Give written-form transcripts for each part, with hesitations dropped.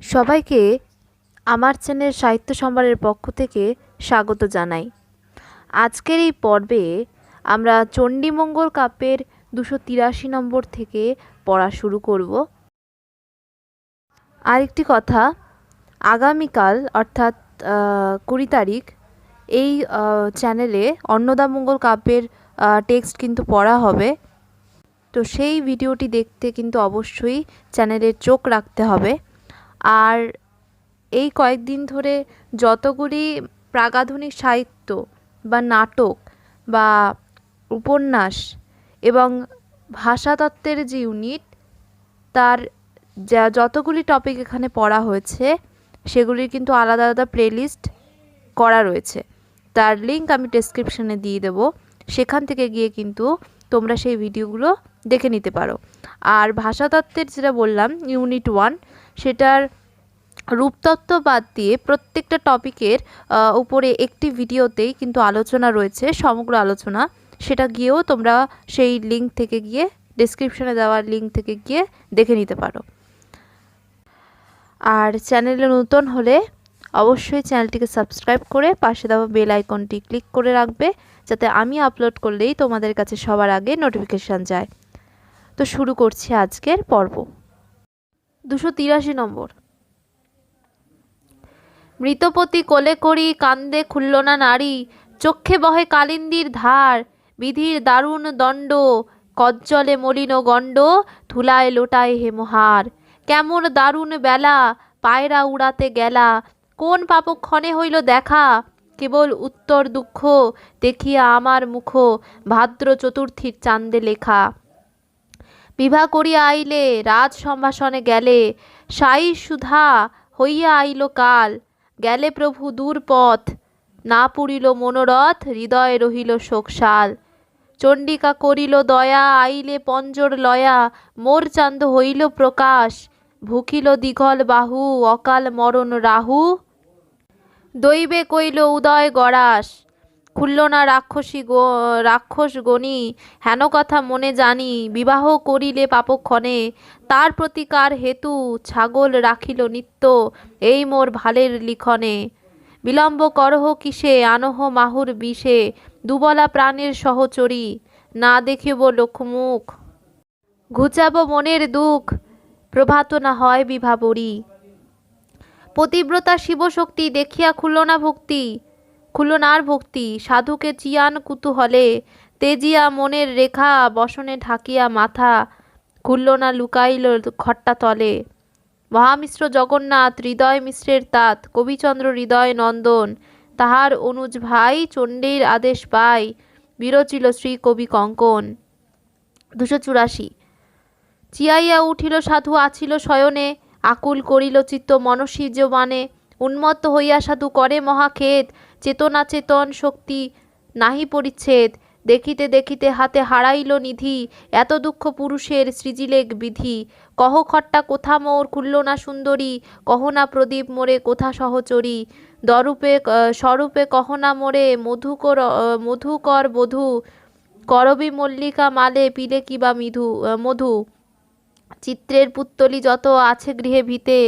সবাইকে আমার চ্যানেল সাহিত্য সম্ভারের পক্ষ থেকে স্বাগত জানাই। আজকের এই পর্বে আমরা চণ্ডীমঙ্গল কাব্যের 283 নম্বর থেকে পড়া শুরু করব। আরেকটি কথা, আগামীকাল অর্থাৎ 20 তারিখ এই চ্যানেলে অন্নদামঙ্গল কাব্যের টেক্সট কিন্তু পড়া হবে। তো সেই ভিডিওটি দেখতে কিন্তু অবশ্যই চ্যানেলে চোখ রাখতে হবে। আর এই কয়েকদিন ধরে যতগুলি প্রাগাধুনিক সাহিত্য বা নাটক বা উপন্যাস এবং ভাষাতত্ত্বের যে ইউনিট, তার যতগুলি টপিক এখানে পড়া হয়েছে সেগুলির কিন্তু আলাদা আলাদা প্লেলিস্ট করা রয়েছে। তার লিঙ্ক আমি ডেসক্রিপশনে দিয়ে দেবো, সেখান থেকে গিয়ে কিন্তু তোমরা সেই ভিডিওগুলো দেখে নিতে পারো। আর ভাষাতত্ত্বের যেটা বললাম ইউনিট 1, সেটার রূপতত্ত্ব বাদ দিয়ে প্রত্যেকটা টপিকের উপরে একটি ভিডিওতেই কিন্তু আলোচনা রয়েছে, সমগ্র আলোচনা। সেটা গিয়েও তোমরা সেই লিঙ্ক থেকে গিয়ে, ডেসক্রিপশনে দেওয়ার লিঙ্ক থেকে গিয়ে দেখে নিতে পারো। আর চ্যানেলে নতুন হলে অবশ্যই চ্যানেলটিকে সাবস্ক্রাইব করে পাশে দেওয়া বেল আইকনটি ক্লিক করে রাখবে, যাতে আমি আপলোড করলেই তোমাদের কাছে সবার আগে নোটিফিকেশান যায়। তো শুরু করছি আজকের পর্ব। 283 নম্বর। মৃতপতি কোলে করি কান্দে খুলল না নারী, চক্ষে বহে কালিন্দীর ধার, বিধির দারুণ দণ্ড, কজ্জলে মলিন গণ্ড, ধুলায় লোটায় হেমহার। কেমন দারুণ বেলা, পায়রা উড়াতে গেলা, কোন পাপক্ষণে হইল দেখা, কেবল উত্তর দুঃখ দেখিয়া আমার মুখ, ভাদ্র চতুর্থীর চান্দে লেখা। বিভা করিয়া আইলে রাজ সম্ভাষণে গেলে, সাই সুধা হইয়া আইল কাল, গেলে প্রভু দূর পথ, না পুরিল মনোরথ, হৃদয়ে রহিল শোকশাল। চণ্ডিকা করিল দয়া, আইলে পঞ্জর লয়া, মোর চান্দ হইল প্রকাশ, ভুকিল দীঘল বাহু, অকাল মরণ রাহু, দৈবে কইল উদয় গড়াস। খুলল না রাক্ষস গণি, হেন কথা মনে জানি, বিবাহ করিলে পাপক্ষণে, তার প্রতিকার হেতু ছাগল রাখিল নিত্য, এই মোর ভালের লিখনে। বিলম্ব করহ কিসে, আনহ মাহুর বিষে, দুবলা প্রাণের সহচরী, না দেখিব লোকমুখ, ঘুচাব মনের দুঃখ, প্রভাত না হয় বিভাবরী। পতিব্রতা শিবশক্তি দেখিয়া খুলল নার ভক্তি, সাধুকে চিয়ান কুতূহলে, তেজিয়া মনের রেখা, বসনে ঢাকিয়া মাথা, খুলল না লুকাইল খট্টা তলে। মহামিশ্র জগন্নাথ হৃদয় মিশ্রের তাত, কবিচন্দ্র হৃদয় নন্দন, তাহার অনুজ ভাই চণ্ডীর আদেশ পাই, বিরচিল শ্রী কবি কঙ্কন। 284। চিয়াইয়া উঠিল সাধু আছিল শয়নে, আকুল করিল চিত্ত মনসিজ মানে, উন্মত্ত হইয়া সাধু করে মহাখেদ, চেতনা চেতন শক্তি নাহি পরিচ্ছেদ, দেখিতে দেখিতে হাতে হারাইল নিধি, এত দুঃখ পুরুষের সৃজিলেক বিধি। কহ খট্টা কোথা মোর, খুলল না সুন্দরী, কহ না প্রদীপ মোরে কোথা সহচরী, স্বরূপে কহ না মোরে মধুকর বধূ, করবী মল্লিকা মালে পিলে কিবা মধু। চিত্রের পুত্তলি যত আছে গৃহে ভিতে,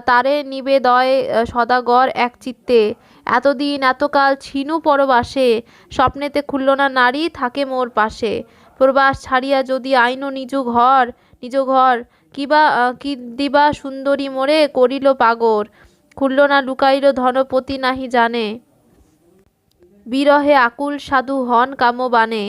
তারে নিবেদয় সদাগর এক চিত্তে, এতদিন এতকাল ছিনু পরবাসে, স্বপ্নেতে খুলল না নারী থাকে মোর পাশে। প্রবাস ছাড়িয়া যদি আইন নিজ ঘর, কি দিবা সুন্দরী মোরে করিল পাগর, খুলল না লুকাইল ধনপতি নাহি জানে, বিরহে আকুল সাধু হন কামবানে।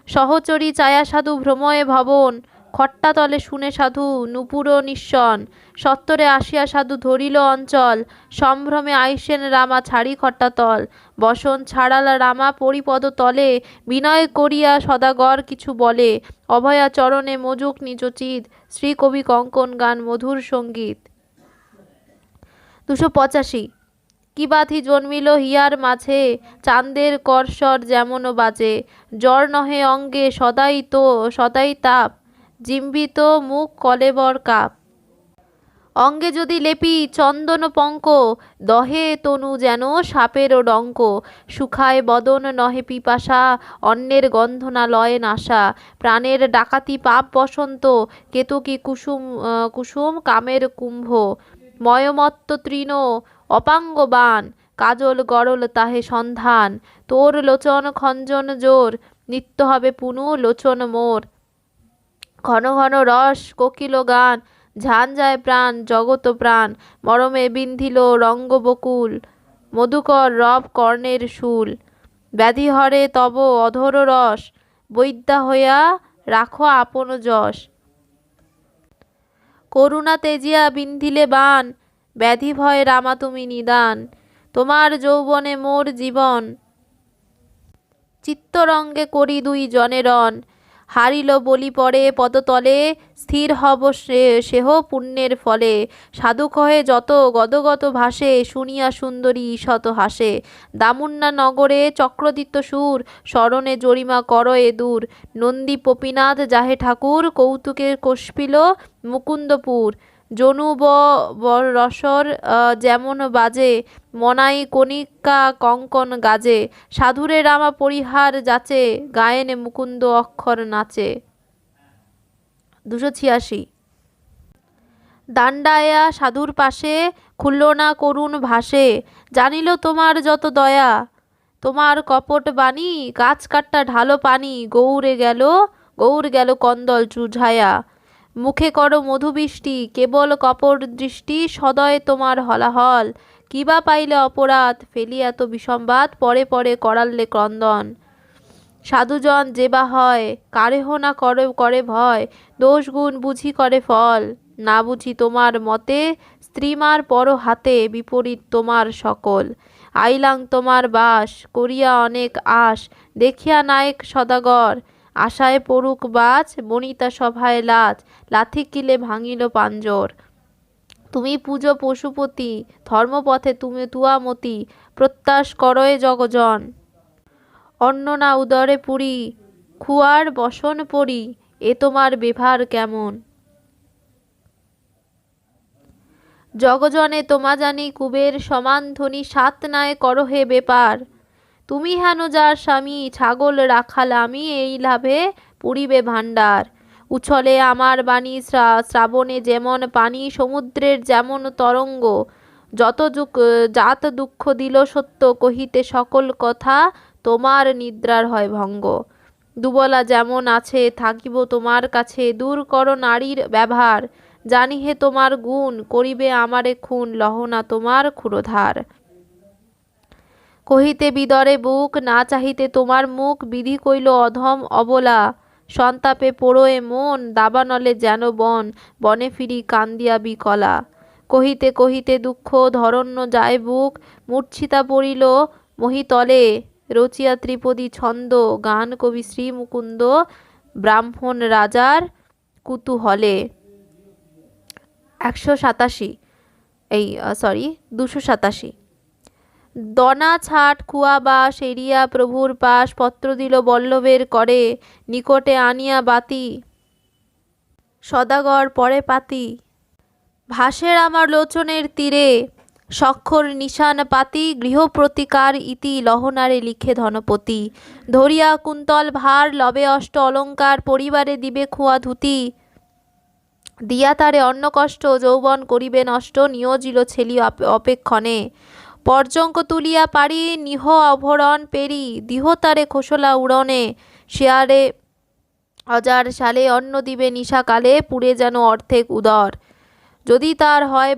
সহচরী চায়া সাধু ভ্রময়ে ভবন, খট্টা তলে শুনে সাধু নূপুর নিঃসন, সত্তরে আসিয়া সাধু ধরিল অঞ্চল, সম্ভ্রমে আইসেন রামা ছাড়ি খট্টাতল, বসন ছাড়ালা রামা পরিপদ তলে, বিনয় করিয়া সদাগর কিছু বলে, অভয়া চরণে মজুক নিজ চিত, শ্রী কবি কঙ্কন গান মধুর সঙ্গীত। 285। কি বাধি জন্মিল হিয়ার মাঝে, চাঁদের করস্বর যেমন বাজে, জ্বর নহে অঙ্গে সদাই তাপ, জিম্বিত মুখ কলেবর কাপ। অঙ্গে যদি লেপি চন্দন পঙ্ক, দহে তনু যেন সাপেরও ডঙ্ক, শুখায় বদন নহে পিপাসা, অন্যের গন্ধ না লয়ে নাশা, প্রাণের ডাকাতি পাপ বসন্ত, কেতকী কুসুম কামের কুম্ভ, ময়মত্ত তৃণ অপাঙ্গ বান, কাজল গরল তাহে সন্ধান, তোর লোচন খঞ্জন জোর, নিত্য হবে পুনু লোচন মোর। ঘন ঘন রস কোকিল গান, ঝান যায় প্রাণ জগত প্রাণ, মরমে বিন্ধিল রঙ্গ বকুল, মধুকর রব কর্ণের শুল। ব্যাধি হরে তব অধর রস, বৈদ্যা হইয়া রাখো আপন যশ। করুণা তেজিয়া বিন্ধিলে বান, ব্যাধি ভয় রামা তুমি নিদান, তোমার যৌবনে মোর জীবন, চিত্তরঙ্গে করি দুই জনে রণ। হারিল বলি পরে পদতলে, স্থির হব সেহ পুণ্যের ফলে। সাধু কহে যত গদগদ ভাসে, শুনিয়া সুন্দরী ঈষৎ হাসে। দামুন্না নগরে চক্রদিত্য সুর, স্মরণে জরিমা কর এ দূর। নন্দী পপিনাথ যাহে ঠাকুর, কৌতুকে কষ্পিল মুকুন্দপুর। জনু রসর যেমন বাজে, মনাই কণিকা কঙ্কন গাজে। সাধুরে রামা পরিহার যাচে, গায়েন মুকুন্দ অক্ষর নাচে। 286। দাণ্ডায়া সাধুর পাশে, খুলল না করুণ ভাসে। জানিল তোমার যত দয়া, তোমার কপট বাণী, গাছ কাট্টা ঢালো পানি। গৌর গেল কন্দল চুঝায়া, মুখে করো মধুবৃষ্টি। কেবল কপট দৃষ্টি, সদয় তোমার হলাহল। কিবা পাইলে অপরাধ, ফেলি এত বিসম্বাদ। পরে পরে করাল্লে ক্রন্দন। সাধুজন যেবা হয়, কারেহ না করে ভয়। দোষ গুণ বুঝি করে ফল, না বুঝি তোমার মতে। স্ত্রীমার পর হাতে, বিপরীত তোমার সকল। আইলাং তোমার বাস, করিয়া অনেক আশ। দেখিয়া নায়ক সদাগর, আশায় পড়ুক বাজ। বনিতা সভায় লাজ, লাথি কিলে ভাঙিল পাঞ্জর। তুমি পূজো পশুপতি, ধর্মপথে তুমি তুয়ামতি। প্রত্যাশ করয়ে জগজন, অন্ন না উদরে পুরি। খুয়ার বসন পরি, এ তোমার ব্যবহার কেমন। জগজনে তোমা জানি কুবের সমান ধনী। সাত নায় করহে বেপার, তুমি হেন যার স্বামী। ছাগল রাখাল আমি, এই লাভে পুরিবে ভাণ্ডার। উছলে আমার বাণী শ্রাবণে যেমন পানি, সমুদ্রের যেমন তরঙ্গ। জাত দুঃখ দিল সত্য, কহিতে সকল কথা। তোমার নিদ্রার হয় ভঙ্গ। দুবলা যেমন আছে, থাকিব তোমার কাছে। দূর করো নারীর ব্যবহার, জানি হে তোমার গুণ। করিবে আমারে খুন, লহনা তোমার ক্ষুরধার। কহিতে বিদরে বুক, না চাহিতে তোমার মুখ। বিধি কইল অধম অবলা, সন্তাপে পোড়োয় মন। দাবানলে যেন বন, বনে ফিরি কান্দিয়া বিকলা। কহিতে কহিতে দুঃখ ধরণ্য যায় বুক। মূর্ছিতা পড়িল মহিতলে, রচিয়া ত্রিপদী ছন্দ। গান কবি শ্রী মুকুন্দ, ব্রাহ্মণ রাজার কুতূহলে। 287। দনা ছাট খুয়া বাস, এরিয়া প্রভুর পাশ। পত্র দিল বল্লভের করে, নিকটে আনিয়া বাতি। সদাগর পরে পাতি, ভাসের আমার লোচনের তীরে। স্বক্ষর নিশান পাতি, গৃহ প্রতিকার ইতি। লহনারে লিখে ধনপতি, ধরিয়া কুন্তল ভার। লবে অষ্ট অলঙ্কার, পরিবারে দিবে খুয়া ধুতি। দিয়া তারে অন্ন কষ্ট, যৌবন করিবে নষ্ট। নিয়োজিল ছেলি অপেক্ষণে, পর্যঙ্ক তুলিয়া পারি। নিহ অভরণ পেরি, দিহ তারে খোসলা উড়নে। শেয়ারে অজার সালে, অন্ন দিবে নিশাকালে। পুড়ে যেন অর্ধেক উদর, যদি তার হয়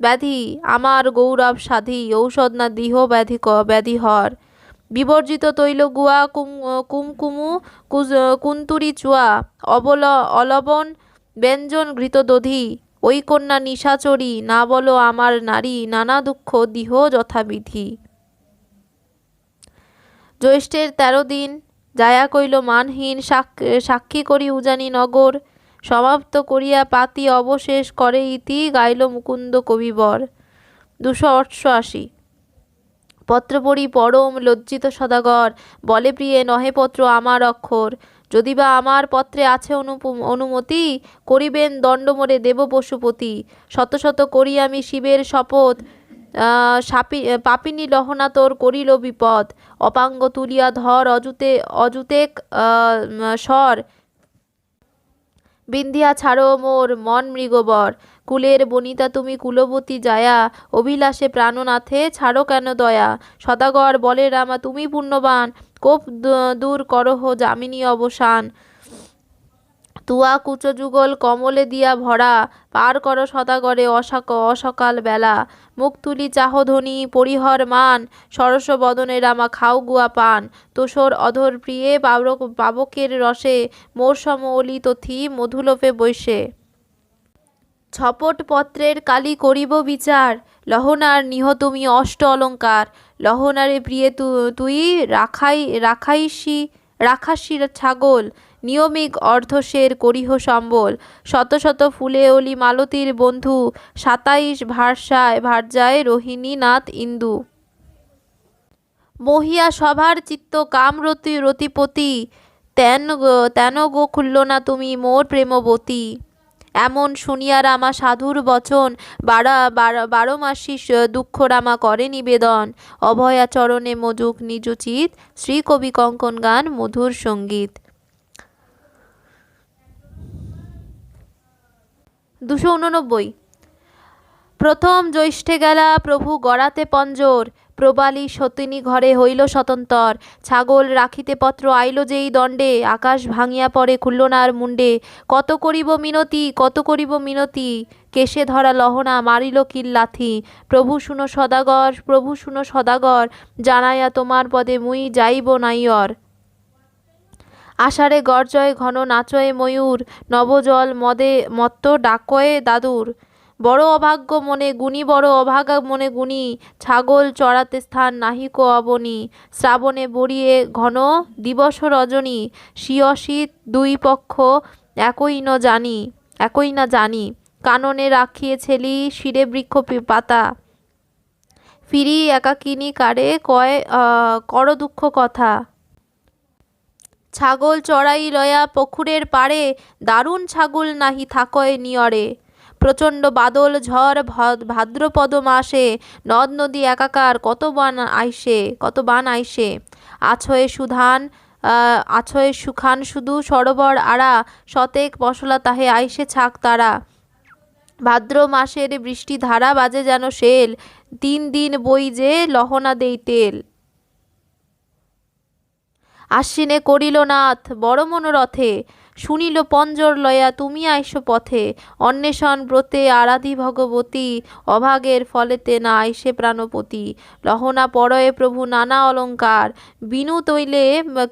ব্যাধি। আমার গৌরব সাধি, ঔষধ না দিহ ব্যাধিহর। বিবর্জিত তৈল গুয়া, কুমকুমু কুন্তুরি চুয়া। অলবন ব্যঞ্জন ঘৃত দধি। ওই কন্যা নিশাচরী, না বলো আমার নারী। নানা দুঃখ দিহ যথাবিধি। জ্যৈষ্ঠের 13 দিন, যায়া কইল মানহীন। সাক্ষী করি উজানি নগর, সমাপ্ত করিয়া পাতি। অবশেষ করে ইতি, গাইল মুকুন্দ কবিবর। 288। পত্র পড়ি পরম লজ্জিত সদাগর, বলে প্রিয়ে নহে পত্র আমার অক্ষর। যদিবা আমার পত্রে আছে অনুমতি, করিবেন দণ্ড মোরে দেব পশুপতি। শত শত করি আমি শিবের শপথ, পাপিনী লহনা তোর করিল বিপদ। অপাঙ্গ তুলিয়া ধর, অযুতেক স্বর। বিন্ধিয়া ছাড়ো মোর মন মৃগবর, কুলের বনিতা তুমি কুলবতী জায়া, অভিলাষে প্রাণনাথে ছাড়ো কেন দয়া। সদাগর বলে রামা তুমি পুণ্যবান, কোপ দূর করহ যামিনী অবসান। তুয়া কুচ যুগল কমলে দিয়া ভরা, পার কর সদাগরে অসকাল বেলা। মুখ তুলি চাহ ধ্বনি পরিহর মান, সরস বদনে রামা খাও গুয়া পান। তোষর অধর প্রিয়ে পাবকের রসে, মোর সম অলি তথি মধুলোপে বৈশে। ছপট পত্রের কালি করিব বিচার, লহনার নিহ তুমি অষ্ট অলঙ্কার। লহনারে প্রিয়ে তুই রাখাসি ছাগল, নিয়মিক অর্ধশের করিহ সম্বল। শত শত ফুলে অলি মালতীর বন্ধু, 27 ভার্যায় রোহিণী নাথ ইন্দু। মহিয়া সভার চিত্ত কাম রতিপতি, তেন গো খুলল না তুমি মোর প্রেমবতী। এমন শুনিয়া রামা সাধুর বচন, 12 মাসি দুঃখ রামা করে নিবেদন। অভয়া চরণে মজুক নিজুচিত, শ্রী কবি কঙ্কন গান মধুর সঙ্গীত। 289। প্রথম জ্যৈষ্ঠে গেলা প্রভু গড়াতে পঞ্জর, প্রবালী সতিনী ঘরে হইল স্বতন্তর। ছাগল রাখিতে পত্র আইল যেই দণ্ডে, আকাশ ভাঙিয়া পড়ে খুল্লনার মুণ্ডে। কত করিব মিনতি, কত করিব মিনতি, কেশে ধরা লহনা মারিল কিল লাথি। প্রভু শুনো সদাগর, প্রভু শুনো সদাগর, জানাইয়া তোমার পদে মুই যাইব নাইয়র। আষাঢ়ে গর্জয় ঘন নাচয়ে ময়ূর, নবজল মদে মত্ত ডাকয়ে দাদুর। বড় অভাগ্য মনে গুণী, বড় অভাগা মনে গুণী, ছাগল চড়াতে স্থান নাহিক অবনী। শ্রাবণে বড়িয়ে ঘন দিবস রজনী, শীত দুই পক্ষ একই না জানি। কাননে রাখিয়ে ছেলি শিরে বৃক্ষ পাতা, ফিরি একাকিনী কারে কর দুঃখ কথা। ছাগল চড়াই লয়া পুকুরের পাড়ে, দারুণ ছাগল নাহি থাকয় নিয়রে। প্রচণ্ড বাদল ঝড় ভাদ্রপদ মাসে, নদ নদী একাকার কত বান আইসে। আছয়ে সুখান শুধু সরোবর আড়া, শতেক পশলা তাহে আইসে ছাক তারা। ভাদ্র মাসের বৃষ্টি ধারা বাজে যেন শেল, 3 দিন বই যে লহনা দেই তেল। আশ্বিনে করিল নাথ বড় মনোরথে, শুনিল পঞ্জর লয়া তুমি আইস পথে। অন্বেষণ ব্রতে আরাধি ভগবতী, অভাগের ফলেতে না আইসে প্রাণপতি। লহনা পরয়ে প্রভু নানা অলঙ্কার, বিনু তৈলে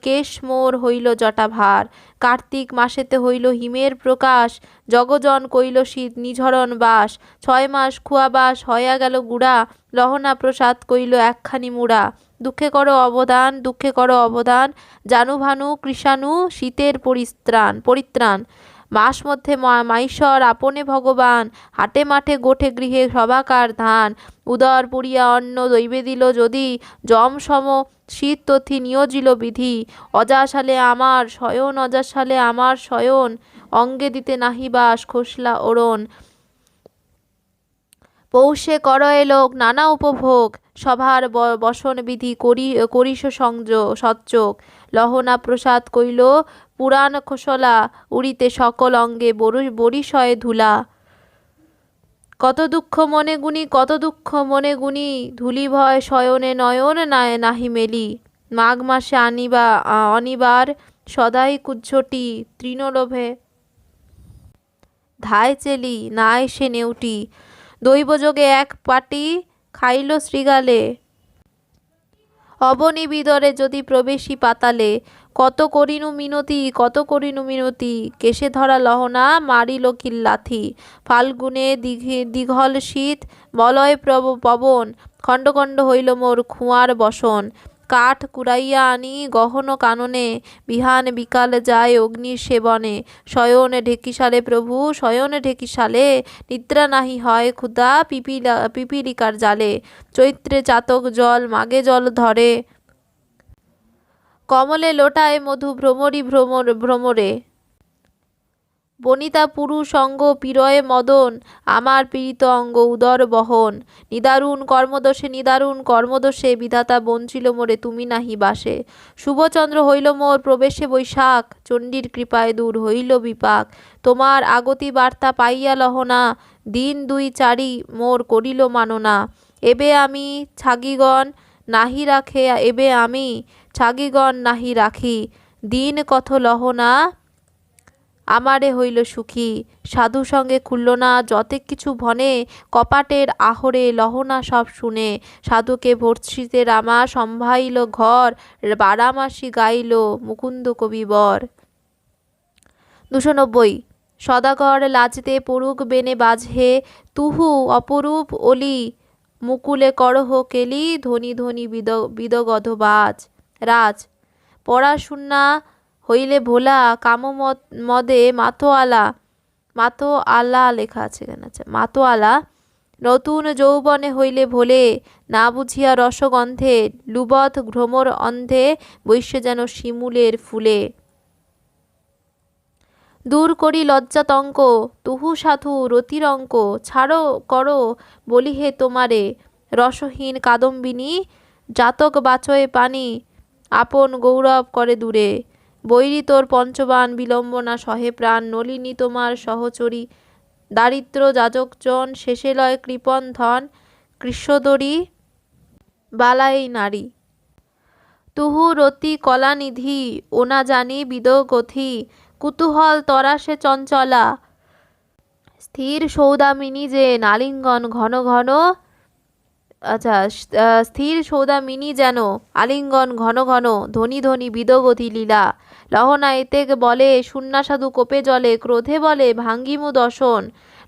কেশ মোর হইল জটাভার। কার্তিক মাসেতে হইল হিমের প্রকাশ, জগজন কইল শীত নিঝরণ বাস। 6 মাস খুয়াবাস হইয়া গেল গুড়া, লহনা প্রসাদ কইল একখানি মুড়া। দুঃখে করো অবদান, দুঃখে করো অবদান, জানুভানু কৃষাণু শীতের পরিত্রাণ। মাস মধ্যে মাইশ্বর আপনে ভগবান, হাটে মাঠে গোঠে গৃহে সবাকার ধান। উদর পুরিয়া অন্ন দৈবে দিল যদি, যম সম শীত তথি নিয়োজিল বিধি। অজাসালে আমার শয়ন, অজাসালে আমার শয়ন, অঙ্গে দিতে নাহি বাস খোসলা ওরণ। পৌষে করয়ে লোক নানা উপভোগ, সভার বসন বিধি করিস সচ্চোক। লহনা প্রসাদ কইল পুরাণ খোসলা, উড়িতে সকল অঙ্গে বরিশয়ে ধুলা। কত দুঃখ মনে গুনি, কত দুঃখ মনে গুনি, ধুলি ভয় শয়নে নয়ন নাহি মেলি। মাঘ মাসে অনিবার সদাই কুজ্ঝটি, তৃণলোভে ধায় চেলি না এসে নেউটি। দৈবযোগে এক পাটি খাইল শৃগালে, অবনী বিদরে যদি প্রবেশী পাতালে। কত করিনু মিনতি, কত করিনু মিনতি, কেশে ধরা লহনা মারিল কিল লাথি। ফাল্গুনে দীঘল শীত মলয় পবন, খণ্ড খণ্ড হইল মোর খুঁয়ার বসন। কাঠ কুড়াইয়া আনি গহন কাননে, বিহান বিকাল যায় অগ্নির সেবনে। শয়ন ঢেকিসালে প্রভু শয়ন ঢেকিসালে, নিদ্রা নাহি হয় ক্ষুধা পিপীলিকার জালে। চৈত্রে চাতক জল মাগে জল ধরে, কমলে লোটায় মধু ভ্রমরে। বনিতা পুরুষ অঙ্গ পীড়য়ে মদন, আমার পীড়িত অঙ্গ উদর বহন। নিদারুণ কর্মদোষে বিধাতা বঞ্চিল মোরে তুমি নাহি বাসে। শুভচন্দ্র হইল মোর প্রবেশে বৈশাখ, চণ্ডীর কৃপায় দূর হইল বিপাক। তোমার আগতি বার্তা পাইয়া লহনা, দিন দুই চারি মোর করিল মাননা। এবে আমি ছাগিগণ নাহি রাখে, এবে আমি ছাগিগণ নাহি রাখি। দিন কত লহনা আমারে হইল সুখী। সাধু সঙ্গে খুলল না যতে কিছু ভনে, কপাটের আহরে লহনা সব শুনে। সাধুকে ভর্ষিতে রামা সম্ভাইল ঘর, বারামাসি গাইল মুকুন্দ কবিবর। 290। সদাগর লাজতে পড়ুক বেনে বাজহে, তুহু অপরূপ অলি মুকুলে করহ কেলি। ধনী ধনী বিদগধ বাজ রাজ, পড়াশুনা হইলে ভোলা, কাম মদে মাতোয়ালা লেখা আছে এখানে, আচ্ছা মাতোয়ালা। নতুন যৌবনে হইলে ভোলে, না বুঝিয়া রসগন্ধে। লুবধ ভ্রমর অন্ধে, বৈশ্য যেন শিমুলের ফুলে। দূর করি লজ্জাতঙ্ক, তুহু সাধু রতিরঙ্ক। ছাড়ো করো বলিহে তোমারে, রসহীন কাদম্বিনী। জাতক বাচয়ে পানি, আপন গৌরব করে দূরে। বৈরী তোর পঞ্চবান, বিলম্বনা সহে প্রাণ। নলিনী তোমার সহচরী, দারিদ্র যাজকজন। শেষে লয় কৃপণ ধন, কৃষ্ণদরী বালাই নারী। তুহু রতি কলানিধি, ও না জানি বিদগথি। কুতূহল তরাসে চঞ্চলা, স্থির সৌদামিনী যে আলিঙ্গন ঘন ঘন। আচ্ছা, স্থির সৌদামিনী যেন আলিঙ্গন ঘন ঘন। ধনী ধনী বিদগতি লীলা। লহনা এতেক বলে শূন্যা সাধু কোপে জলে। ক্রোধে বলে ভাঙ্গিমু দশন,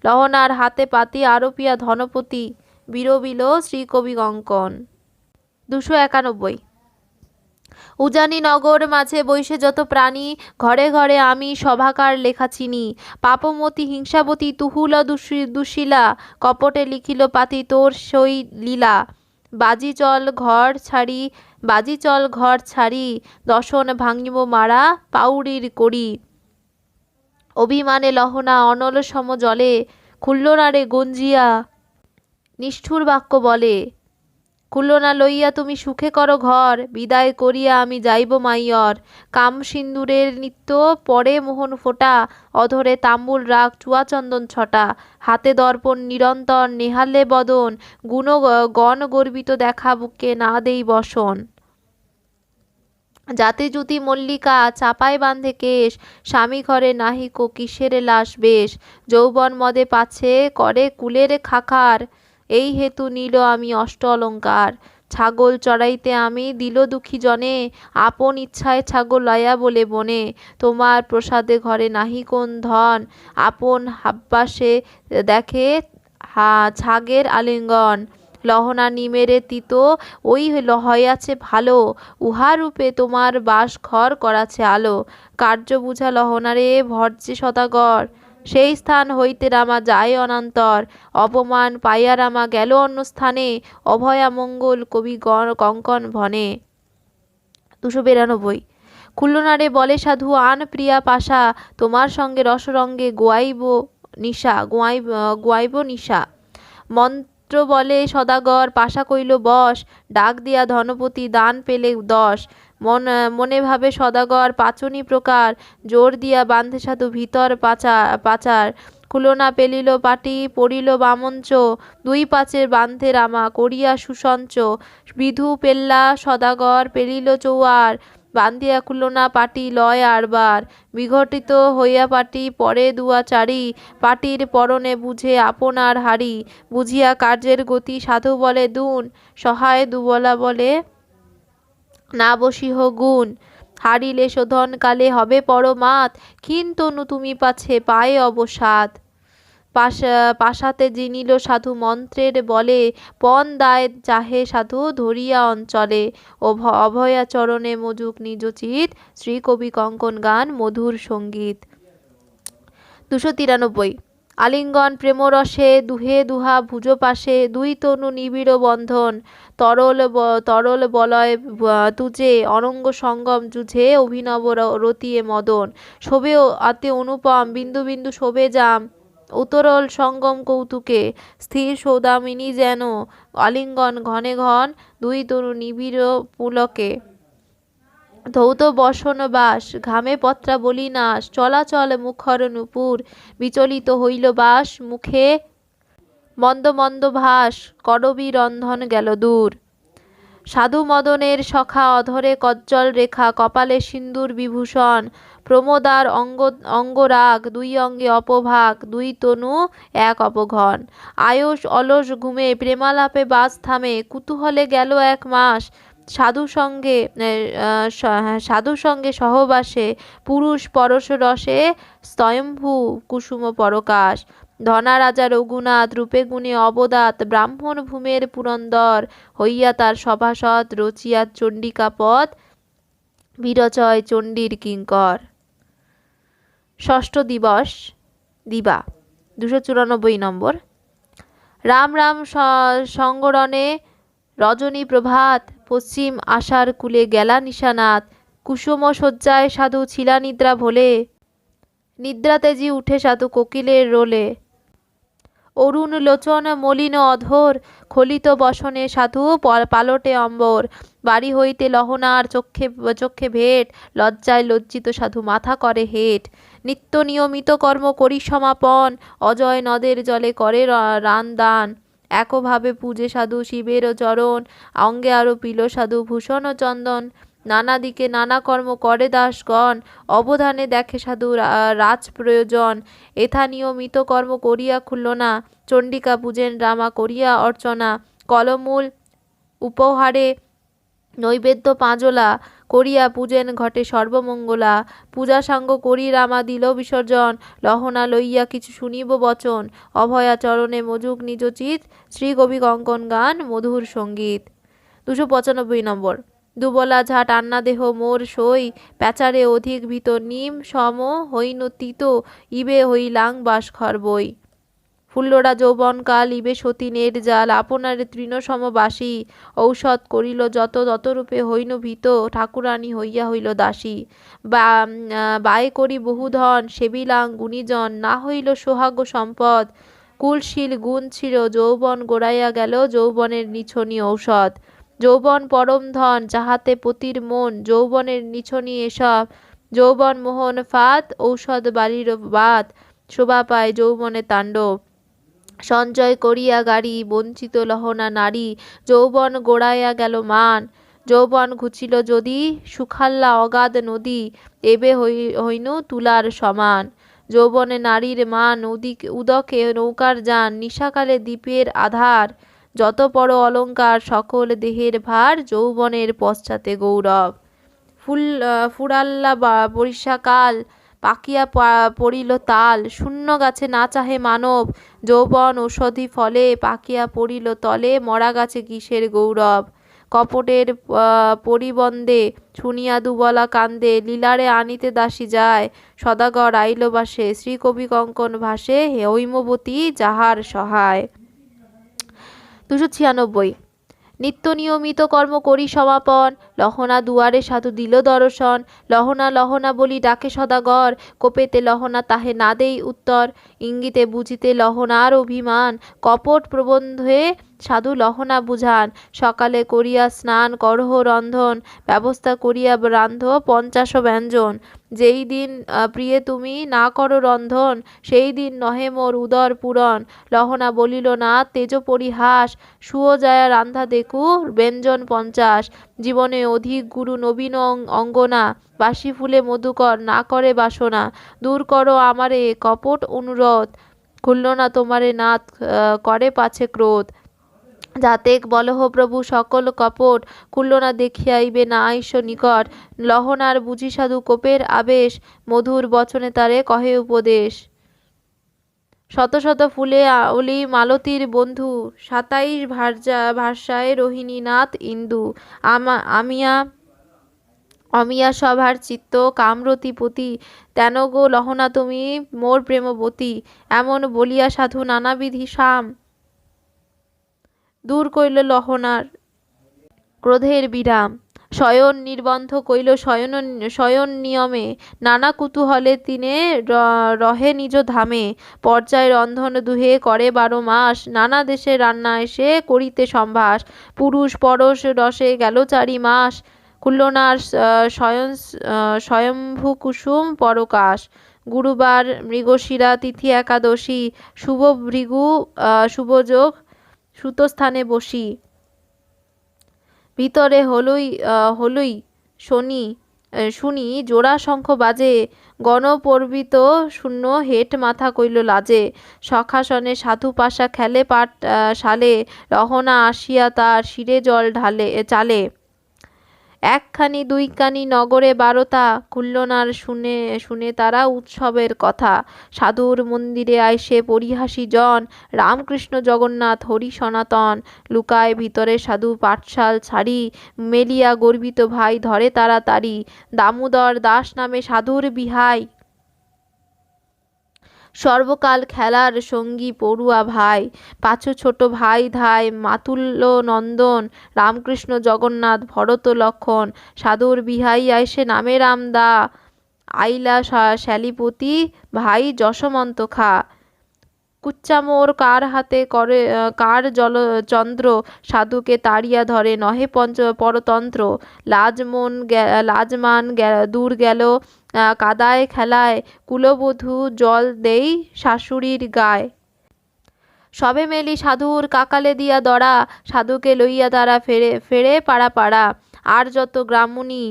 লহনার হাতে পাতি আরোপিয়া ধনপতি। বীরবিল শ্রীকবি কঙ্কন। 291। উজানি নগর মাঝে বৈশে যত প্রাণী, ঘরে ঘরে আমি সভাকার লেখা চিনি। পাপমতি হিংসাবতী তুহুল দুশীলা, কপটে লিখিল পাতি তোর সই লীলা। বাজি চল ঘর ছাড়ি, দশন ভাঙিব মারা পাউরির করি। অভিমানে লহনা অনল সম জলে, খুলল না রে গঞ্জিয়া নিষ্ঠুর বাক্য বলে। খুলল না লইয়া তুমি সুখে করো ঘর, বিদায় করিয়া আমি যাইব মাইয়র। কাম সিন্দুরের নিত্য পরে মোহন ফোঁটা, অধরে তাম্বুল রাগ চুয়াচন্দন ছটা। হাতে দর্পণ নিরন্তর নেহালে বদন, গণ গর্বিত দেখা বুকে না দেই বসন। জাতি জুতি মল্লিকা চাপায় বাঁধে কেশ, স্বামী ঘরে নাহিক কিসের লাশ বেশ। যৌবন মদে পাছে করে কুলের খাখার, এই হেতু নিল আমি অষ্ট অলঙ্কার। ছাগল চড়াইতে আমি দিল দুঃখী জনে, আপন ইচ্ছায় ছাগল লয়া বলে বনে। তোমার প্রসাদে ঘরে নাহি কোন ধন, আপন হাব্বাসে দেখে ছাগের আলিঙ্গন। লহনা নিমেরে তিতো ওই হইয়াছে ভালো, উহা রূপে তোমার বাস ঘর করাছে আলো। কার্য বুঝা লহনারে ভর্যে সদাগর, সেই স্থান হইতে রামা যায় অনান্তর। অপমান পাইয়া রামা গেল অন্য স্থানে, অভয়া মঙ্গল কবি কঙ্কন ভনে। 292। খুল্লনারে বলে সাধু আন প্রিয়া পাশা, তোমার সঙ্গে রসরঙ্গে গোয়াইব নিশা। মন্ত্র বলে সদাগর পাশা কইল বশ, ডাক দিয়া ধনপতি দান পেলে 10। মনে ভাবে সদাগর পাচনি প্রকার, জোর দিয়া বাঁধে সাধু ভিতর পাচার। খুলনা পেলিল পাটি পড়িল বামঞ্চ, দুই পাচের বাঁধে রামা করিয়া সুসঞ্চ। বিধু পেল্লা সদাগর পেলিল চৌয়ার, বান্ধিয়া খুলনা পাটি লয় আরবার। বিঘটিত হইয়া পাটি পরে দুয়াচারি, পাটির পরনে বুঝে আপনার হারি। বুঝিয়া কার্যের গতি সাধু বলে দুন, সহায় দুবলা বলে না বসিহ গুণ। হারিলে শোধন কালে হবে পরমাত, কিন্তু তুমি পাছে পায়ে অবসাদ। পাশাতে জিনিল সাধু মন্ত্রের বলে, পণ দায় চাহে সাধু ধরিয়া অঞ্চলে। অভয়া চরণে মজুক নিজ চিত, শ্রীকবি কঙ্কন গান মধুর সঙ্গীত। 293। আলিঙ্গন প্রেমরসে দুহে দুহা ভুজ পাশে, দুই তনু নিবিড় বন্ধন। তরল বলয় তুজে অনঙ্গ সঙ্গম যুঝে, অভিনব রতিয়ে মদন। শোভে আতে অনুপম বিন্দু বিন্দু শোভে জাম, উতরল সঙ্গম কৌতুকে। স্থির সৌদামিনী যেন আলিঙ্গন ঘনে ঘন, দুই তনু নিবিড় পুলকে। ধৌত বসন বাস, ঘামে পত্রা বলি নাশ। চলাচল মুখর নূপুর, বিচলিত হইল বাস মুখে মন্দ মন্দ ভাস করবী রন্ধন গেল দূর। সাধু মদনের সখা অধরে কজ্জল রেখা, কপালে সিন্দুর বিভূষণ, প্রমোদার অঙ্গরাগ, দুই অঙ্গে অপভাগ, দুই তনু এক অপঘন। আয়স অলস ঘুমে প্রেমালাপে বাজ থামে, কুতূহলে গেল 1 মাস। সাধু সঙ্গে সহবাসে, পুরুষ পরশ রসে, স্তয়ম্ভু কুসুম পরকাশ। ধনা রাজা রঘুনাথ, রূপে গুণে অবদাত, ব্রাহ্মণ ভূমের পুরন্দর, হইয়া তার সভাসদ, রচিয়া চণ্ডিকা পদ, বিরচয় চণ্ডীর কিঙ্কর। ষষ্ঠ দিবস দিবা 294 নম্বর। রাম রাম সঙ্গরণে রজনী প্রভাত, পশ্চিম আশার কুলে গেলা নিশানাথ। কুসুম শয্যায় সাধু ছিলা নিদ্রা ভোলে, নিদ্রা তেজি উঠে সাধু কোকিলের রোলে। অরুণ লোচন মলিন অধর, খলিত বসনে সাধু পালটে অম্বর। বাড়ি হইতে লহনার চক্ষে ভেট, লজ্জায় লজ্জিত সাধু মাথা করে হেট। নিত্য নিয়মিত কর্ম করি সমাপন, অজয় নদের জলে করে রান দান। একভাবে পূজে সাধু শিবের চরণ, অঙ্গে আরোপিল সাধু ভূষণ চন্দন। নানা দিকে নানা কর্ম করে দাসগণ, অবধানে দেখে সাধু রাজ প্রয়োজন। এথা নিয়মিত কর্ম করিয়া খুলল না, চণ্ডিকা পূজেন রামা করিয়া অর্চনা। কলমূল উপহারে নৈবেদ্য পাঁজলা, করিয়া পূজেন ঘটে সর্বমঙ্গলা। পূজা সাঙ্গ করি রামা দিল বিসর্জন, লহনা লইয়া কিছু শুনিব বচন। অভয়া চরণে মজুক নিজ চিত, শ্রী কবি কঙ্কন গান মধুর সঙ্গীত। 295 নম্বর। দুবলা ঝাট আন্না দেহ মোর সই, প্যাচারে অধিক ভীত নিম সম হইন তিত, ইবে হইলাং বাস খরবই। ফুল্লরা যৌবনকাল ইবে সতীনের জাল, আপনারে তৃণ সমবাসী। ঔষধ করিল যত ততরূপে হইন ভীত, ঠাকুরানী হইয়া হইল দাসী। ব্যয় করি বহুধন, সেবিলাং গুণীজন, না হইল সোহাগ সম্পদ। কুলশীল গুণ ছিল যৌবন গোড়াইয়া গেল, যৌবনের নিছনি ঔষধ। যৌবন পরম ধন, যাহাতে পতির মন, যৌবনের নিছনি এসব। যৌবন মোহন ফাত, ঔষধ বালির বাত, শোভা পায় যৌবনে তাণ্ডব। সঞ্চয় করিয়া গাড়ি, বঞ্চিত লহনা নারী, যৌবন গোড়াইয়া গেল মান। যৌবন ঘুচিল যদি, সুখাল্লা অগাধ নদী, এবে হইনু তুলার সমান। যৌবনে নারীর মান, উদকে নৌকার যান, নিশাকালে দ্বীপের আধার। যত বড় অলঙ্কার, সকল দেহের ভার, যৌবনের পশ্চাতে গৌরব। ফুরাল্লা বর্ষাকাল, পাকিয়া পড়িল তাল, শূন্য গাছে না চাহে মানব। যৌবন ঔষধি ফলে, পাকিয়া পড়িল তলে, মরা গাছে কিসের গৌরব। কপটের পরিবন্দে, শুনিয়া দুবলা কান্দে, লীলারে আনিতে দাসী যায়। সদাগর আইল বাসে, শ্রীকবি কঙ্কন ভাসে, হৈমবতী যাহার সহায়। 296। নিত্য নিয়মিত কর্ম করি সমাপন, লহনা দুয়ারে সাধু দিল দর্শন। লহনা লহনা বলি ডাকে সদাগর, কোপেতে লহনা তাহে না দেই উত্তর। ইঙ্গিতে বুঝিতে লহনার অভিমান, কপট প্রবন্ধে সাধু লহনা বুঝান। সকালে করিয়া স্নান করহ রন্ধন, ব্যবস্থা করিয়া রান্ধ 50 ব্যঞ্জন। যেই দিন প্রিয়ে তুমি না করো রন্ধন, সেই দিন নহে মোর উদর পূরণ। লহনা বলিল না তেজ পরিহাস, সুও যায় রান্ধা দেখু ব্যঞ্জন 50। জীবনে অধিক গুরু নবীন অঙ্গনা, বাসি ফুলে মধুকর না করে বাসনা। দূর করো আমারে কপট অনুরোধ, খুলল না তোমারে নাথ করে পাছে ক্রোধ। যাতেক বলহ প্রভু সকল কপট, খুলল না দেখিয়াইবে না আইস নিকট। লহনার বুঝি সাধু কোপের আবেশ, মধুর বচনে তারে কহে উপদেশ। শত শত ফুলে অলি মালতীর বন্ধু, 27 ভাষায় রোহিণী নাথ ইন্দু। অমিয়া সভার চিত্ত কামরতিপতি, তেন গো লহনা তুমি মোর প্রেমবতী। এমন বলিয়া সাধু নানাবিধি সাম, দূর কইল লহনার ক্রোধের বিরাম। শয়ন নির্বন্ধ কইল শয়ন নিয়মে, নানা কুতূহলে তিনে রহে নিজ ধামে। পর্যায় রন্ধন দুহে করে 12 মাস, নানা দেশে রান্না এসে করিতে সম্ভাস। পুরুষ পরশ রসে গেল 4 মাস, খুলনার স্বয়ম্ভু কুসুম পরকাশ। গুরুবার মৃগশিরা তিথি একাদশী শুভ ভৃগু শুভযোগ সুতস্থানে বসি ভিতরে হলুই শুনি জোড়া শঙ্খ বাজে গণপর্বিত শূন্য হেট মাথা কইল লাজে সখাসনে সাধু পাশা খেলে পাট শালে রহনা আসিয়া তার শিরে জল চালে একখানি দুইখানি নগরে বারতা খুল্লনার শুনে তারা উৎসবের কথা সাধুর মন্দিরে আইসে পরিহাসী জন রামকৃষ্ণ জগন্নাথ হরি সনাতন লুকায় ভিতরে সাধু পাঠশাল ছাড়ি মেলিয়া গর্বিত ভাই ধরে তাড়াতাড়ি দামোদর দাস নামে সাধুর বিহাই সর্বকাল খেলার সঙ্গী পড়ুয়া ভাই পাঁচু ছোট ভাই ধাই মাতুল্য নন্দন রামকৃষ্ণ জগন্নাথ ভরত লক্ষণ সাধুর বিহাই আইসে নামে রামদা আইলা শ্যালিপতি ভাই যশমন্ত খা কুচ্চামোর কার হাতে করে কার চন্দ্র সাধুকে তাড়িয়া ধরে নহে পরতন্ত্র লাজমান দূর গেল কাদায় খেলায় কুলবধূ জল দেই শাশুড়ির গায়ে সবে মেলি সাধুর কাকালে দিয়া দড়া সাধুকে লইয়া তারা ফেরে পাড়া আর যত গ্রামুনি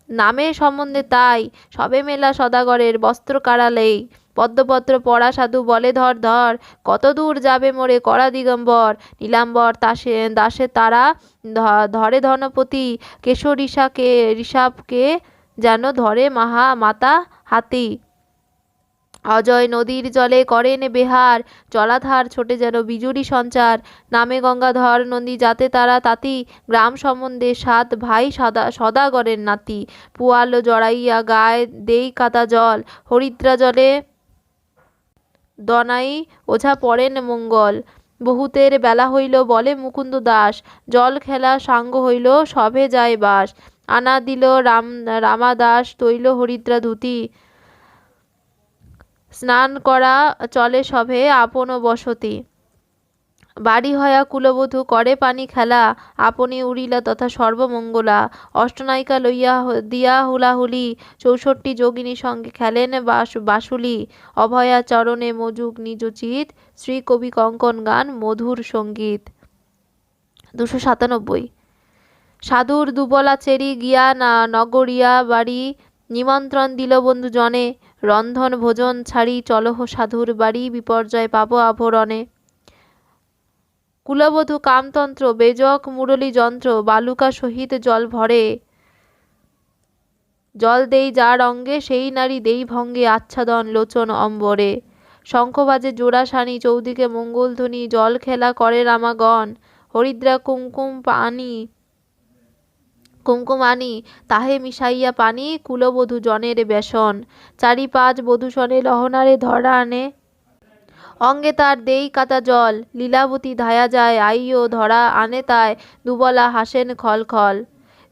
নামে সম্বন্ধে তাই সবে মেলা সদাগরের বস্ত্র কাড়ালেই পদ্মপত্র পড়া সাধু বলে ধর কত দূর যাবে মোরে করা দিগম্বর নীলাম্বর দাসে তারা ধরে ধনপতি ঋষাবকে যেন ধরে মাতা হাতি অজয় নদীর জলে করেন বেহার জলাধার ছোটে যেন বিজুরি সঞ্চার নামে গঙ্গাধর নদী যাতে তারা তাতি গ্রাম সম্বন্ধে 7 ভাই সদাগরের নাতি পুয়ালো জড়াইয়া গায়ে দেই কাদা জল হরিদ্রা জলে দনাই ওঝা পড়েন মঙ্গল বহুতের বেলা হইল বলে মুকুন্দ দাস জল খেলা সাঙ্গ হইল সভে যায় বাস আনা দিল রামাদাস তৈল হরিদ্রা ধুতি স্নান করা চলে সভে আপন বসতি বাড়ি হয়া কুলবধূ করে পানি খেলা আপনি উড়িলা তথা সর্বমঙ্গলা অষ্টনায়িকা লইয়া দিয়া হুলাহুলি 64 যোগিনী সঙ্গে খেলেন বাসুলি অভয়া চরণে মজুক নিজ চিত শ্রী কবি কঙ্কন গান মধুর সঙ্গীত 297 সাধুর দুবলা চেরি গিয়া নগরিয়া বাড়ি নিমন্ত্রণ দিল বন্ধু জনে রন্ধন ভোজন ছাড়ি চলহ সাধুর বাড়ি বিপর্যয় পাব আভরণে কুলবধূ কামতন্ত্র বেজক মুরলী যন্ত্র বালুকা সহিত জল ভরে জল দেই যার অঙ্গে সেই নারী দেই ভঙ্গে আচ্ছাদন লোচন অম্বরে শঙ্খ বাজে জোড়া সানি চৌদিকে মঙ্গলধ্বনি জল খেলা করে রামাগণ হরিদ্রা কুমকুম আনি তাহে মিশাইয়া পানি কুলবধূ জনের বেসন 4-5 বধূসনে লহনারে ধরা আনে অঙ্গে তার দেই কাতা জল লীলাবতী ধায়া যায় আইও ধরা আনে তাই দুবলা হাসেন খল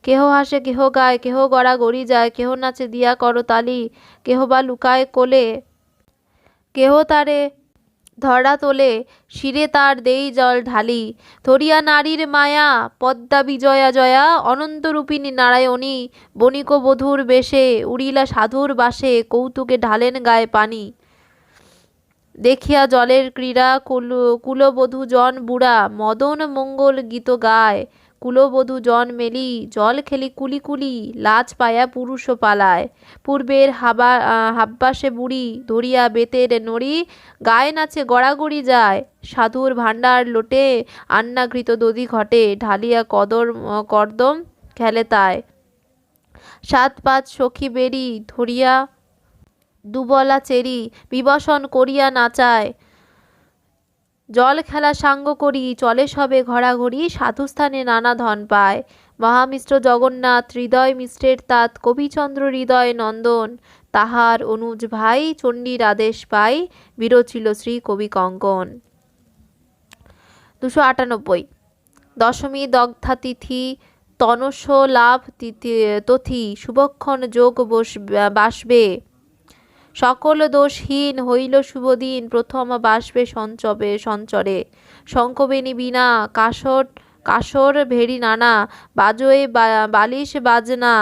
কেহ হাসে কেহ গায় কেহ গড়া গড়ি যায় কেহ নাচে দিয়া করতালি কেহ বা লুকায় কোলে কেহ তারে ধরা তোলে শিরে তার দেই জল ঢালি ধরিয়া নারীর মায়া পদ্মা বিজয়া জয়া অনন্তরূপিণী নারায়ণী বণিক বধূর বেশে উড়িলা সাধুর বাসে কৌতুকে ঢালেন গায়ে পানি দেখিয়া জলের ক্রীড়া কুলবধূ জন বুড়া মদন মঙ্গল গীত গায় কুলবধূ জন মেলি জল খেলি কুলি লাজ পায়া পুরুষ পালায় পূর্বের হাব্বাসে বুড়ি ধরিয়া বেতের নড়ি গায়ে নাচে গড়াগড়ি যায় সাধুর ভাণ্ডার লোটে আন্নাঘৃত দধি ঘটে ঢালিয়া কর্দম খেলে তাই 7-5 সখী বেরি ধরিয়া দুবলা চেরি বিবসন করিয়া নাচায় জল খেলা সাঙ্গ করি চলে সবে ঘোরাঘুরি সাধুস্থানে নানা ধন পায় মহামিশ্র জগন্নাথ হৃদয় মিশ্রের তাত কবিচন্দ্র হৃদয় নন্দন তাহার অনুজ ভাই চণ্ডীর আদেশ পাই বিরচিল শ্রী কবি কঙ্কন 298 দশমী দগ্ধা তিথি তনস লাভ তথি শুভক্ষণ যোগ বাসবে সকল দোষহীন হইল শুভদিন প্রথম বাসবে সঞ্চরে শঙ্খবেণী বীণা কাসর ভেরি নানা বাজয়ে বালিশ বাজনা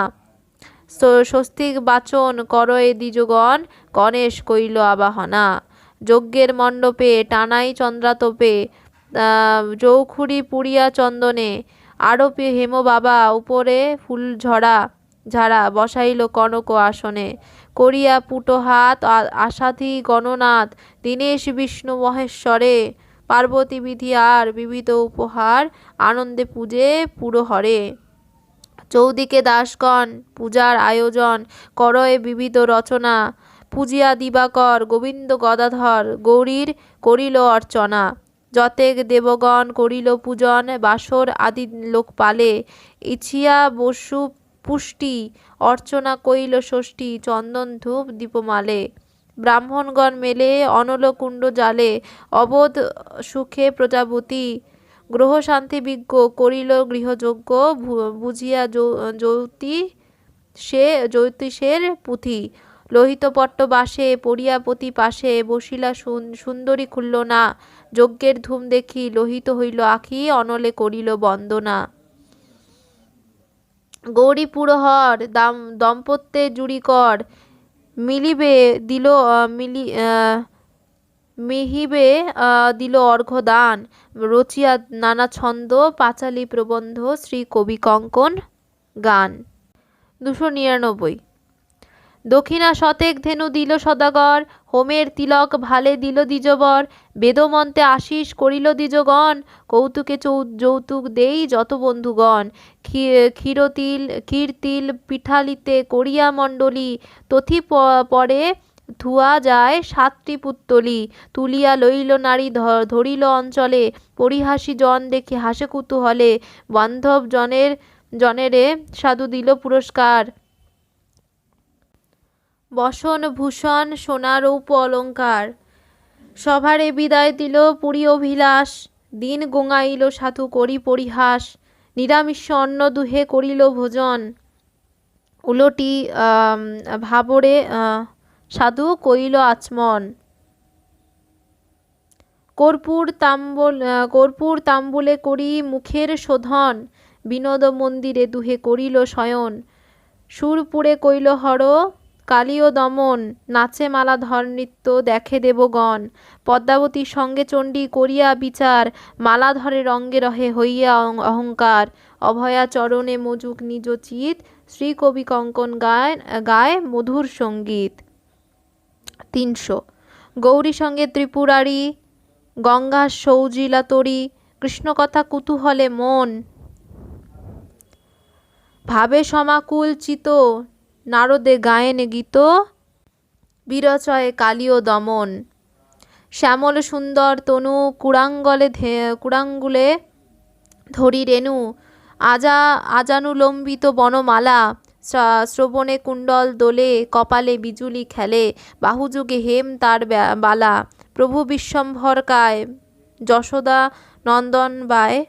স্বস্তিক বাচন করয়ে দ্বিজগণ গণেশ কইল আবাহনা। যজ্ঞের মণ্ডপে টানাই চন্দ্রাতপে, চৌখুরি পুড়িয়া চন্দনে, আরোপে হেম বাবা উপরে ফুল ঝাড়া বসাইল কনক আসনে। করিয়া পুটো হাত আসাধি গণনাথ, দীনেশ বিষ্ণু মহেশ্বরে, পার্বতী বিধি আর বিবিধ উপহার, আনন্দে পূজে পুরহরে। চৌদিকে দাসগণ পূজার আয়োজন, করয়ে বিবিধ রচনা, পূজিয়া দিবাকর গোবিন্দ গদাধর, গৌরীর করিল অর্চনা। যতেক দেবগণ করিল পূজন, বাসর আদি লোকপালে, ইছিয়া বসু পুষ্টি, অর্চনা কইল ষষ্ঠী, চন্দন ধূপ দীপমালে। ব্রাহ্মণগণ মেলে অনল কুণ্ড জালে, অবোধ সুখে প্রজাপতি, গ্রহ শান্তি বিজ্ঞ করিল গৃহযজ্ঞ, বুঝিয়া জ্যোতিষের পুঁথি। লোহিত পট্ট বাসে পড়িয়া পতি পাশে, বসিলা সুন্দরী খুলল না, যজ্ঞের ধূম দেখি লোহিত হইল আখি, অনলে করিল বন্দনা। গৌরী পুরহর দম্পত্যে জুড়ি কর, মিহিবে দিল অর্ঘ্য দান, রচিয়া নানা ছন্দ, পাঁচালী প্রবন্ধ, শ্রী কবি কঙ্কন গান। 299। দক্ষিণা শতেক ধেনু দিল সদাগর, হোমের তিলক ভালে দিল দ্বিজবর, বেদমন্তে আশিস করিল দ্বিজগণ, কৌতুকে যৌতুক দেই যত বন্ধুগণ। ক্ষীরতিল পিঠালিতে করিয়া মণ্ডলী, তথি পরে ধুয়া যায় 7টি পুত্তলি। তুলিয়া লইল নারী ধরিল অঞ্চলে, পরিহাসী জন দেখি হাসে কুতূহলে, বান্ধব জনেরে সাধু দিল পুরস্কার, বসন ভূষণ সোনা রৌপ্য অলঙ্কার। সভারে বিদায় দিল পুরী অভিলাষ, দিন গোঙাইল সাধু করি পরিহাস, নিরামিষ অন্ন দুহে করিল ভোজন, উলটি ভাবরে সাধু কইল আচমন। কর্পূর তাম্বুলে করি মুখের শোধন, বিনোদ মন্দিরে দুহে করিল শয়ন, সুরপুরে কইল হর কালীয় দমন, নাচে মালাধর নৃত্য দেখে দেবগণ। পদ্মাবতীর সঙ্গে চণ্ডী করিয়া বিচার, মালাধরে রঙ্গে রহে হইয়া অহংকার, অভয়া চরণে মজুক নিজ চিত, শ্রী কবি কঙ্কন গায় মধুর সঙ্গীত। 300। গৌরী সঙ্গে ত্রিপুরারি, গঙ্গা সৌজিলা তরি, কৃষ্ণকথা কুতূহলে মন, ভাবে সমাকুল চিত, নারদে গায়েন গীত, বিরচয়ে কালীয় দমন। শ্যামল সুন্দর তনু কুড়াঙ্গুলে ধরি রেণু, আজানুলম্বিত বনমালা, শ্রবণে কুণ্ডল দোলে, কপালে বিজুলি খেলে, বাহুযুগে হেম তার বালা। প্রভু বিশ্বম্ভর কায়, যশোদা নন্দন বায়,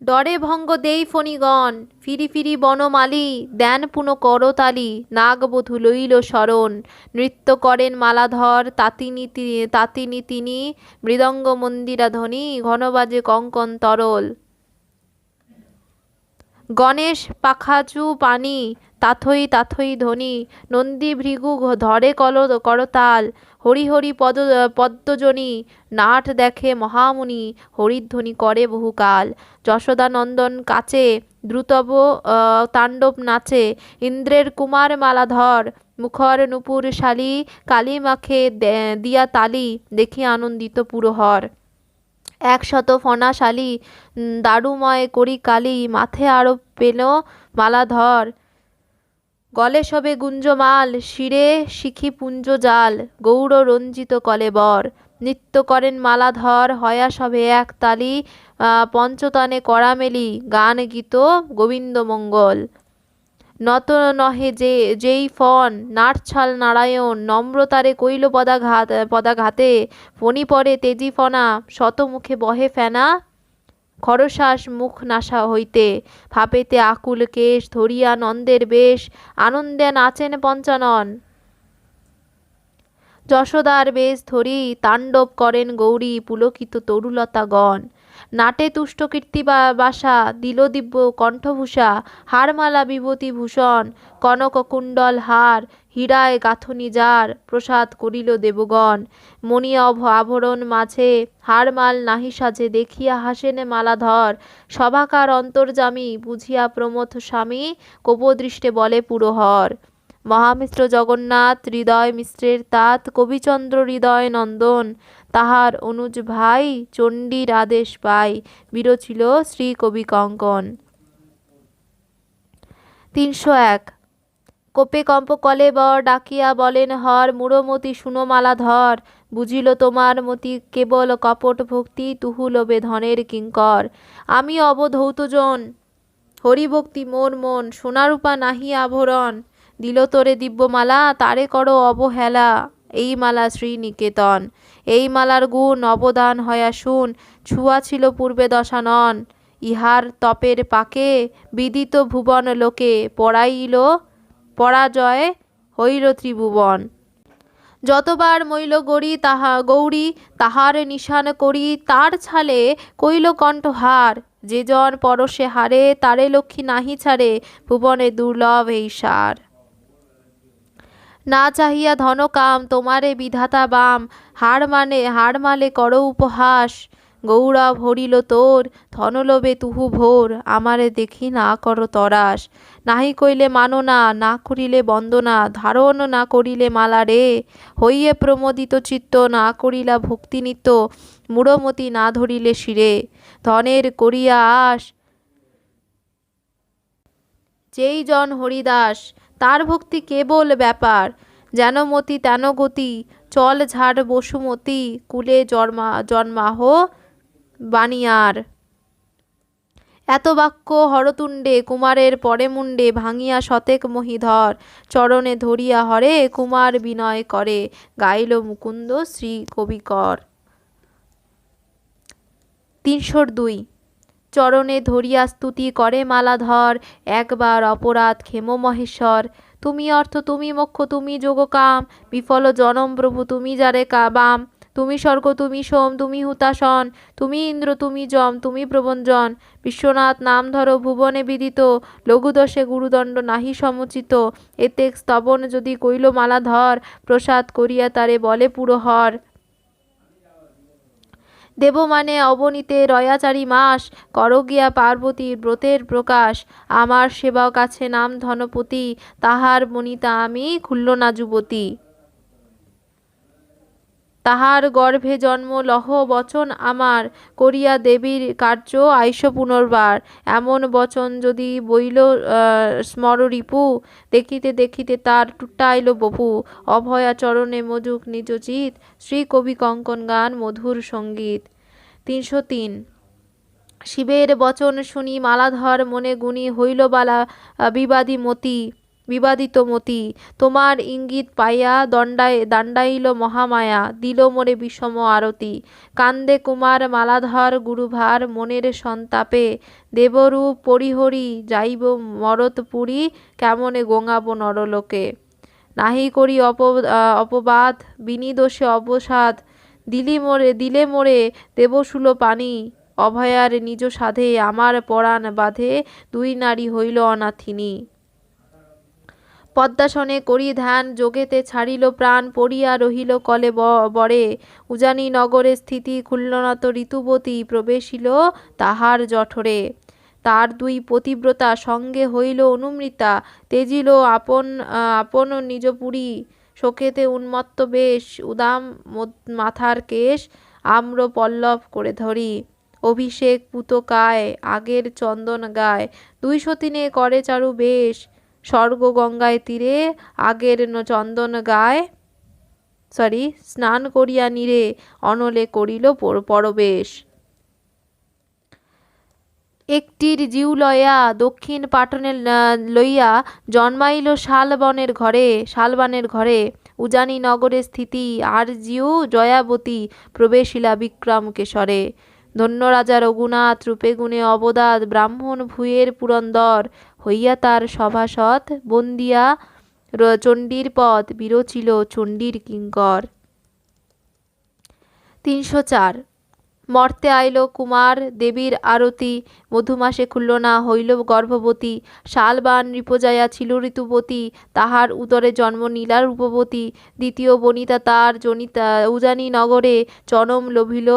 ডরে ভঙ্গ দেই ফণিগণ, ফিরি ফিরি বনমালী, দেন পুন করতালি, নাগবধূ লইল শরণ। নৃত্য করেন মালাধর, তাতিনী তিনি, মৃদঙ্গ মন্দিরা ধ্বনি, ঘন বাজে কঙ্কন তরল। গণেশ পাখাচু পানি, তাথই ধ্বনি, নন্দী ভৃগু ধরে করতাল, হরি হরি পদ্মজনী, নাট দেখে মহামুনি, হরিধ্বনি করে বহুকাল। যশোদানন্দন কাছে, দ্রুতব তাণ্ডব নাচে, ইন্দ্রের কুমার মালাধর, মুখর নূপুর শালী, কালী মাখে দিয়া তালি, দেখি আনন্দিত পুরহর। 100 ফণাশালী, দারুময় করি কালী, মাথে আরো পেল মালাধর, গলে সবে গুঞ্জমাল, শিরে শিখি পুঞ্জ জাল, গৌর রঞ্জিত কলেবর। নৃত্য করেন মালাধর, হয়া সবে এক তালি, পঞ্চতনে করা মেলি, গান গীত গোবিন্দ মঙ্গল। নত নহে যেই ফন, নাটছাল নারায়ণ, নম্রতারে কইল পদাঘাতে, ফণি পরে তেজি ফণা, শতমুখে বহে ফেনা, খরশ্বাস মুখ নাসা হইতে, ভাপেতে আকুল কেশ, ধরিয়া নন্দের বেশ, আনন্দে নাচেন পঞ্চানন। যশোদার বেশ ধরি, তাণ্ডব করেন গৌরী, পুলকিত তরুলতাগণ। নাটে তুষ্ট কীর্তি বাসা দিল দিব্য কণ্ঠভূষা, হারমালা বিভূতি ভূষণ, কনক কুণ্ডল হার, হীরায় গাঁথনি যার, প্রসাদ করিল দেবগণ। মণি আভরণ মাঝে হারমাল নাহি সাজে, দেখিয়া হাসেন মালাধর, সভাকার অন্তর্যামী, বুঝিয়া প্রমথ স্বামী, কোপদৃষ্টে বলে পুরহর। মহামিশ্র জগন্নাথ হৃদয় মিশ্রের তাত, কবিচন্দ্র হৃদয় নন্দন, তাহার অনুজ ভাই চণ্ডীর আদেশ পাই, বিরচিল শ্রী কবি কঙ্কন। ৩০১। কোপে কম্প কলে বর, ডাকিয়া বলেন হর, মূঢ়মতি শুনো মালাধর, বুঝিল তোমার মতি কেবল কপট ভক্তি, তুহু লোভে ধনের কিঙ্কর। আমি অবধৌতজন, হরিভক্তি মোর মন, সোনারূপা নাহি আভরণ, দিল তোরে দিব্যমালা, তারে করো অবহেলা, এই মালা শ্রীনিকেতন। এই মালার গুণ অবদান হয়া শুন, ছুয়া ছিল পূর্বে দশানন, ইহার তপের পাকে বিদিত ভুবন লোকে, পড়াইল পরাজয় হইল ত্রিভুবন। যতবার মইল গৌরী তাহার নিশান করি, তার ছালে কইল কণ্ঠহার, যে জন পরশে হারে, তারে লক্ষ্মী নাহি ছাড়ে, ভুবনে দুর্লভ এই সার। না চাহিয়া ধন কাম, তোমারে বিধাতা বাম, হার মালে করো উপহাস, গৌরব হরিল তোর, ধনলোভে তুহু ভোর, আমারে দেখি না করো তরাস। নাহি কইলে মানো না, না করিলে বন্দনা, ধারণ না করিলে মালা রে, হইয়ে প্রমোদিত চিত্ত, না করিলা ভক্তি নিত্য, মূঢ়মতি না ধরিলে শিরে। ধনের করিয়া আস যেই জন হরিদাস, তার ভক্তি কেবল ব্যাপার, যেন মতি তেন গতি, চল ঝাড় বসুমতি, কুলে জন্মাহ বানিয়ার। এত বাক্য হরতুণ্ডে, কুমারের পরে মুণ্ডে, ভাঙিয়া শতেক মহিধর, চরণে ধরিয়া হরে, কুমার বিনয় করে, গাইল মুকুন্দ শ্রী কবিকর। ৩০২। চরণে ধরিয়া স্তুতি করে মালাধর, একবার অপরাধ ক্ষেম মহেশ্বর, তুমি অর্থ তুমি মোক্ষ তুমি যোগকাম, বিফল জনম প্রভু তুমি যারে বাম, তুমি স্বর্গ তুমি সোম তুমি হুতাসন, তুমি ইন্দ্র তুমি যম তুমি প্রবঞ্জন, বিশ্বনাথ নাম ধরো ভুবনে বিদিত, লঘুদশে গুরুদণ্ড নাহি সমুচিত, এতে স্তবন যদি কইল মালাধর, প্রসাদ করিয়া তারে বলে পুরহর। দেব মানে অবনীতে রয়াচারি মাস, কর গিয়া পার্বতীর ব্রতের প্রকাশ, আমার সেবক আছে নাম ধনপতি, তাহার বনিতা আমি খুল্লনা যুবতী। তাহার গর্ভে জন্ম লহ বচন আমার, করিয়া দেবীর কার্য আইস পুনর্বার, এমন বচন যদি বইল স্মর রিপু, দেখিতে দেখিতে তার টুটাইল বপু, অভয়া চরণে মজুক নিজ চিত, শ্রী কবি কঙ্কন গান মধুর সঙ্গীত। ৩০৩। শিবের বচন শুনি মালাধর মনে গুণী, হইল বালা বিবাদিত মতি, তোমার ইঙ্গিত পাইয়া দাণ্ডাইল মহামায়া, দিল মোরে বিষম আরতি, কান্দে কুমার মালাধর গুরুভার মনের সন্তাপে, দেবরূপ পরিহরি যাইব মরতপুরী, কেমনে গোঙাব নরলোকে। নাহি করি অপবাদ, বিনিদোষে অবসাদ, দিলে মোরে দেবশূল পানি, অভয়ার নিজ সাধে আমার পরাণ বাঁধে, দুই নারী হইল অনাথিনী। পদ্মাসনে করি ধ্যান, যোগেতে ছাড়িল প্রাণ, পড়িয়া রহিল কলে বরে, উজানি নগরে স্থিতি, খুল্লনাত ঋতুবতী, প্রবেশিল তাহার জঠরে। তার দুই পতিব্রতা সঙ্গে হইল অনুমৃতা, তেজিল আপন নিজপুরী, শোকেতে উন্মত্ত বেশ, উদাম মাথার কেশ, আম্র পল্লব করে ধরি, অভিষেক পুতকায় আগের চন্দন গায়, দুই সতিনে করে চারু বেশ, স্বর্গ গঙ্গায় তীরে আগের চন্দন গায়, স্নান করিয়া নীরে, অনলে করিল পরবেশ। একটির জিউ লয়া দক্ষিণ পাটনে লইয়া, জন্মাইল শালবানের ঘরে, উজানি নগরে স্থিতি, আর জিউ জয়াবতী, প্রবেশিলা বিক্রম কেশরে। ধন্য রাজা রঘুনাথ, রূপে গুণে অবদাত, ব্রাহ্মণ ভূয়ের পুরন্দর, হইয়া তার সভাসদ, বন্দিয়া চণ্ডীর পদ, বিরচিল চণ্ডীর কিঙ্কর। ৩০৪। মর্তে আইল কুমার দেবীর আরতি, মধুমাসে খুলল না হইল গর্ভবতী, শালবান রিপোজায়া ছিল ঋতুবতী, তাহার উদরে জন্ম নীলা রূপবতী, দ্বিতীয় বনিতা তার জনিতা উজানি নগরে, জনম লভিল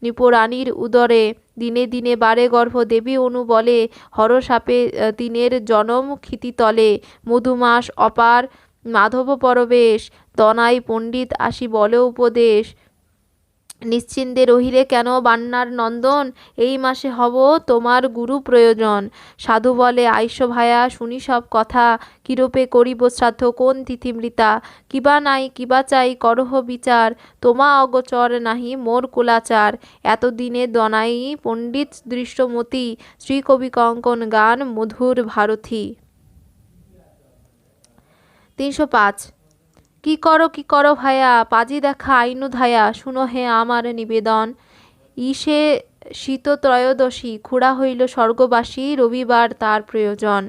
নৃপরাণীর উদরে, দিনে দিনে বারে গর্ভ দেবী অনু বলে, হরসাপে তিনের জনম ক্ষিতিতলে, মধুমাস অপার মাধব পরবেশ, দনাই পণ্ডিত আসি বলে উপদেশ, নিশ্চিন্দে রহিলে কেন বান্নার নন্দন, এই মাসে হব তোমার গুরু প্রয়োজন, সাধু বলে আইস ভায়া শুনি সব কথা, কিরূপে করিব শ্রাদ্ধ কোন তিথিমৃতা, কিবা নাই কিবা চাই করহ বিচার, তোমা অগোচর নাহি মোর কুলাচার, এতদিনে দনাই পণ্ডিত দৃষ্টমতি, শ্রীকবি কঙ্কন গান মধুর ভারতী। 305। কি করো ভায়া, পাজি দেখা আইনু ধায়া, শুনো হে আমার নিবেদন, ইসে শীত ত্রয়োদশী, খুড়া হইল স্বর্গবাসী, রবিবার তার প্রয়োজন,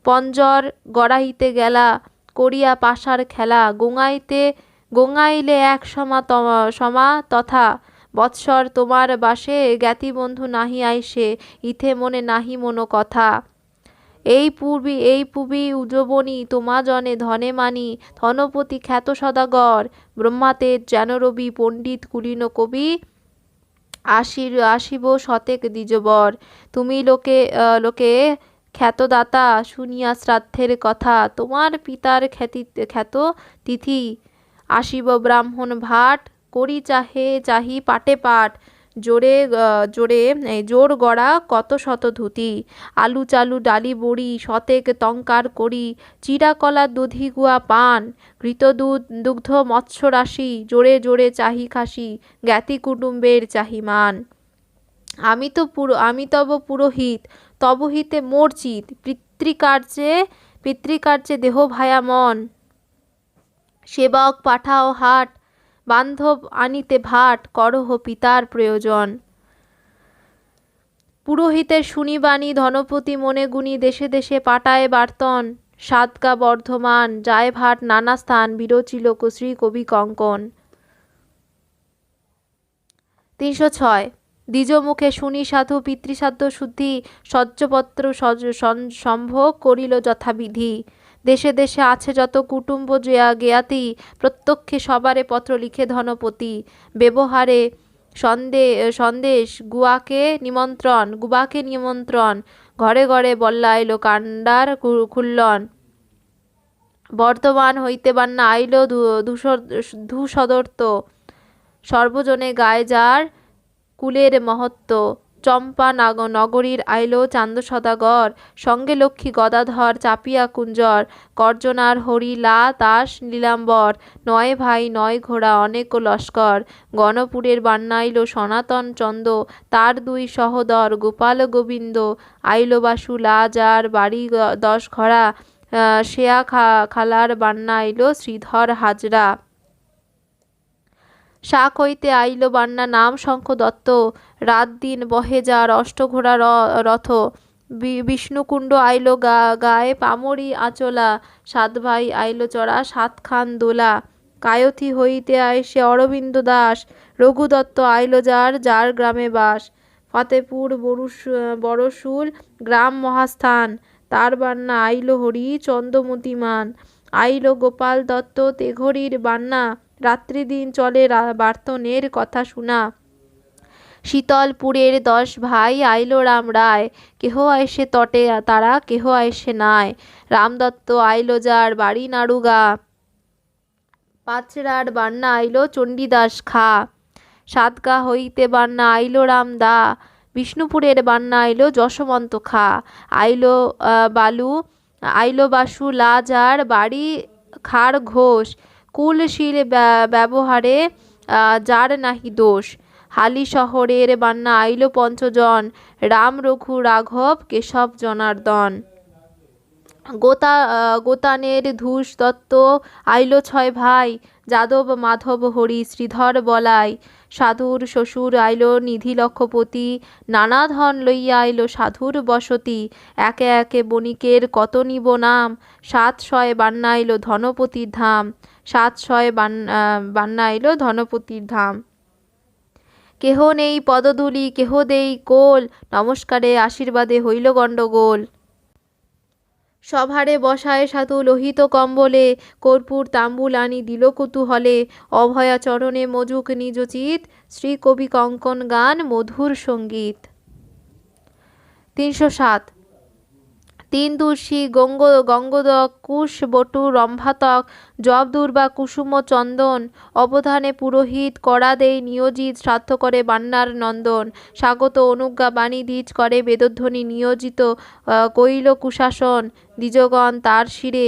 পঞ্জর গড়াইতে গেলা করিয়া পাশার খেলা, গোঙাইলে এক সমা তথা, বৎসর তোমার বাসে জ্ঞাতি বন্ধু নাহি আইসে, ইথে মনে নাহি মনো কথা, এই পূর্বী উজবনি তোমা জনে ধনে মানি, ধনপতি খ্যাত সদাগর, ব্রহ্মাতে যেন রবি, পণ্ডিত কুলীন কবি, আসিব শতেক দ্বিজবর, তুমি লোকে খ্যাতদাতা, শুনিয়া শ্রাদ্ধের কথা, তোমার পিতার খ্যাত তিথি, আসিব ব্রাহ্মণ ভাট, করি চাহি পাটে পাট, জোর গড়া কত শত ধুতি, আলু চালু ডালি বড়ি, শতেক টঙ্কার করি, চিরা কলা দধি গুয়া পান, ঘৃত দুগ্ধ মৎস্য রাশি, জোরে জোরে চাহি খাসি, জ্ঞাতি কুটুম্বের চাহি মান, আমি তব পুরোহিত, তব হিতে মোর চিত, পিতৃকার্যে দেহ ভায়া মন, সেবক পাঠাও হাট, বান্ধব আনিতে ভাট, করহ পিতার প্রয়োজন, পুরোহিতের শুনিবাণী, ধনপতি মনে গুণী, দেশে দেশে পাঠায় বার্তন, সাতগা বর্ধমান, যায় ভাট নানা স্থান, বিরচিল শ্রী কবি কঙ্কন। 306। দ্বিজ মুখে শুনি সাধু, পিতৃসাধ্য শুদ্ধি, সহ্যপত্র সম্ভোগ করিল যথাবিধি, দেশে দেশে আছে যত কুটুম্ব জ্ঞাতি, প্রত্যক্ষে সবারে পত্র লিখে ধনপতি, ব্যবহারে সন্দেশ গুবাকে নিমন্ত্রণ, ঘরে ঘরে বল্লাইল কাণ্ডার খুল্লন, বর্ধমান হইতে বান্না আইল ধূসদর্ত, সর্বজনে গায়ে যার কুলের মহত্ব, চম্পা নগরীর আইল চান্দ সদাগর, সঙ্গে লক্ষ্মী গদাধর চাপিয়া কুঞ্জর, গর্জনার হরি লা দাস নীলাম্বর, নয় ভাই নয় ঘোড়া অনেক লস্কর, গণপুরের বান্নাইল সনাতন চন্দ, তার দুই সহদর গোপাল গোবিন্দ, আইল বাসু লা যার বাড়ি 10 ঘরা, শেয়া খালার বান্নাইল শ্রীধর হাজরা, শাক হইতে আইল বান্না নাম শঙ্খ দত্ত, রাত দিন বহে যার অষ্টঘোড়া রথ, বিষ্ণুকুণ্ড আইল গায়ে পামরি আঁচলা, 7 ভাই আইল চড়া 7 খান দোলা, কায়থি হইতে আইসে অরবিন্দ দাস, রঘুদত্ত আইল যার গ্রামে বাস, ফতেপুর বড়শুল গ্রাম মহাস্থান, তার বান্না আইল হরি চন্দ্রমতিমান, আইল গোপাল দত্ত তেঘরির বান্না, রাত্রি দিন চলে বার্তনের কথা শোনা, শীতলপুরের 10 ভাই আইল রাম রায়, কেহ আইসে তটে তারা কেহ আইসে নাই, রামদত্ত আইল যার বাড়ি নাড়ুগা, পাঁচড়ার বান্না আইল চণ্ডীদাস খা, সাতগা হইতে বান্না আইল রাম দা, বিষ্ণুপুরের বান্না আইল যশবন্ত খা, আইল বাসু লা যার বাড়ি খার ঘোষ, কুলশীল ব্যবহারে যার নাহি দোষ, হালি শহরের বান্না আইল 5 জন, রাম রঘু রাঘব কেশব জনার্দন, গোতানের ধূষ দত্ত আইল 6 ভাই, যাদব মাধব হরি শ্রীধর বলাই, সাধুর শ্বশুর আইল নিধি লক্ষপতি, নানা ধন লইয়া আইল সাধুর বসতি, একে একে বণিকের কত নিব নাম, 700 বান্না আইল ধনপতির ধাম, 700 বান্না আইল ধনপতির ধাম। কেহ নেই পদধূলি, কেহ দেই কোল, নমস্কারে আশীর্বাদে হইল গণ্ডগোল। সভারে বসায় সাধু লোহিত কম্বলে, কর্পূর তাম্বুল আনি দিল কুতূহলে। অভয়া চরণে মজুক নিজ চিত, শ্রী কবি কঙ্কন গান মধুর সঙ্গীত। 307। তিন তুলসী গঙ্গোদক কুশ বটু রম্ভাতক, জব দুর্বা কুসুম চন্দন, অবধানে পুরোহিত করা দেই নিয়োজিত, শ্রাদ্ধ করে বান্নার নন্দন। স্বাগত অনুজ্ঞা বাণী দ্বিজ করে বেদধ্বনি নিয়োজিত, কইল কুশাসন দ্বিজগণ তার শিরে,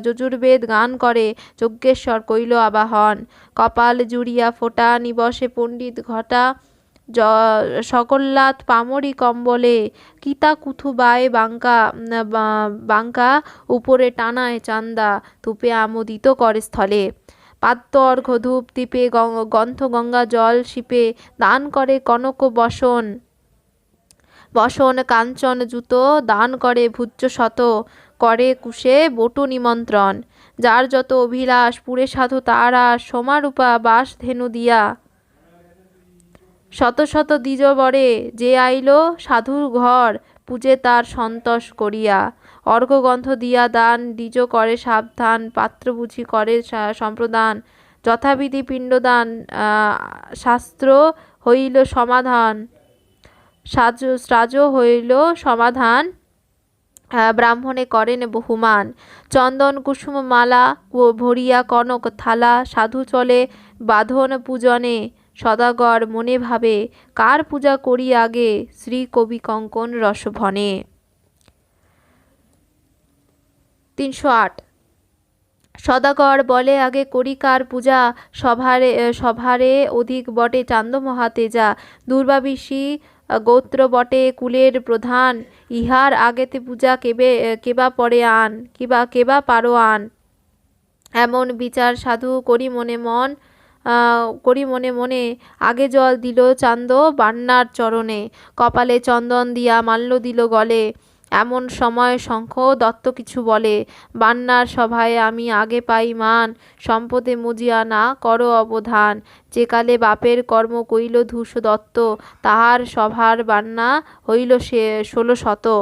যজুর্বেদ গান করে যজ্ঞেশ্বর কইল আবাহন। কপাল জুড়িয়া ফোঁটা নিবসে পণ্ডিত ঘটা, সকল্লাত পামরি কম্বলে, কিতা কুথু বায়ে বাঙ্কা, উপরে টানায় চান্দা, ধূপে আমোদিত করে স্থলে। পাদ্য অর্ঘ্য ধূপ দীপে, গন্ধ গঙ্গা জল শিপে, দান করে কনক বসন কাঞ্চন জুতো, দান করে ভূজ্য শত, করে কুশে বটু নিমন্ত্রণ। যার যত অভিলাষ পুরে সাধু তারা, সোমারূপা বাস ধেনু দিয়া, শত শত দ্বিজ বরে, যে আইল সাধুর ঘর, পূজে তার সন্তোষ করিয়া। অর্ঘ্যগন্ধ দিয়া দান দ্বিজ করে সাবধান, পাত্র বুঝি করে সম্প্রদান। যথাবিধি পিণ্ডদান, শাস্ত্র হইল সমাধান, শ্রাজ হইল সমাধান, ব্রাহ্মণে করেন বহুমান। চন্দন কুসুম মালা ভরিয়া কনক থালা, সাধু চলে বাঁধন পূজনে, সদাগর মনে ভাবে, কার পূজা করি আগে, শ্রী কবি কঙ্কন রসভনে। 308। সদাগর বলে আগে করি কার পূজা, সভারে অধিক বটে চান্দ মহাতেজা। দুর্বাবিষী গোত্র বটে কুলের প্রধান, ইহার আগেতে পূজা কেবা পরে আন, কেবা পারো আন। এমন বিচার সাধু করি মনে মনে, আগে জল দিল চান্দ বান্নার চরণে, কপালে চন্দন দিয়া মাল্য দিল গলে। এমন সময় শঙ্খ দত্ত কিছু বলে, বান্নার সভায় আমি আগে পাই মান, সম্পদে মজিয়া না করো অবধান। যে কালে বাপের কর্ম কইল ধূস দত্ত, তাহার সভার বান্না হইল 1600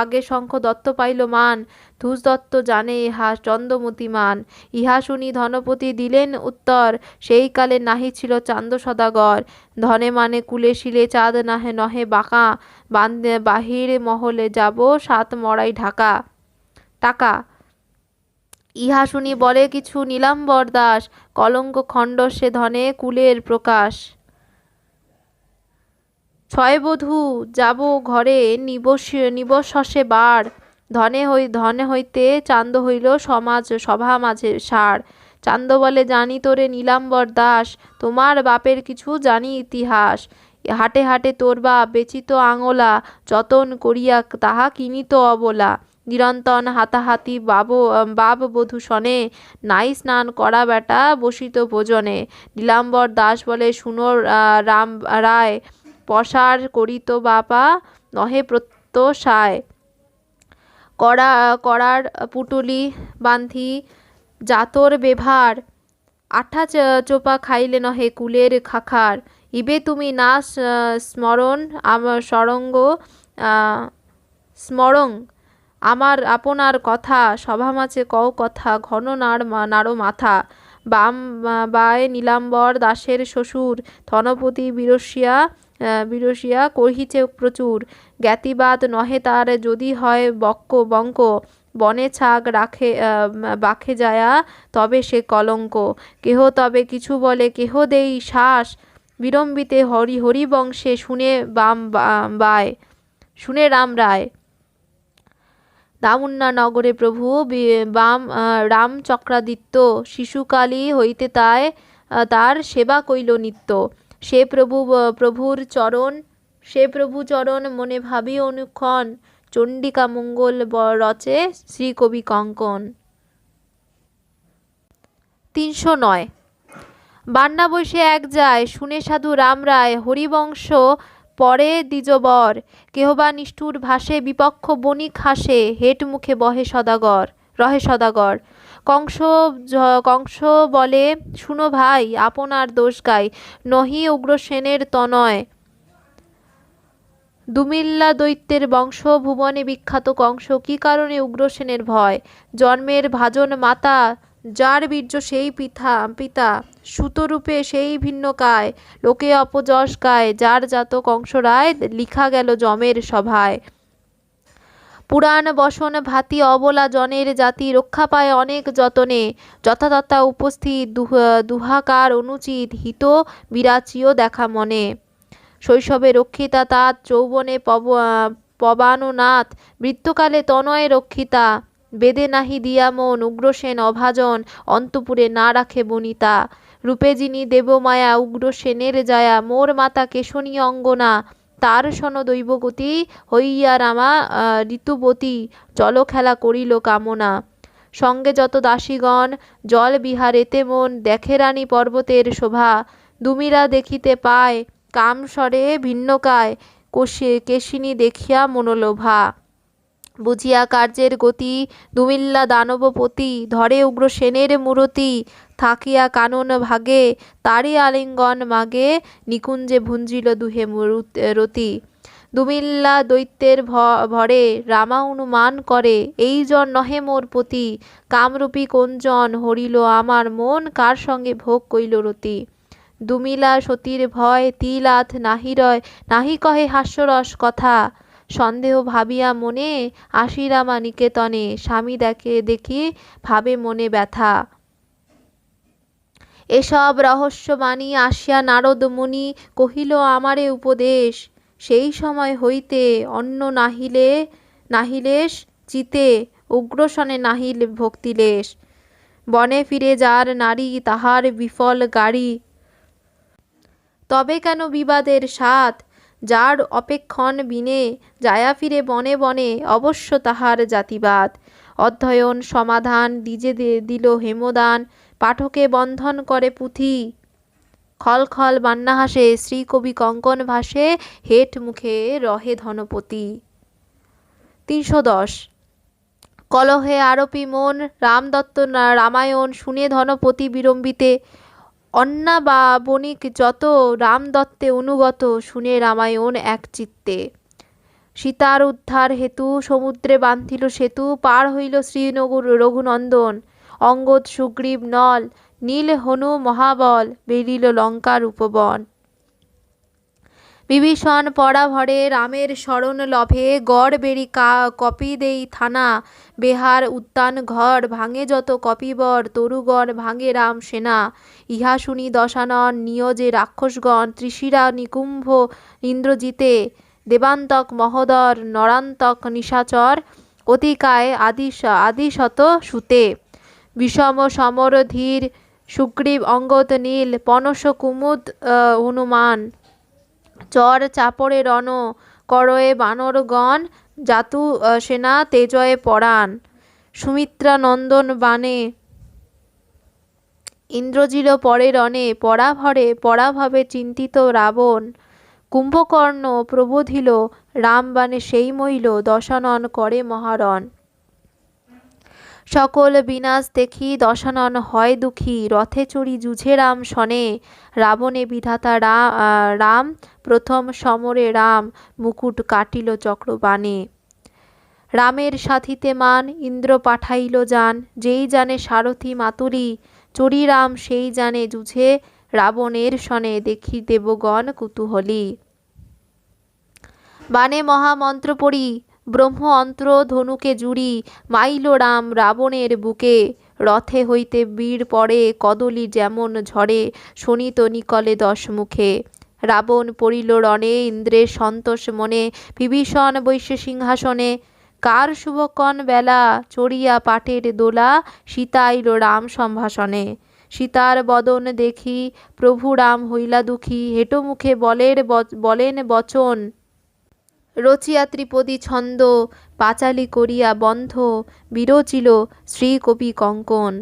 আগে শঙ্খ দত্ত পাইল মান, ধূস দত্ত জানে ইহা চন্দ্রমতি মান। ইহা শুনি ধনপতি দিলেন উত্তর, সেই কালে নাহি ছিল চান্দ সদাগর। ধনে মানে কুলে শিলে চাঁদ নহে বাঁকা, বাহির মহলে যাব 7 মড়াই টাকা। ইহা শুনি বলে কিছু নীলাম্বর দাস, কলঙ্ক খণ্ড সে ধনে কুলের প্রকাশ। 6 বধূ যাব ঘরে নিবসে বার, ধনে হইতে চান্দ হইল সভা মাঝে সার। চান্দ বলে জানি তোরে নীলাম্বর দাস, তোমার বাপের কিছু জানি ইতিহাস। হাটে হাটে তোর বাপ বেচিত আঙলা, যতন করিয়া তাহা কিনিত অবলা। নিরন্তন হাতাহাতি বাপ বধূ শনে, নাই স্নান করা বেটা বসিত ভোজনে। নীলাম্বর দাস বলে শুনো রাম রায়, পসার করিত বাপা নহে প্রত্যসায়। করার পুটুলি বান্ধি জাতর বেভার, আঠা চোপা খাইলে নহে কুলের খাখার। ইবে তুমি না স্মরণ আমার আপনার কথা, সভা মাঝে কও কথা ঘন নাড়ো মাথা। বায় নীলাম্বর দাসের শ্বশুর, ধনপতি বিরসিয়া কহিছে প্রচুর। জ্ঞাতিবাদ নহে তার যদি হয় বঙ্ক, বনে ছাগ বাখে যায়া তবে সে কলঙ্ক। কেহ তবে কিছু বলে কেহ দেই শ্বাস, বিড়ম্বিতে হরিবংশে শুনে রাম রায়। দামুন্না নগরে প্রভু রাম চক্রাদিত্য, শিশুকালী হইতে তার সেবা কইল নিত্য। সে প্রভু চরণ মনে ভাবি অনুক্ষণ, চণ্ডিকা মঙ্গল রচে শ্রী কবি কঙ্কন। 309। বান্না বসে এক যায়, শুনে সাধু রাম রায়, হরিবংশ পরে দ্বিজবর। কেহবা নিষ্ঠুর ভাষে বিপক্ষ বণিক হাসে, হেট মুখে রহে সদাগর। কংস বলে, শুনো ভাই, আপনার দোষ গাই, নহি উগ্রসেনের তনয়। দুমিল্লা দৈত্যের বংশ, ভুবনে বিখ্যাত কংস, কি কারণে উগ্রসেনের ভয়? জন্মের ভাজন মাতা, যার বীর্য সেই পিতা, সুতরূপে সেই ভিন্নকায়, লোকে অপযশ গায়, যার জাত কংস রায়, লিখা গেল যমের সভায়। পুরাণ বসন ভাতি, অবলা জনের জাতি, রক্ষা পায় অনেক যতনে, যথাযথা উপস্থিত দুহাকার অনুচিত, হিত বিরাচিও দেখা মনে। শৈশবে রক্ষিতা তাত, যৌবনে পবানুনাথ, মৃত্যুকালে তনয়ে রক্ষিতা, বেদে নাহি দিয়া মন, উগ্রসেন অভাজন, অন্তপুরে না রাখে বনিতা। রূপে যিনি দেবমায়া, উগ্রসেনের জায়া, মোর মাতা কেশনী অঙ্গনা, তার সন দৈবগতি, হইয়া রামা ঋতুবতী, জলখেলা করিল কামনা। সঙ্গে যত দাসীগণ, জল বিহারেতে মন, দেখে রানী পর্বতের শোভা, দুমিরা দেখিতে পায়, কামস্বরে ভিন্নকায়, কেশিনী দেখিয়া মনোলোভা। বুঝিয়া কার্যের গতি, দুমিল্লা দানবপতি, ধরে উগ্রসেনের মূরতি, থাকিয়া কানন ভাগে, তারে আলিঙ্গন মাগে, নিকুঞ্জে ভুঞ্জিল দুহে রতি। দুমিল্লা দৈত্যের ভরে, রামা অনুমান করে, এই জন নহে মোর পতি, কামরূপী কোনজন হরিল আমার মন, কার সঙ্গে ভোগ কইল রতি। দুমিলা সতীর ভয়, তিলাথ নাহি রয়, নাহি কহে হাস্যরস কথা, সন্দেহ ভাবিয়া মনে, আসি রামা নিকেতনে, স্বামী দেখি ভাবে মনে ব্যথা। এসব রহস্যবাণী আসিয়া নারদ মুনি, কহিল আমারে উপদেশ, সেই সময় হইতে অন্য নাহিলেশ চিতে, উগ্রসনে নাহিল ভক্তিলেশ। বনে ফিরে যার নারী, তাহার বিফল গাড়ি, তবে কেন বিবাদের সাথ, যার অপেক্ষণ বিনে, যায়া ফিরে বনে বনে, অবশ্য তাহার জাতিবাদ। অধ্যয়ন সমাধান দিজে দিল হেমদান, পাঠকে বন্ধন করে পুঁথি, খল খল বান্না হাসে, শ্রীকবি কঙ্কন ভাসে, হেট মুখে রহে ধনপতি। 310। কলহে আরোপী মন, রামদত্ত রামায়ণ, শুনে ধনপতি বিড়ম্বিতে, অন্না বা বণিক যত, রামদত্তে অনুগত, শুনে রামায়ণ এক চিত্তে। সীতার উদ্ধার হেতু, সমুদ্রে বান্ধিল সেতু, পার হইল রঘুনন্দন, অঙ্গদ সুগ্রীব নল, নীল হনু মহাবল, বেরিল লঙ্কার উপবন। বিভীষণ পড়া ভরে, রামের শরণ লভে, গড় বেরি কপি দেই থানা, বেহার উদ্যান ঘর, ভাঙে যত কপিবর, তরুগণ ভাঙে রাম সেনা। ইহা শুনি দশানন, নিয়োজে রাক্ষসগণ, ত্রিশিরা নিকুম্ভ ইন্দ্রজিতে, দেবান্তক মহোদর, নরান্তক নিশাচর, অতিকায় আদিশত সুতে। বিষম সমর ধীর, সুগ্রীব অঙ্গদ নীল, পনস কুমুদ হনুমান, চর চাপড়ে রণ, করয়ে বানরগণ, জাতু সেনা তেজয়ে পরাণ। সুমিত্রা নন্দন বানে, ইন্দ্রজিল পরে রণে, পরাভবে চিন্তিত রাবণ, কুম্ভকর্ণ প্রবোধিল, রামবাণে সেই মইল, দশানন করে মহারণ। সকল বিনাশ দেখি, দশানন হয় দুঃখী, রথে চড়ি যুঝে রাম শনে, রাবণে বিধাতা রাম, প্রথম সমরে রাম, মুকুট কাটিল চক্রবাণে। রামের সাথিতে মান, ইন্দ্র পাঠাইল যান, যেই জানে সারথি মাতুলি, চড়ি রাম সেই জানে যুঝে, রাবণের শনে, দেখি দেবগণ কুতূহলী। বানে মহামন্ত্র পড়ি, ব্রহ্ম অন্ত্র ধনুকে জুড়ি, মাইল রাম রাবণের বুকে, রথে হইতে বীর পড়ে, কদলি যেমন ঝরে, শোনিত নিকলে 10 মুখে। রাবণ পড়িল রণে, ইন্দ্রের সন্তোষ মনে, বিভীষণ বৈশ্য সিংহাসনে, কার শুভক্ষণ বেলা, চড়িয়া পাটের দোলা, সীতা আইল রাম সম্ভাষণে। সীতার বদন দেখি, প্রভু রাম হইলা দুঃখী, হেঁটো মুখে বলেন বচন, রচিয়া ত্রিপদী ছন্দ, পাঁচালি করিয়া বন্ধ, বিরচিল শ্রীকবি কঙ্কন।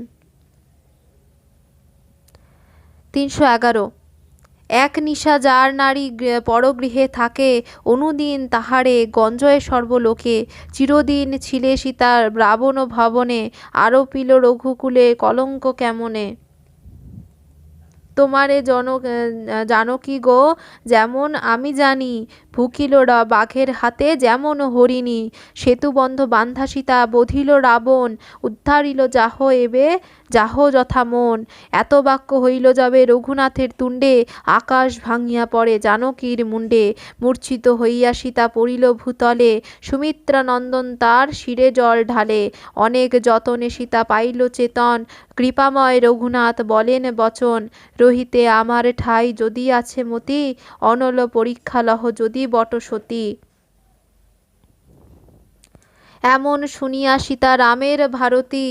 311। এক নিশা যার নারী পরগৃহে থাকে, অনুদিন তাহারে গঞ্জয়ে সর্বলোকে। চিরদিন ছিলে সীতার রাবণ ভবনে, আরোপিল রঘুকুলে কলঙ্ক কেমনে। তোমারে জানকী গো যেমন আমি জানি, ভুকিল বাঘের হাতে যেমন হরিণী। সেতুবন্ধ বান্ধা সীতা বধিল রাবণ, উদ্ধারিল যাহ এবে যাহ যথা মন। এত বাক্য হইল যাবে রঘুনাথের তুণ্ডে, আকাশ ভাঙিয়া পড়ে জানকীর মুণ্ডে। মূর্ছিত হইয়া সীতা পড়িল ভূতলে, সুমিত্রা নন্দন তার শিরে জল ঢালে। অনেক যতনে সীতা পাইল চেতন, কৃপাময় রঘুনাথ বলেন বচন। রহিতে আমার ঠাই যদি আছে মতি, অনল পরীক্ষা লহ যদি বট সতী। এমন শুনিয়া সীতা রামের ভারতী,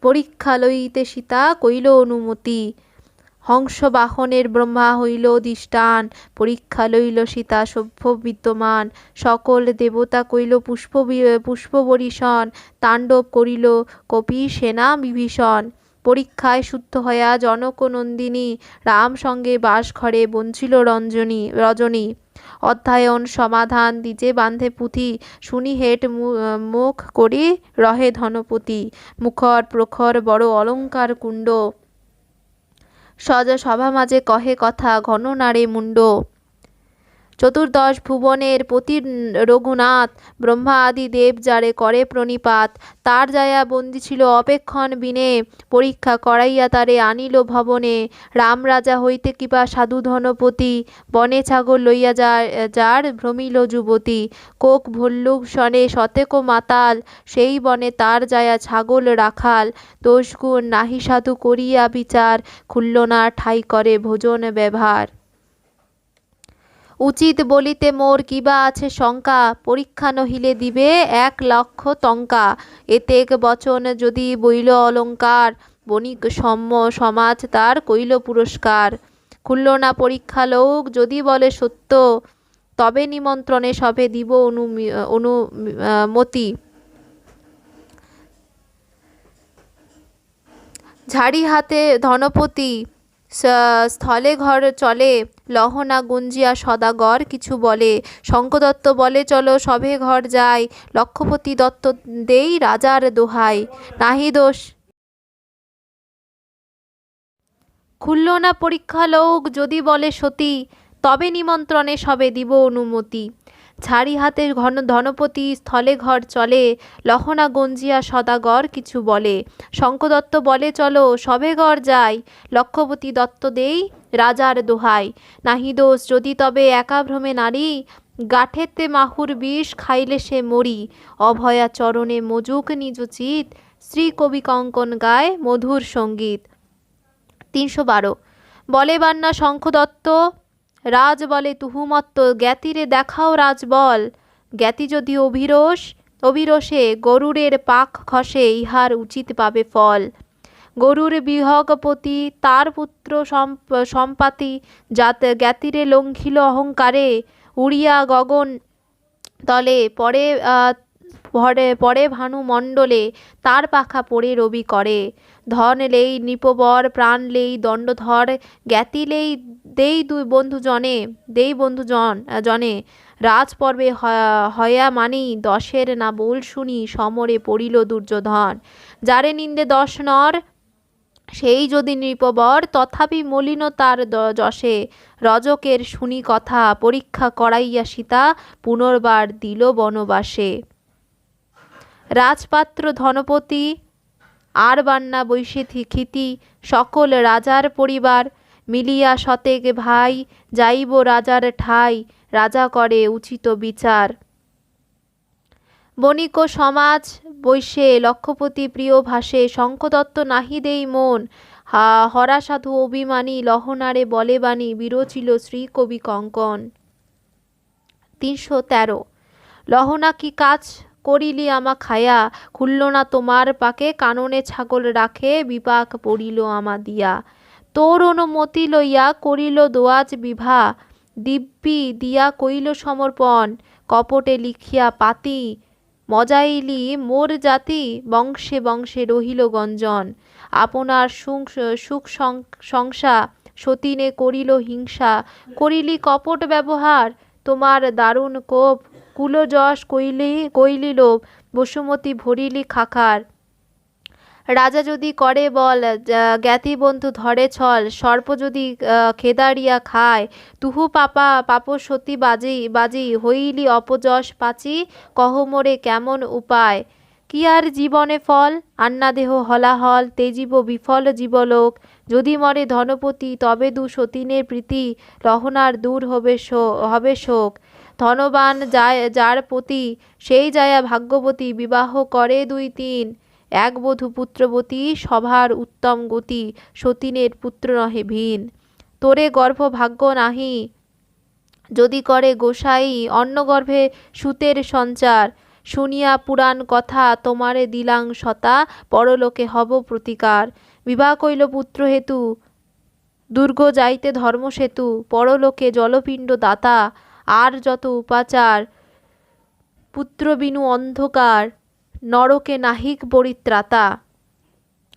পরীক্ষা লইতে সীতা কইল অনুমতি। হংস বাহনের ব্রহ্মা হইল অধিষ্ঠান, পরীক্ষা লইল সীতা সভ্য বিদ্যমান। সকল দেবতা কইল পুষ্প বরিশন, তাণ্ডব করিল কপি সেনা বিভীষণ। পরীক্ষায় শুদ্ধ হইয়া জনক নন্দিনী, রাম সঙ্গে বাস ঘরে বঞ্চিল রজনী। অধ্যয়ন সমাধান দিজে বান্ধে পুঁথি, শুনি হেট মুখ করি রহে ধনপতি। মুখর প্রখর বড় অলঙ্কার কুণ্ড, সজ সভা মাঝে কহে কথা ঘন নাড়ে মুণ্ড। চতুর্দশ ভুবনের পতি রঘুনাথ, ব্রহ্মা আদি দেব যারে করে প্রণিপাত। তার যায়া বন্দী ছিল অপেক্ষণ বিনে, পরীক্ষা করাইয়া তারে আনিল ভবনে। রাম রাজা হইতে কিবা সাধু ধনপতি, বনে ছাগল লইয়া যার ভ্রমিল যুবতী। কোক ভল্লুক শনে শতেক মাতাল, সেই বনে তার যায়া ছাগল রাখাল। দোষগুণ নাহি সাধু করিয়া বিচার, খুলল না ঠাই করে ভোজন ব্যবহার। উচিত বলিতে মোর কিবা আছে শঙ্কা, পরীক্ষা নহিলে দিবে 1,00,000 টঙ্কা। এতেক বচন যদি বইল অলঙ্কার, বণিক সমাজ তার কইল পুরস্কার। খুলল না পরীক্ষা লোক যদি বলে সত্য, তবে নিমন্ত্রণে সভে দিব অনুমতি। ঝাড়ি হাতে ধনপতি, স্থলে ঘর চলে, লহনা গুঞ্জিয়া সদাগর কিছু বলে। শঙ্কদত্ত বলে চলো সভে ঘর যাই, লক্ষপতি দত্ত দেই রাজার দোহাই। নাহি দোষ খুলল না পরীক্ষা লোক যদি বলে সতী, তবে নিমন্ত্রণে সবে দিব অনুমতি। ঝাড়ি হাতে ধনপতি, স্থলে ঘর চলে, লহনা গঞ্জিয়া সদাগর কিছু বলে। শঙ্কদত্ত বলে চলো সবে ঘর যাই, লক্ষপতি দত্ত দেই রাজার দোহাই। নাহি দোষ যদি তবে একা ভ্রমে নারী, গাঠেতে মাহুর বিষ খাইলে সে মরি। অভয়া চরণে মজুক নিজ চিত, শ্রী কবি কঙ্কন গায় মধুর সঙ্গীত। 312। বলে বান্না শঙ্খদত্ত, রাজ বলে তুহুমত্ত, জ্ঞাতিরে দেখাও রাজবল। জ্ঞাতি যদি অভিরোষে গরুরের পাক খসে, ইহার উচিত পাবে ফল। গরুর বিহগপতি তার পুত্র সম্পাতি, জ্ঞাতিরে লঙ্ঘিল অহংকারে। উড়িয়া গগন তলে পরে ভানু মণ্ডলে, তার পাখা পড়ে রবি করে। ধন লেই নৃপবর, প্রাণ লেই দণ্ডধর, জ্ঞাতি লেই দেই বন্ধু জনে। রাজপর্বে হয়া মানি, 10 না বল শুনি, সমরে পড়িল দুর্যোধন। যারে নিন্দে 10 নর, সেই যদি নৃপবর, তথাপি মলিন তার যশে। রজকের শুনি কথা, পরীক্ষা করাইয়া সীতা, পুনর্বার দিল বনবাসে। রাজপাত্র ধনপতি আর বান্না বৈশে খিতি, সকল রাজার পরিবার। মিলিয়া শতেক ভাই, যাইব রাজার ঠাই, রাজা করে উচিত বিচার। বণিক সমাজ বৈশে, লক্ষপতি প্রিয় ভাসে। শঙ্খদত্ত নাহি দেই মন, হরা সাধু অভিমানী, লহনারে বলে বাণী, বিরচিল শ্রী কবি কঙ্কন। 313। লহনা কি কাজ করিলি আমা খায়া, খুলল না তোমার পাকে, কাননে ছাগল রাখে, বিপাক পড়িল আমা দিয়া। তোর অনুমতি লইয়া করিল দোয়াজ বিভা, দিব্যি দিয়া কইল সমর্পণ। কপটে লিখিয়া পাতি, মজাইলি মোর জাতি, বংশে বংশে রহিল গঞ্জন। আপনার সুখ সংসা সতীনে করিল হিংসা, করিলি কপট ব্যবহার, তোমার দারুণ কোপ কুলযশ কইলি লোভ, বসুমতী ভরিলি খাখার। রাজা যদি করে বল, জ্ঞাতি বন্ধু ধরে ছল, সর্প যদি খেদারিয়া খায়, তুহু পাপ সতী বাজি হইলি অপযশ পাচি, কহ মোরে কেমন উপায়। কি আর জীবনে ফল, আন্না দেহ হলাহল, তেজিব বিফল জীবলোক, যদি মরে ধনপতি তবে দু সতীনের প্রীতি, রহনার দূর হবে শোক। ধনবান যার পতি সেই যায়া ভাগ্যবতী, বিবাহ করে 2-3, এক বধূ পুত্রবতী, সভার উত্তম গতি, সতীনের পুত্র নহে ভিন। তোরে গর্ভ ভাগ্য নাহি যদি করে গোসাই, অন্নগর্ভে সুতের সঞ্চার, শুনিয়া পুরাণ কথা তোমারে দিলাং শতা, পরলোকে হব প্রতিকার। বিবাহ কইল পুত্র হেতু, দুর্গ যাইতে ধর্মসেতু, পরলোকে জলপিণ্ড দাতা, আর যত উপাচার, পুত্র বিনু অন্ধকার, নরকে নাহিক পরিত্রাতা।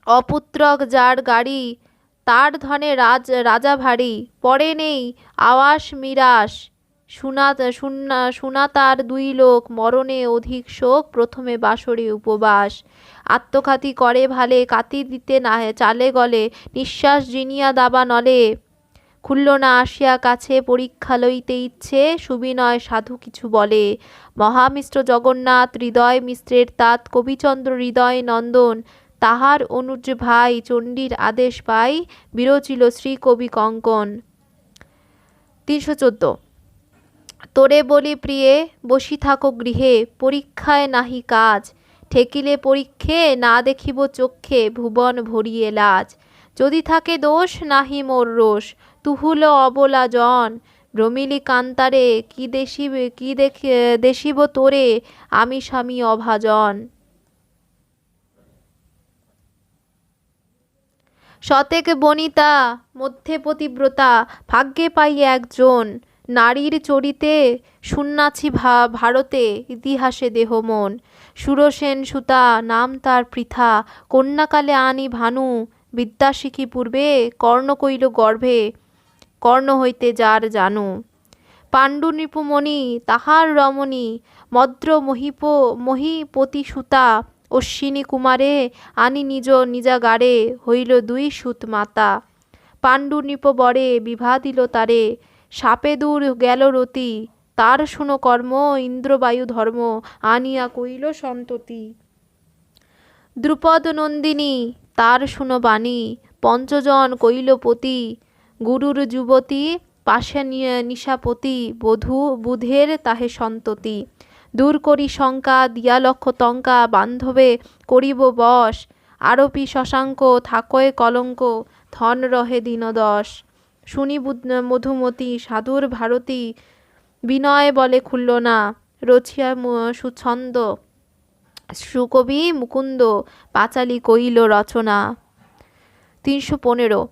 অপুত্রক যার গাড়ি, তার ধনে রাজা ভারী, পরে নেই আওয়াস মিরাস, শুনা তার 2 লোক, মরণে অধিক শোক, প্রথমে বাসরে উপবাস। আত্মঘাতী করে ভালে, কাতি দিতে না চালে গলে, নিঃশ্বাস জিনিয়া দাবা নলে, খুলল না আসিয়া কাছে, পরীক্ষা লইতে ইচ্ছে, সুবিনয় সাধু কিছু বলে। মহামিশ্র জগন্নাথ হৃদয় মিশ্রের তাত, কবিচন্দ্র হৃদয় নন্দন, তাহার অনুজ ভাই, চণ্ডীর আদেশ পাই, বিরচিল শ্রী কবি কঙ্কন। 314। তোরে বলি প্রিয়ে, বসি থাকো গৃহে, পরীক্ষায় নাহি কাজ, ঠেকিলে পরীক্ষে, না দেখিব চক্ষে, ভুবন ভরিয়ে লাজ। যদি থাকে দোষ নাহি মোর রোষ, তুহুল অবলা জন, ভ্রমিলি কান্তারে, কি দেশিব তোরে, আমি স্বামী অভাজন। শতেক বনিতা মধ্যে পতিব্রতা, ভাগ্যে পাই একজন, নারীর চরিতে শুনাছি ভারতে, ইতিহাসে দেহ মন। সুরসেন সুতা নাম তার পৃথা, কন্যাকালে আনি ভানু, বিদ্যা শিখি পূর্বে, কর্ণ কইল গর্ভে, কর্ণ হইতে যার জানু। পাণ্ডু নৃপমণি তাহার রমণী, মদ্র মহিপতি সুতা, অশ্বিনী কুমারে আনি নিজাগারে, হইল 2 সুত মাতা। পাণ্ডু নৃপ বরে বিভা দিল তারে, সাপে দূর গেল রতি, তার শুনো কর্ম, ইন্দ্রবায়ু ধর্ম, আনিয়া কইল সন্ততি। দ্রুপদ নন্দিনী তার শুনো বাণী, পঞ্চজন কইল পতি, গুরুর যুবতী পাশে নিশাপতি, বুধের তাহে সন্ততি। দূর করি শঙ্কা দিয়া লক্ষ টঙ্কা, বান্ধবে করিব বশ, আরোপি শশাঙ্ক থাকয়ে কলঙ্ক, ধন রহে দীনদশ। শুনি মধুমতি সাধুর ভারতী, বিনয় বলে খুলল না, রছিয়া সুছন্দ, সুকবি মুকুন্দ, পাঁচালী কইল রচনা। 315।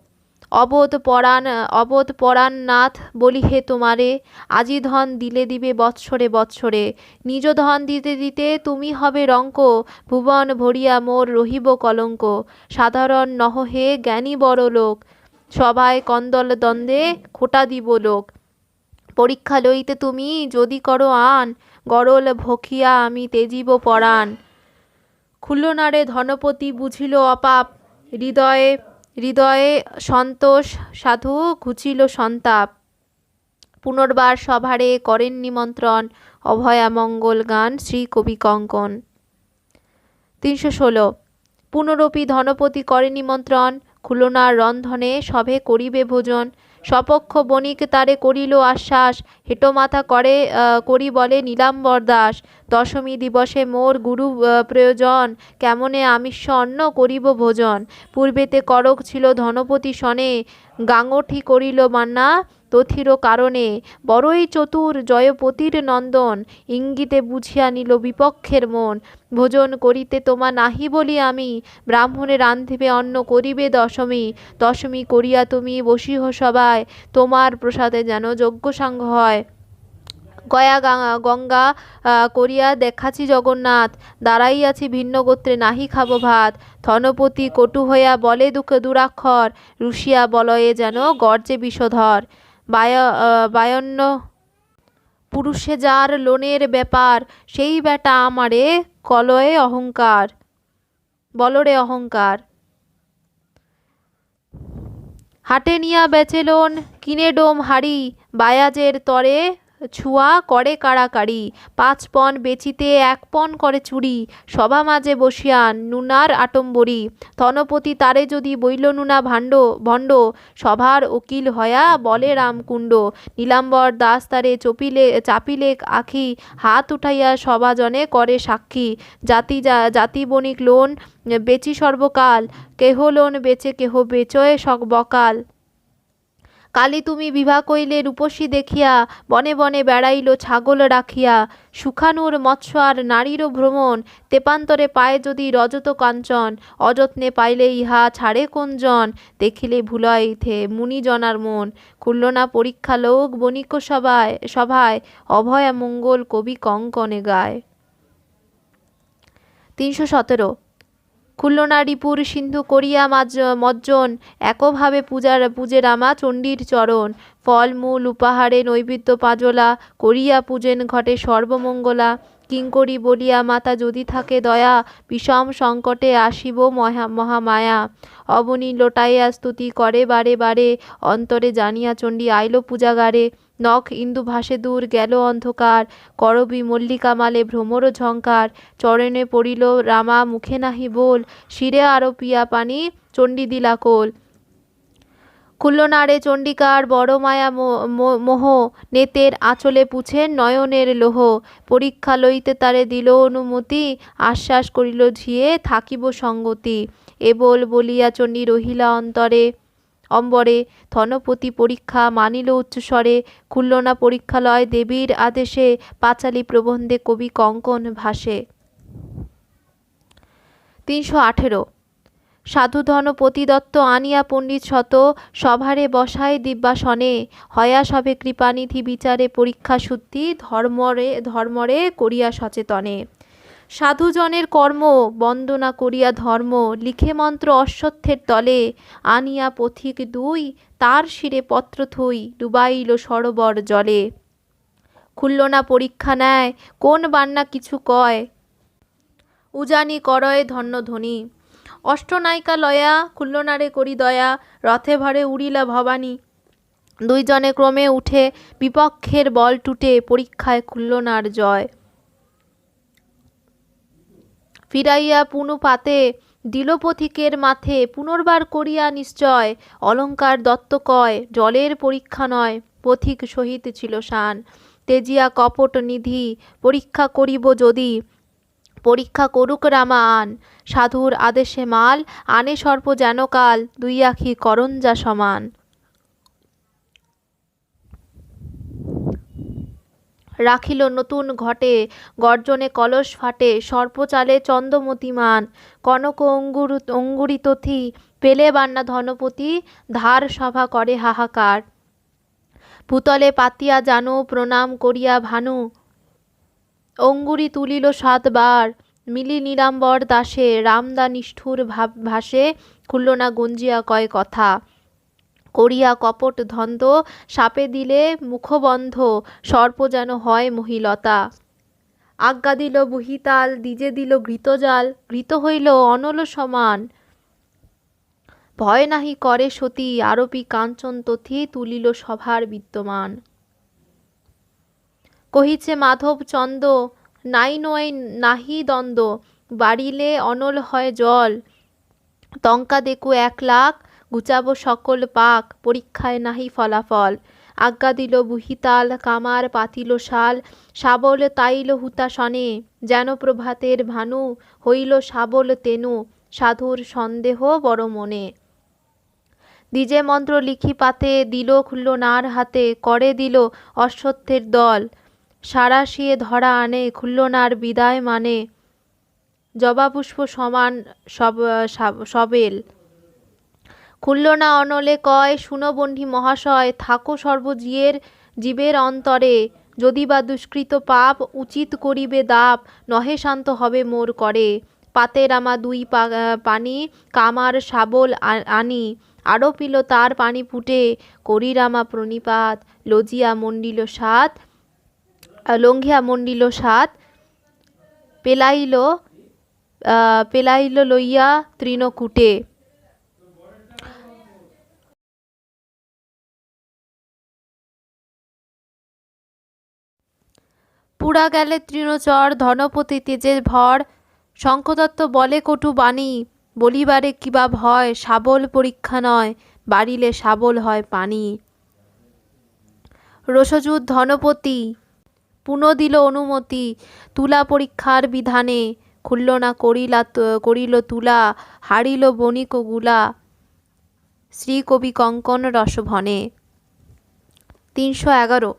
অবোধ পরাণ নাথ বলি হে তোমারে, আজি ধন দিবে বৎসরে বৎসরে, নিজ ধন দিতে দিতে তুমি হবে রঙ্ক, ভুবন ভরিয়া মোর রহিব কলঙ্ক। সাধারণ নহ হে জ্ঞানী বড় লোক, সভায় কন্দল দ্বন্দ্বে খোটা দিব লোক। পরীক্ষা লইতে তুমি যদি করো আন, গরল ভখিয়া আমি তেজিব পরাণ। খুলল না রে ধনপতি বুঝিল অপাপ, হৃদয়ে সন্তোষ সাধু ঘুচিল সন্তাপ। পুনর্বার সভারে করেন নিমন্ত্রণ, অভয়া মঙ্গল গান শ্রী কবি কঙ্কন। 316। পুনরপি ধনপতি করে নিমন্ত্রণ, খুলনার রন্ধনে সভে করিবে ভোজন। সপক্ষ বণিক তারে করিল আশ্বাস, হেটো মাথা করি বলে নীলাম্বর দাস। দশমী দিবসে মোর গুরু প্রয়োজন, কেমনে আমিষ অন্ন করিব ভোজন। পূর্বেতে করক ছিল ধনপতি সনে, গাঙঠি করিল মান্না তথির কারণে। বড়ই চতুর জয়পতির নন্দন, ইঙ্গিতে বুঝিয়া নিল বিপক্ষের মন। ভোজন করিতে তোমা নাহি বলি আমি, ব্রাহ্মণে রান্ধিবে অন্ন করিবে দশমী। দশমী করিয়া তুমি বসিহ সবাই, তোমার প্রসাদে যেন যজ্ঞ সাঙ্গ হয়। গয়া গঙ্গা করিয়া দেখাছি জগন্নাথ, দাঁড়াইয়াছি ভিন্ন গোত্রে নাহি খাবো ভাত। ধনপতি কটু হইয়া বলে দুরাক্ষর, রুশিয়া বলয়ে যেন গর্জে বিষধর। বায়ন্য পুরুষে যার লোনের ব্যাপার, সেই বেটা আমারে কলয়ে অহংকার, বলরে অহংকার। হাটে নিয়া বেচে লোন, কিনে ডোম হাড়ি, বায়াজের তরে ছুয়া করে কাড়াকাড়ি। 5 পণ বেচিতে 1 পণ করে চুরি, সভা মাঝে বসিয়ান নুনার আটম্বরি। ধনপতি তারে যদি বইল নুনা ভণ্ড, সভার উকিল হয়া বলে রামকুণ্ড। নীলাম্বর দাস তারে চাপিলে আখি, হাত উঠাইয়া সভাজনে করে সাক্ষী। জাতি বণিক লোন বেচি সর্বকাল, কেহ লোন বেচে কেহ বেচয়ে বকাল। কালী তুমি বিভা কইলে রূপসী দেখিয়া, বনে বনে বেড়াইল ছাগল রাখিয়া। সুখানুর মৎস্য আর নারীরও ভ্রমণ, তেপান্তরে পায় যদি রজত কাঞ্চন। অযত্নে পাইলে ইহা ছাড়ে কোন জন, দেখিলে ভুলইথে মুনিজনার মন। খুলল না পরীক্ষা লোক বণিক সভায়, অভয়া মঙ্গল কবি কঙ্কনে গায়। 317। খুলল না রিপুর সিন্ধু করিয়া মজ্জন, একভাবে পূজে রামা চণ্ডীর চরণ। ফল মূল উপহারে নৈবেদ্য পাজলা, করিয়া পূজেন ঘটে সর্বমঙ্গলা। কিঙ্করি বলিয়া মাতা যদি থাকে দয়া, বিষম সংকটে আসিব মহামায়া। অবনী লোটাইয়া স্তুতি করে বারে বারে, অন্তরে জানিয়া চণ্ডী আইল পূজাগারে। নখ ইন্দু ভাসে দূর গেল অন্ধকার, করবী মল্লিকা মালে ভ্রমর ঝঙ্কার। চরণে পড়িল রামা মুখে নাহি বল, শিরে আরোপিয়া পানি চণ্ডী দিলা কোল। খুলল না রে চণ্ডিকার বড় মায়া মোহ, নেতের আঁচলে পুছেন নয়নের লোহ। পরীক্ষা লইতে তারে দিল অনুমতি, আশ্বাস করিল ঝিয়ে থাকিব সঙ্গতি। এ বলিয়া চণ্ডী রহিলা অম্বরে। ধনপতি পরীক্ষা মানিল উচ্চস্বরে, খুলল না পরীক্ষালয় দেবীর আদেশে। পাঁচালী প্রবন্ধে কবি কঙ্কন ভাসে। 318। সাধু ধনপতি দত্ত আনিয়া পণ্ডিত শত, সভারে বসায় দিব্যাসনে। হয়া সবে কৃপানিধি বিচারে পরীক্ষা শুদ্ধি, ধর্মরে করিয়া সচেতনে। সাধুজনের কর্ম বন্দনা করিয়া ধর্ম, লিখে মন্ত্র অশ্বত্থের তলে। আনিয়া পথিক 2, তার শিরে পত্র থুই, ডুবাইল সরোবর জলে। খুলল না পরীক্ষা নেয়, কোন বান্না কিছু কয়, উজানি করয় ধন্য ধনী। অষ্টনায়িকা লয়া, খুলল না রে করি দয়া, রথে ভরে উড়িলা ভবানী। 2 জনে ক্রমে উঠে, বিপক্ষের বল টুটে, পরীক্ষায় খুলল নার জয়। ফিরাইয়া পুনু পাতে, দিল পথিকের মাথে, পুনর্বার করিয়া নিশ্চয়। অলঙ্কার দত্ত কয়, জলের পরীক্ষা নয়, পথিক সহিত ছিল শান। তেজিয়া কপট নিধি, পরীক্ষা করিব যদি, পরীক্ষা করুক রামা আন। সাধুর আদেশে মাল, আনে সর্প যেন কাল, 2 আখি করঞ্জা সমান। রাখিল নতুন ঘটে, গর্জনে কলস ফাটে, সর্পচালে চন্দ্রমতিমান। কনক অঙ্গুরিতথি, পেলে বান্না ধনপতি, ধার সভা করে হাহাকার। ভূতলে পাতিয়া জানু, প্রণাম করিয়া ভানু, অঙ্গুরি তুলিল 7 বার। মিলি নীলাম্বর দাসে, রামদা নিষ্ঠুর ভাসে, খুলল না গঞ্জিয়া কয় কথা। করিয়া কপট ধন্দ, সাপে দিলে মুখবন্ধ, সর্প যেন হয় মহিলতা। আজ্ঞা দিল বুহিতাল, দ্বিজে দিল ঘৃতজাল, ঘৃত হইল অনল সমান। ভয় নাহি করে সতী, আরোপী কাঞ্চন তথি, তুলিল সভার বিদ্যমান। কহিছে মাধব চন্দ, নাই নয় নাহি দ্বন্দ্ব, বাড়িলে অনল হয় জল। টঙ্কা দেখু 1 লাখ, গুচাব সকল পাক, পরীক্ষায় নাহি ফলাফল। আজ্ঞা দিল বুহিতাল, কামার পাতিল শাল, শাবল তাইল হুতাসনে। যেন প্রভাতের ভানু, হইল শাবল তেনু, সাধুর সন্দেহ বড় মনে। দ্বিজে মন্ত্র লিখি পাতে, দিল খুলল নার হাতে, করে দিল অশ্বত্থের দল। সারাশিয়ে ধরা আনে, খুলল নার বিদায় মানে, জবাপুষ্প সমান সবেল। খুলল না অনলে কয়, শুনো বন্ধি মহাশয়, থাকো জীবের অন্তরে, যদি বা দুষ্কৃত পাপ উচিত করিবে দাপ, নহে শান্ত হবে মোর করে। পাতে রামা দুই পানি, কামার শাবল আনি, আরো পিল তার পানি ফুটে, করি রামা প্রণিপাত, লঙ্ঘিয়া মন্ডিল সাত, পেলাইল লইয়া তৃণকূটে। পুরা গেলে তৃণচর, ধনপতি তেজে ভর, শঙ্খদত্ত বলে কটু বাণী, বলিবারে কিবা ভয়, শাবল পরীক্ষা নয়, বাড়িলে শাবল হয় পানি। রসযুধ ধনপতি পুনঃ দিল অনুমতি, তুলা পরীক্ষার বিধানে, খুলল না করিল তুলা, হারিল বণিক গুলা, শ্রীকবি কঙ্কন রসভনে। 311।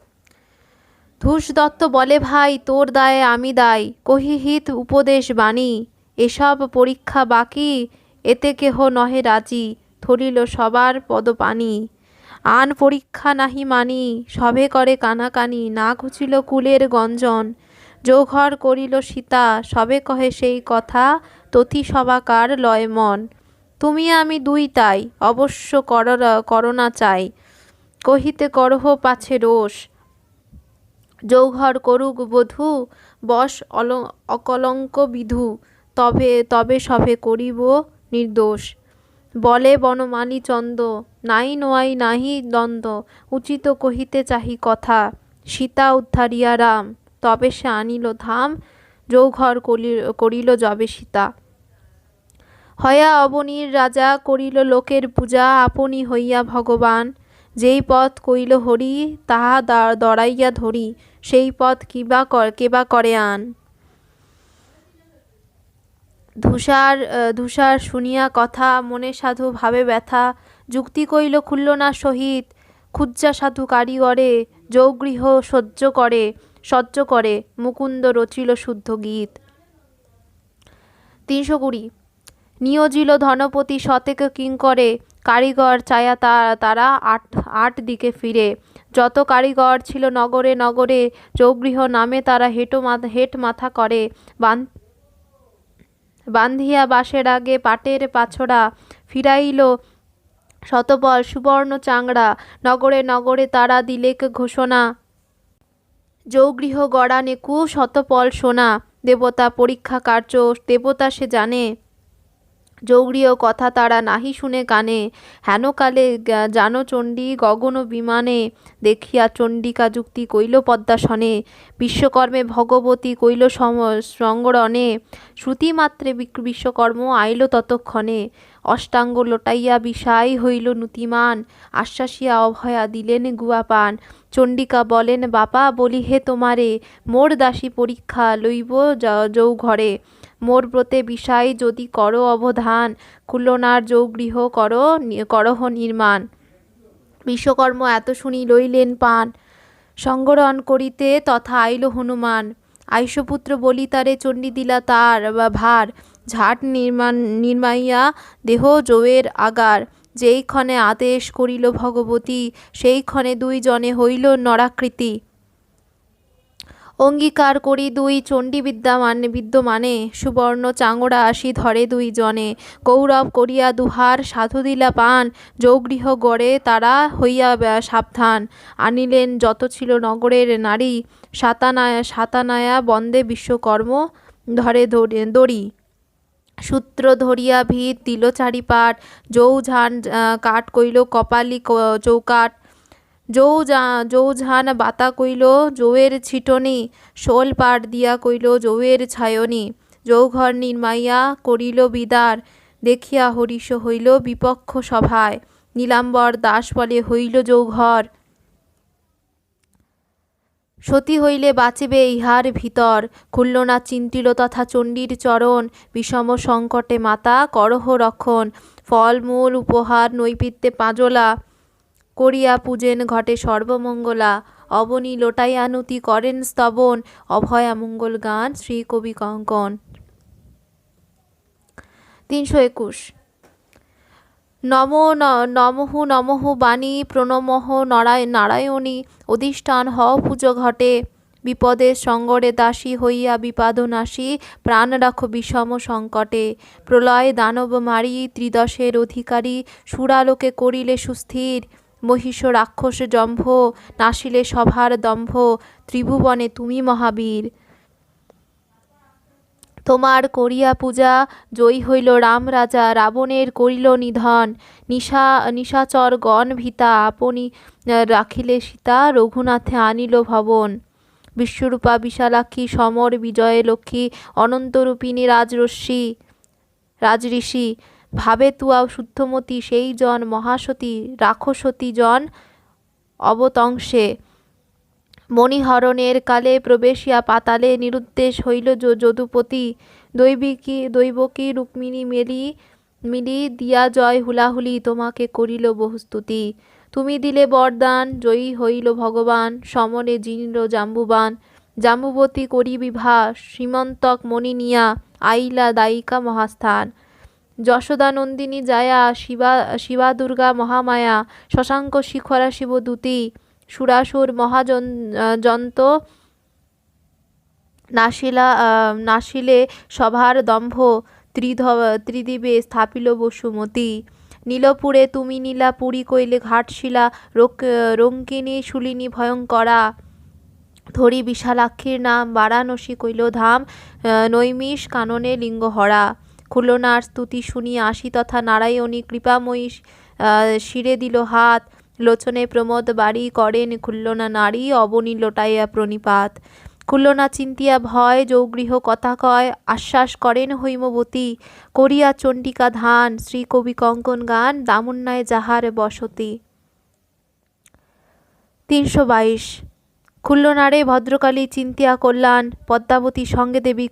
ধূসদত্ত বলে ভাই, তোর দায়ে আমি দায়, কহিহিত উপদেশ বাণী, এসব পরীক্ষা বাকি, এতে কেহ নহে রাজি, ধরিল সবার পদপানি। আন পরীক্ষা নাহি মানি, সবে করে কানাকানি, না ঘুচিল কুলের গঞ্জন, যৌঘর করিল সীতা, সবে কহে সেই কথা, তথি সবাকার লয় মন। তুমি আমি দুই তাই, অবশ্য করোনা চাই, কহিতে করহ পাছে রোষ, যৌঘর করুক বধূ, বশ অকলঙ্ক বিধু, তবে সবে করিব নির্দোষ। বলে বনমালী চন্দ, নাই নোয়াই নাহি দ্বন্দ্ব, উচিত কহিতে চাহি কথা, সীতা উদ্ধারিয়া রাম, তবে সে আনিল ধাম, যৌঘর করিল যবে সীতা। হয়া অবনীর রাজা, করিল লোকের পূজা, আপনি হইয়া ভগবান, যেই পথ কইল হরি, তাহা দড়াইয়া ধরি, সেই পথ কেবা করে আন। ধূসার শুনিয়া কথা, মনে সাধু ভাবে ব্যথা, যুক্তি কইল খুলল না সহিত, খুজ্জা সাধু কারিগরে, যৌগৃহ সহ্য করে, মুকুন্দ রচিল শুদ্ধ গীত। 320। নিয়োজিল ধনপতি শতেক কিঙ্করে, কারিগর চায়া তারা আট দিকে ফিরে, যত কারিগর ছিল নগরে নগরে, যৌগৃহ নামে তারা হেট মাথা করে, বান্ধিয়া বাঁশের আগে পাটের পাছড়া, ফিরাইল শতবল সুবর্ণ চাংড়া, নগরে নগরে তারা দিলেক ঘোষণা, যৌগৃহ গড়া নেকু শতপল সোনা, দেবতা পরীক্ষা কার্য দেবতা সে জানে, যৌগৃহ কথা তারা নাহি শুনে কানে, হেনকালে জানো চণ্ডী গগন বিমানে, দেখিয়া চণ্ডিকা যুক্তি কইল পদ্মাসনে, বিশ্বকর্মে ভগবতী কইল সংগরণে, শ্রুতিমাত্রে বিশ্বকর্ম আইল ততক্ষণে, অষ্টাঙ্গ লোটাইয়া বিষাই হইল নুতিমান, আশ্বাসিয়া অভয়া দিলেন গুয়াপান, চণ্ডিকা বলেন বাপা বলি হে তোমারে, মোর দাসী পরীক্ষা লইব যৌঘরে, মোর ব্রতে বিষাই যদি করো অবধান, খুলনার যৌগৃহ করহ নির্মাণ। বিশ্বকর্ম এত শুনি লইলেন পান, সংগরণ করিতে তথা আইল হনুমান, আইসপুত্র বলি তারে চণ্ডী দিলা তার ভার, ঝাট নির্মাইয়া দেহ জৌয়ের আগার, যেই ক্ষণে আদেশ করিল ভগবতী, সেই ক্ষণে দুই জনে হইল নরাকৃতি। অঙ্গীকার করি দুই চণ্ডী বিদ্যমানে, সুবর্ণ চাঙড়া আসি ধরে দুই জনে, গৌরব করিয়া দুহার সাধু দিলা পান, যৌগৃহ গড়ে তারা হইয়া সাবধান, আনিলেন যত ছিল নগরের নারী, সাতানায়া বন্দে বিশ্বকর্ম ধরে দড়ি, সূত্র ধরিয়া ভিত দিল চারিপাট, যৌঝান কাঠ কইল কপালি চৌকাট, যৌঝান বাতা কইল যৌয়ের ছিটনি, শোল পাট দিয়া কইল যৌয়ের ছায়নি, যৌঘর নির্মাইয়া করিল বিদার, দেখিয়া হরিষ হইল বিপক্ষ সভায়, নীলাম্বর দাস বলে হইল যৌঘর, সতী হইলে বাঁচিবে ইহার ভিতর, খুলল না চিন্তিল তথা চণ্ডীর চরণ, বিষম সংকটে মাতা করহ রক্ষণ, ফলমূল উপহার নৈবেদ্যে পাঁজলা, করিয়া পূজেন ঘটে সর্বমঙ্গলা, অবনী লোটাইয়া নুতি করেন স্তবন, অভয়া মঙ্গল গান শ্রীকবি কঙ্কন। 321। নমঃ নমঃ বাণী প্রণমঃ নারায়ণী অধিষ্ঠান হও পুজো ঘটে। বিপদের সঙ্গরে দাসী হইয়া বিপাদনাশী প্রাণ রাখো বিষম সংকটে। প্রলয় দানব মারি ত্রিদশের অধিকারী সুরালোকে করিলে সুস্থির। মহিষ রাক্ষস জম্ভ নাশিলে সভার দম্ভ ত্রিভুবনে তুমি মহাবীর। তোমার করিয়া পূজা জয়ী হইল রাম রাজা রাবণের করিল নিধন। নিশাচর গণ ভীতা আপনি রাখিলে সীতা রঘুনাথে আনিল ভবন। বিশ্বরূপা বিশালাক্ষী সমর বিজয়ে লক্ষ্মী অনন্তরূপিণী রাজঋষি ভাবে তুয়া শুদ্ধমতী সেই জন মহাসতী রাক্ষসতী জন অবতংশে। মণিহরণের কালে প্রবেশিয়া পাতালে নিরুদ্দেশ হইল যদুপতি। দৈবকী রুক্মিণী মিলি দিয়া জয় হুলাহুলি তোমাকে করিল বহুস্তুতি। তুমি দিলে বরদান জয়ী হইল ভগবান সমরে জিনল জাম্বুবান। জাম্বুবতী করি বিভা সীমন্তক মণি নিয়া আইলা দায়িকা মহাস্থান। যশোদানন্দিনী জায়া শিবা দুর্গা মহামায়া শশাঙ্ক শিখরা শিবদূতী। সুরাসুর মহাজন্ত নাশিলে সভার দম্ভ ত্রিদিবে স্থাপিল বসুমতী। নীলপুরে তুমি নীলা পুরী কইলে ঘাটশিলা রঙ্কিনী শুলিনী ভয়ঙ্করা। ধরি বিশালাক্ষীর নাম বারাণসী কইল ধাম নৈমিষ কাননে লিঙ্গহরা। খুলনার স্তুতি শুনি আসি তথা নারায়ণী কৃপাময়ী শিরে দিল হাত। লোচনে প্রমোদ বাড়ি করেন খুল্লনা নারী অবনী লোটাইয়া প্রণিপাত। খুল্লনা চিন্তিয়া ভয় যৌগৃহ কথা কয় আশ্বাস করেন হৈমবতী। করিয়া চণ্ডিকা ধান শ্রী কবি কঙ্কন গান দামুন্নায় যাহার বসতি। 322 খুল্লনারে ভদ্রকালী চিন্তিয়া কল্যাণ পদ্মাবতী সঙ্গে দেবী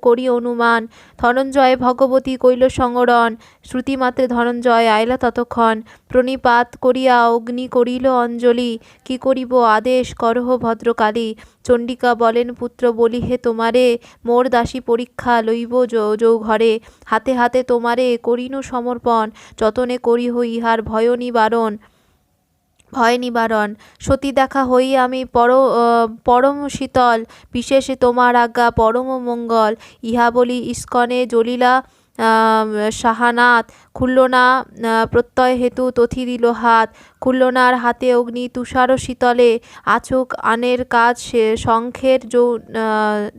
করি অনুমান। ধনঞ্জয় ভগবতী কৈল সংগরণ শ্রুতিমাত্রে ধনঞ্জয় আইলা ততক্ষণ। প্রণিপাত করিয়া অগ্নি করিল অঞ্জলি কি করিব আদেশ করহ ভদ্রকালী। চণ্ডিকা বলেন পুত্র বলিহে তোমারে মোর দাসী পরীক্ষা লইব যৌঘরে। হাতে হাতে তোমারে করিনু সমর্পণ যতনে করিহ ইহার ভয় নিবারণ। সতী দেখা হই আমি পরম শীতল বিশেষে তোমার আজ্ঞা পরম মঙ্গল। ইহা বলি ইস্কনে জ্বলিলা শাহানাথ। খুল্লনা প্রত্যয় হেতু তথি দিল হাত। খুল্লনার হাতে অগ্নি তুষার শীতলে আচুক আনের কাজ শঙ্খের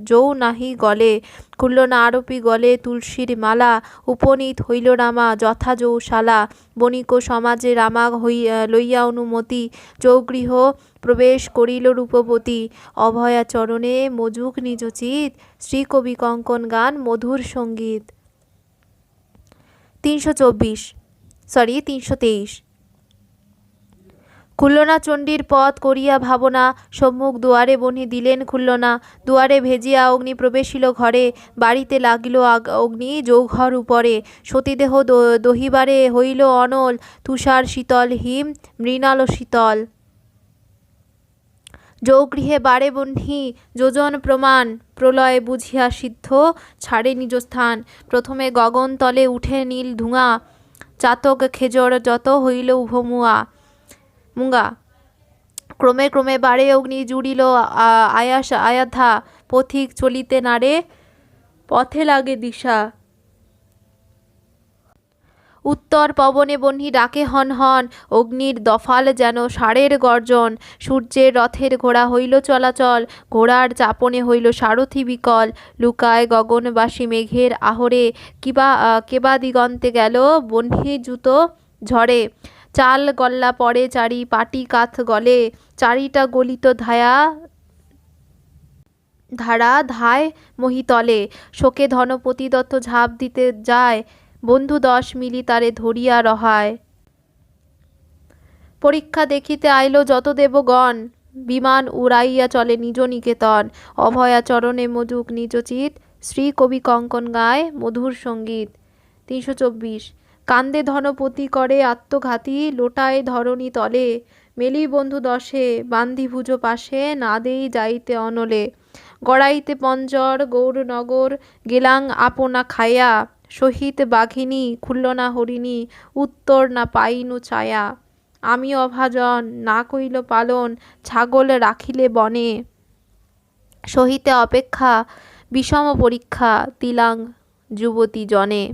যৌ নাহি গলে। খুল্লনা আরোপী গলে তুলসীর মালা উপনীত হইল রামা যথা যৌশালা। বণিক সমাজে রামা লইয়া অনুমতি যৌগৃহ প্রবেশ করিল রূপবতী। অভয়া চরণে মজুক নিজচিত শ্রীকবি কঙ্কন গান মধুর সঙ্গীত। 323 খুল্লনা চণ্ডীর পথ করিয়া ভাবনা সম্মুখ দুয়ারে বনি দিলেন খুল্লনা। দুয়ারে ভেজিয়া অগ্নি প্রবেশিল ঘরে বাড়িতে লাগিল অগ্নি যৌঘর উপরে। সতীদেহ দহিবারে হইল অনল তুষার শীতল হিম মৃণাল শীতল। যৌগৃহে বারে বহ্নি যোজন প্রমাণ প্রলয় বুঝিয়া সিদ্ধ ছাড়ে নিজ স্থান। প্রথমে গগন তলে উঠে নীল ধুঙা চাতক খেজর যত হইল মুঙ্গা। ক্রমে ক্রমে বারে অগ্নি জুড়িল আয়াধা পথিক চলিতে নারে পথে লাগে দিশা। উত্তর পবনে বহ্নি ডাকে হন হন অগ্নির দফাল যেন ষাঁড়ের গর্জন। সূর্যের রথের ঘোড়া হইল চলাচল ঘোড়ার চাপনে হইল সারথি বিকল। লুকায় গগনবাসী মেঘের আহরে কেবা দিগন্তে গেল বহ্নি জুত ঝড়ে। চাল গল্লা পড়ে চারি পাটি কাথ গলে চারিটা গলিত ধায় মহিতলে। শোকে ধনপতি দত্ত ঝাঁপ দিতে যায় বন্ধু 10 মিলি তারে ধরিয়া রহায়। পরীক্ষা দেখিতে আইল যত দেবগণ বিমান উড়াইয়া চলে নিজ নিকেতন। অভয়া চরণে মজুক নিজচিত শ্রী কবি কঙ্কন গায় মধুর সঙ্গীত। 324 কান্দে ধনপতি করে আত্মঘাতী লোটায় ধরণী তলে। মেলি বন্ধু 10 বান্ধি ভুজ পাশে না দেই যাইতে অনলে। গড়াইতে পঞ্জর গৌরনগর গেলাং আপনা খাইয়া সহিত বাঘিনী খুলল না হরিণী, উত্তর না পাইনু ছায়া। আমি অভাজন না কইল পালন, ছাগল রাখিলে বনে। সহিতে অপেক্ষা বিষম পরীক্ষা, দিলাং যুবতী জনে।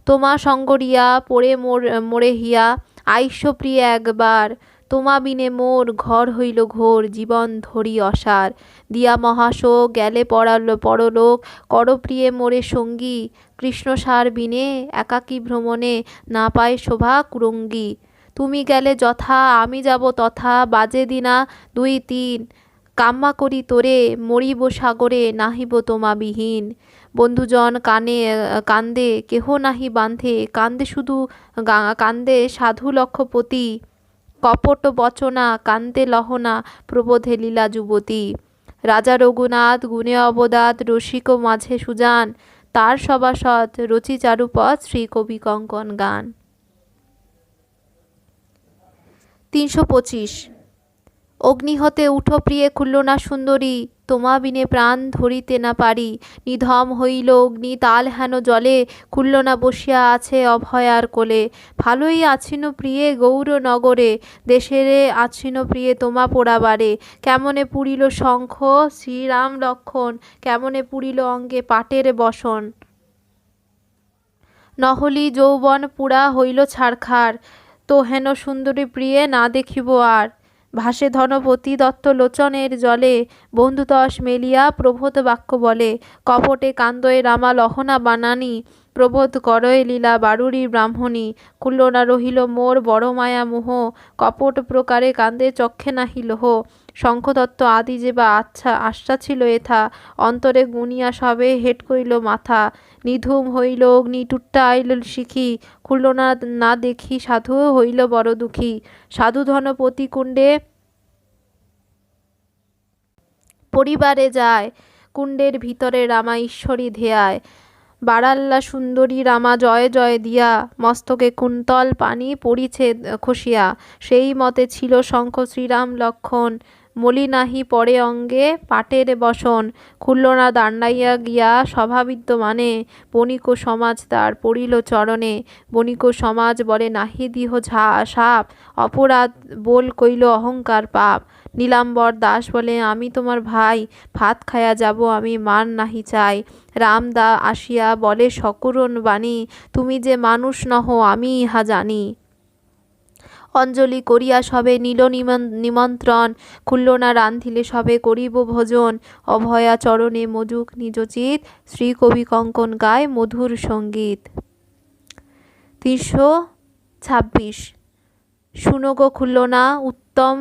তোমা সঙ্গরিয়া পড়ে মোরে হিয়া, আইস প্রিয়ে একবার। তোমা বিনে মোর ঘর হইল ঘোর, জীবন ধরি অসার। দিয়া মহাশোক গেলে পরলোক, কর প্রিয়ে মোরে সঙ্গী। কৃষ্ণসার বিনে একাকী ভ্রমণে, না পায় শোভা কুরঙ্গী। তুমি গেলে যথা আমি যাব তথা, বাজে দিনা 2-3, কাম্মা করি তোরে মরিব সাগরে, নাহিব তোমা বিহীন। বন্ধুজন কান্দে কেহ নাহি বান্ধে, কান্দে সাধু লক্ষপতি। কপট বচনা কান্দে লহনা, প্রবোধে লীলা যুবতী। রাজা রঘুনাথ গুণে অবদাত, রসিক মাঝে সুজান। তার সভাসদ রচি চারুপদ, শ্রী কবি কঙ্কন গান। 325। অগ্নিহতে উঠো প্রিয়ে খুলল না সুন্দরী, তোমা বিনে প্রাণ ধরিতে না পারি। নিধম হইল অগ্নি তাল হেন জলে, খুলল না বসিয়া আছে অভয়ার কোলে। ভালোই আছিন প্রিয়ে গৌর নগরে, দেশেরে আছিন প্রিয়ে তোমা পোড়াবারে। কেমনে পুরিল শঙ্খ শ্রীরাম লক্ষণ, কেমনে পুরিল অঙ্গে পাটের বসন। নহলি যৌবন পুরা হইল ছারখার, তো হেন সুন্দরী প্রিয়ে না দেখিব আর। ভাসে ধনপতি দত্ত লোচনের জলে, বন্ধুতস মেলিয়া প্রবোধ বাক্য বলে। কপটে কান্দয়ে রামা লহনা বানানি, প্রবোধ করয়ে লীলা বারুরী ব্রাহ্মণী। খুলল না রহিল মোর বড় মায়া মোহ, কপট প্রকারে কান্দে চক্ষে নাহি লোহ। শঙ্খদত্ত আদি যে বা আচ্ছা ছিল এথা, অন্তরে গুনিয়া সবে হেট কইল মাথা। নিধুম হইল অগ্নি টুট্টা আইল শিখি, খুলল না দেখি সাধু হইল বড় দুঃখী। সাধু ধনপতি কুণ্ডে পরিবারে যায়, কুণ্ডের ভিতরে রামা ঈশ্বরী ধেয়ায়। বারাল্লা সুন্দরী রামা জয় জয় দিয়া, মস্তকে কুন্তল পানি পড়িছে খসিয়া। সেই মতে ছিল শঙ্খ শ্রীরাম লক্ষণ, মলি নাহি পড়ে অঙ্গে পাটের বসন। খুলল না দাণ্ডাইয়া গিয়া সভা বিদ্যমানে, বণিক সমাজ তার পড়িল চরণে। বণিক সমাজ বলে নাহি দিহ সাপ, অপরাধ বোল কইল অহংকার পাপ। নীলাম্বর দাস বলে আমি তোমার ভাই, ভাত খায়া যাব আমি মান নাহি চাই। রামদা আসিয়া বলে সকরুণ বাণী, তুমি যে মানুষ নহ আমি ইহা জানি। অঞ্জলি করিয়া সবে নিল নিমন্ত্রণ, খুলল না রান্ধিলে সবে করিব ভোজন। অভয়া চরণে মজুক নিজচিত, শ্রী কবি কঙ্কন গায় মধুর সঙ্গীত। 326। শুনো গো খুলল না উত্তম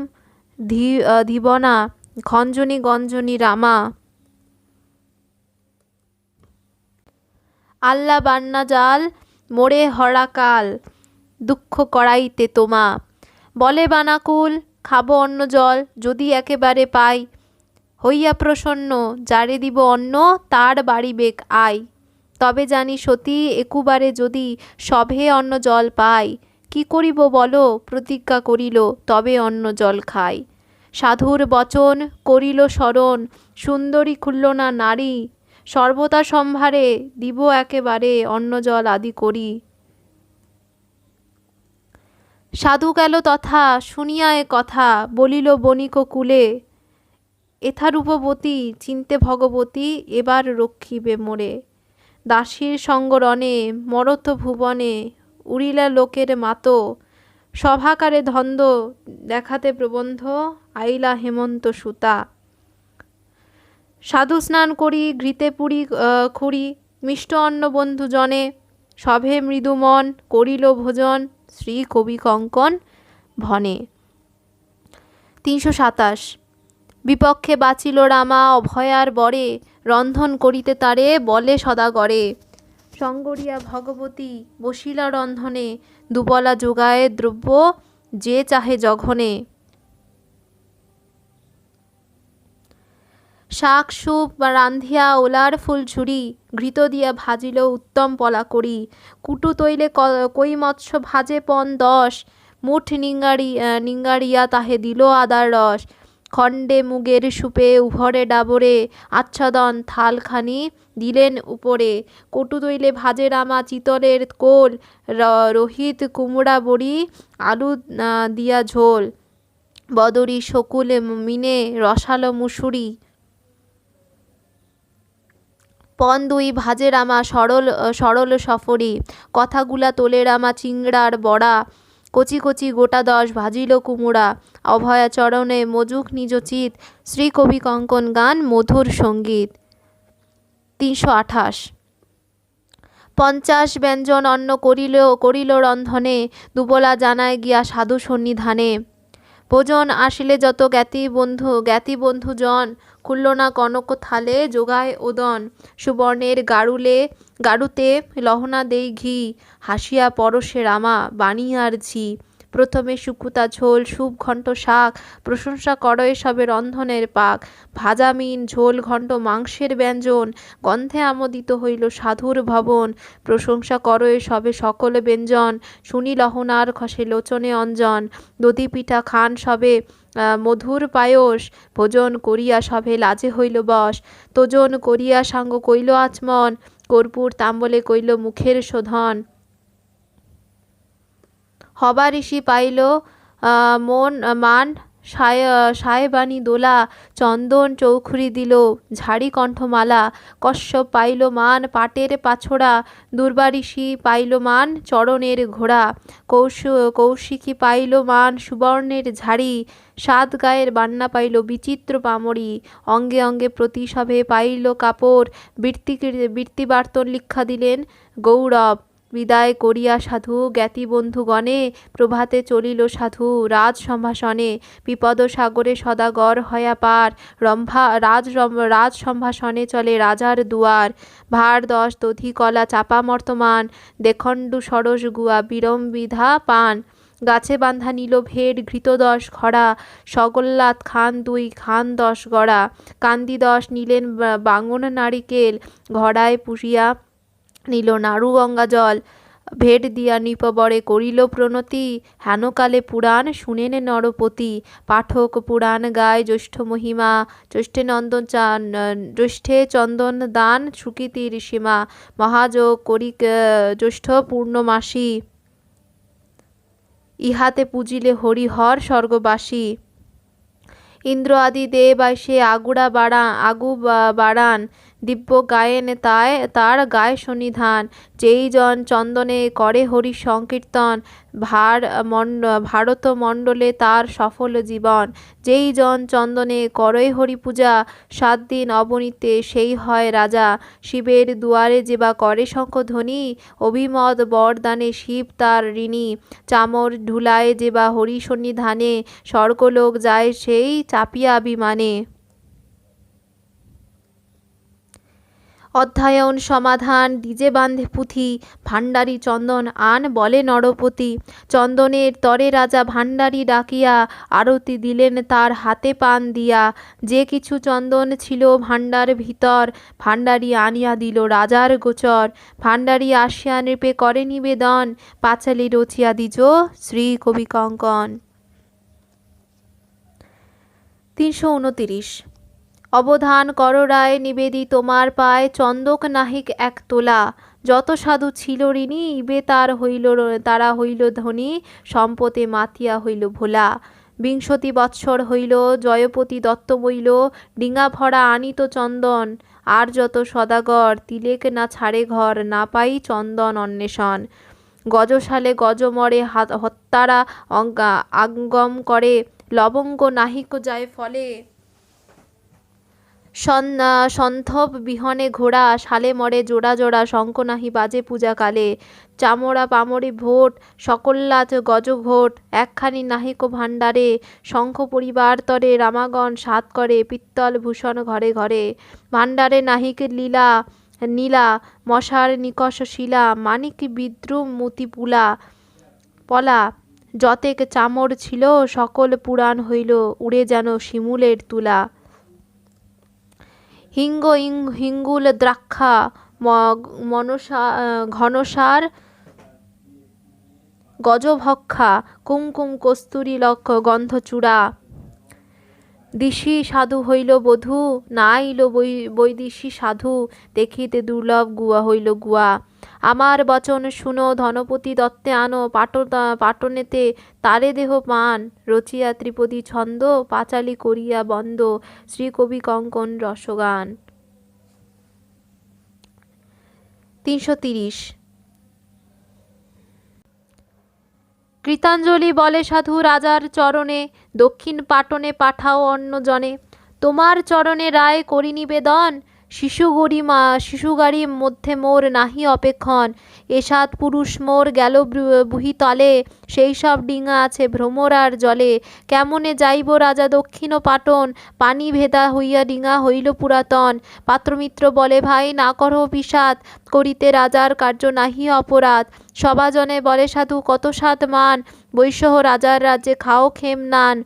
ধীবনা, খঞ্জনী গঞ্জনী রামা। আল্লা বান্না জাল মোরে হরাকাল, দুঃখ করাইতে তোমা। বলে বানাকুল খাবো অন্ন জল, যদি একেবারে পাই। হইয়া প্রসন্ন যারে দিব অন্ন, তার বাড়িবেক আই। তবে জানি সতী একুবারে যদি সভে অন্ন জল পাই। কি করিব বলো প্রতিজ্ঞা করিল, তবে অন্ন জল খাই। সাধুর বচন করিল স্মরণ, সুন্দরী খুলল না নারী। সর্বতা সম্ভারে দিব একেবারে, অন্ন জল আদি করি। সাধু গেল তথা শুনিয়া এ কথা, বলিল বণিক কুলে। এথা রূপবতী চিনতে ভগবতী, এবার রক্ষিবে মোরে। দাসীর সঙ্গরণে মরত ভুবনে, উড়িলা লোকের মাতো। সভাকারে ধন্দ দেখাতে প্রবন্ধ, আইলা হেমন্ত সুতা। সাধু স্নান করি ঘৃতে পুরি খুরি, মিষ্ট অন্ন বন্ধু জনে। সভে মৃদুমন করিল ভোজন, শ্রী কবি কঙ্কন ভনে। 327। বিপক্ষে বাঁচিল রামা অভয়ার বরে, রন্ধন করিতে তারে বলে সদাগরে। সঙ্গরিয়া ভগবতী বসিলা রন্ধনে, দুবলা যোগায় দ্রব্য যে চাহে জঘনে। শাক সুপ রান্ধিয়া ওলার ফুল ঝুরি, ঘৃত দিয়া ভাজিল উত্তম পলা করি। কুটু তৈলে কই মৎস্য ভাজে পন 10, মুঠ নিঙ্গারিয়া তাহে দিল আদার রস। খণ্ডে মুগের সুপে উভরে ডাবরে আচ্ছাদন থালখানি দিলেন উপরে। কটু তৈলে ভাজে রামা চিতলের কোল, রোহিত কুমড়া বড়ি আলু দিয়া ঝোল, বদরি শকুল মিনে রসালো মুসুরি। পন দুই ভাজে রামা সরল সফরি, কথাগুলা তোলে রামা চিংড়ার বড়া, কচি কচি গোটা 10 ভাজিল কুমুড়া। অভয়া চরণে মজুক নিজ চিত, শ্রী কবি কঙ্কন গান মধুর সঙ্গীত। 328। 50 ব্যঞ্জন অন্ন করিল রন্ধনে, দুবলা জানায় গিয়া সাধু সন্নিধানে। ভোজন আসিলে যত জ্ঞাতি বন্ধু জন, খুলল না কনক থালে যোগায় ওদন। সুবর্ণের গাড়ুতে লহনা দেই ঘি, হাসিয়া পরশে রামা বানিয়ার ঝি। প্রথমে শুকুতা ঝোল সুপ ঘণ্ট শাক, প্রশংসা করয় সবে রন্ধনের পাক। ভাজা মিন ঝোল ঘণ্ট মাংসের ব্যঞ্জন, গন্ধে আমোদিত হইল সাধুর ভবন। প্রশংসা করয় সবে সকল ব্যঞ্জন, শুনি লহনার খসে লোচনে অঞ্জন। দধি পিঠা খান সবে মধুর পায়স, ভোজন করিয়া সবে লাজে হইল বশ। তোজন করিয়া সাঙ্গ কইল আচমন, কর্পূর তাম্বলে কইল মুখের শোধন। হবা ঋষি পাইল মান সাহেবানী দোলা, চন্দন চৌখুরি দিল ঝাড়ি কণ্ঠমালা। কশ্যপ পাইল মান পাটের পাছড়া, দুর্বা ঋষি পাইল মান চরণের ঘোড়া। কৌশিকী পাইল মান সুবর্ণের ঝাড়ি, সাত গায়ের বান্না পাইল বিচিত্র পামরি। অঙ্গে অঙ্গে প্রতি সভে পাইল কাপড়, বৃত্তিবার্তন লিখা দিলেন গৌরব। বিদায় করিয়া সাধু জ্ঞাতি বন্ধুগণে, প্রভাতে চলিল সাধু রাজ সম্ভাষণে। বিপদ সাগরে সদাগর হয়া পার, রাজ সম্ভাষণে চলে রাজার দুয়ার। ভার 10 দধি কলা চাপা মর্তমান, দেখণ্ডু সরস গুয়া বিড়ম্বিধা পান। গাছে বাঁধা নিল ভেড় ঘৃত 10 খড়া, সগল্লাদ খান 2 খান 10 গড়া। কান্দি 10 নিলেন বাঙন নারিকেল, ঘড়ায় পুষিয়া নিল নাড়ু গঙ্গা জল। ভেট দিয়া নৃপবরে করিল প্রণতি, হেনকালে পুরাণ শুনেন নরপতি। পাঠক পুরাণ গায় জ্যৈষ্ঠ মহিমা, জ্যৈষ্ঠে চন্দন দান সুকৃতির সীমা। মহাযোগ করি জ্যৈষ্ঠ পূর্ণমাসী, ইহাতে পুজিলে হরিহর স্বর্গবাসী। ইন্দ্র আদি দেব আইসে আগু বাড়ান, দিব্য গায়েন তার গায়ে সন্নিধান। যেই জন চন্দনে করে হরি সংকীর্তন, ভারত মণ্ডলে তার সফল জীবন। যেই জন চন্দনে করে হরি পূজা, 7 দিন অবনীতে সেই হয় রাজা। শিবের দুয়ারে যেবা করে শঙ্খধ্বনি, অভিমত বরদানে শিব তার ঋণী। চামর ঢুলায় যেবা হরি সন্নিধানে, স্বর্গলোক যায় সেই চাপিয়া বিমানে। অধ্যায়ন সমাধান ডিজে বান্ধে পুঁথি, ভাণ্ডারী চন্দন আন বলে নরপতি। চন্দনের তরে রাজা ভাণ্ডারী ডাকিয়া, আরতি দিলেন তার হাতে পান দিয়া। যে কিছু চন্দন ছিল ভাণ্ডার ভিতর, ভাণ্ডারী আনিয়া দিল রাজার গোচর। ভাণ্ডারী আসিয়া নৃপে করে নিবেদন, পাঁচালি রচিয়া দিজ শ্রী কবি কঙ্কন। 329। অবধান কর রায় নিবেদি তোমার পায়, চন্দক নাহিক 1 তোলা। যত সাধু ছিল ঋণী, ইবে তারা হইল ধনী, সম্পদে মাতিয়া হইল ভোলা। 20 বৎসর হইল জয়পতি দত্ত বইল, ডিঙা ভরা আনিত চন্দন। আর যত সদাগর তিলেক না ছাড়ে ঘর, না পাই চন্দন অন্বেষণ। গজশালে গজমরে হত্যারা আগম করে, লবঙ্গ নাহিক যায় ফলে। সন্থব বিহনে ঘোড়া, শালে মরে জোড়া জোড়া, শঙ্খ নাহি বাজে পূজা কালে। চামড়া পামরি ভোট, সকল্লাথ গজঘোট, একখানি নাহিক ভাণ্ডারে। শঙ্খ পরিবার তরে রামাগণ 7 করে, পিত্তল ভূষণ ঘরে ঘরে। ভাণ্ডারে নাহিক নীলা, মশার নিকষ শিলা, মানিক বিদ্রুম মতি পলা। যতেক চামর ছিল সকল পুরাণ হইল, উড়ে যেন শিমুলের তুলা। হিঙ্গুল দ্রাক্ষা, ঘনসার গজভক্ষা, কুমকুম কস্তুরী লক্ষ গন্ধচূড়া। দিশি সাধু হইল বধূ, না আইল বৈদিশী সাধু, দেখিতে দুর্লভ গুয়া হইল গুয়া। আমার বচন শুনো ধনপতি দত্তে আনো, পাটনেতে তারে দেহ পান, রচিয়া ত্রিপদী ছন্দ, পাঁচালী করিয়া বন্দ, শ্রীকবি কঙ্কন রসগান। 330। কৃতাঞ্জলি বলে সাধু রাজার চরণে, দক্ষিণ পাটনে পাঠাও অন্য জনে, তোমার চরণে রায় করি নিবেদন, শিশুগাড়ি মধ্যে মোর নাহি অপেক্ষণ, এসাত পুরুষ মোর গেল বুহিতলে, সেই সব ডিঙা আছে ভ্রমরার জলে, কেমনে যাইব রাজা দক্ষিণ পাটন, পানি ভেদা হইয়া ডিঙা হইল পুরাতন, পাত্রমিত্র বলে ভাই না করো বিষাদ, করিতে রাজার কার্য নাহি অপরাধ, সবাজনে বলে সাধু কত সাত মান, বৈষ্ণব রাজার রাজ্যে খাও খেম নান,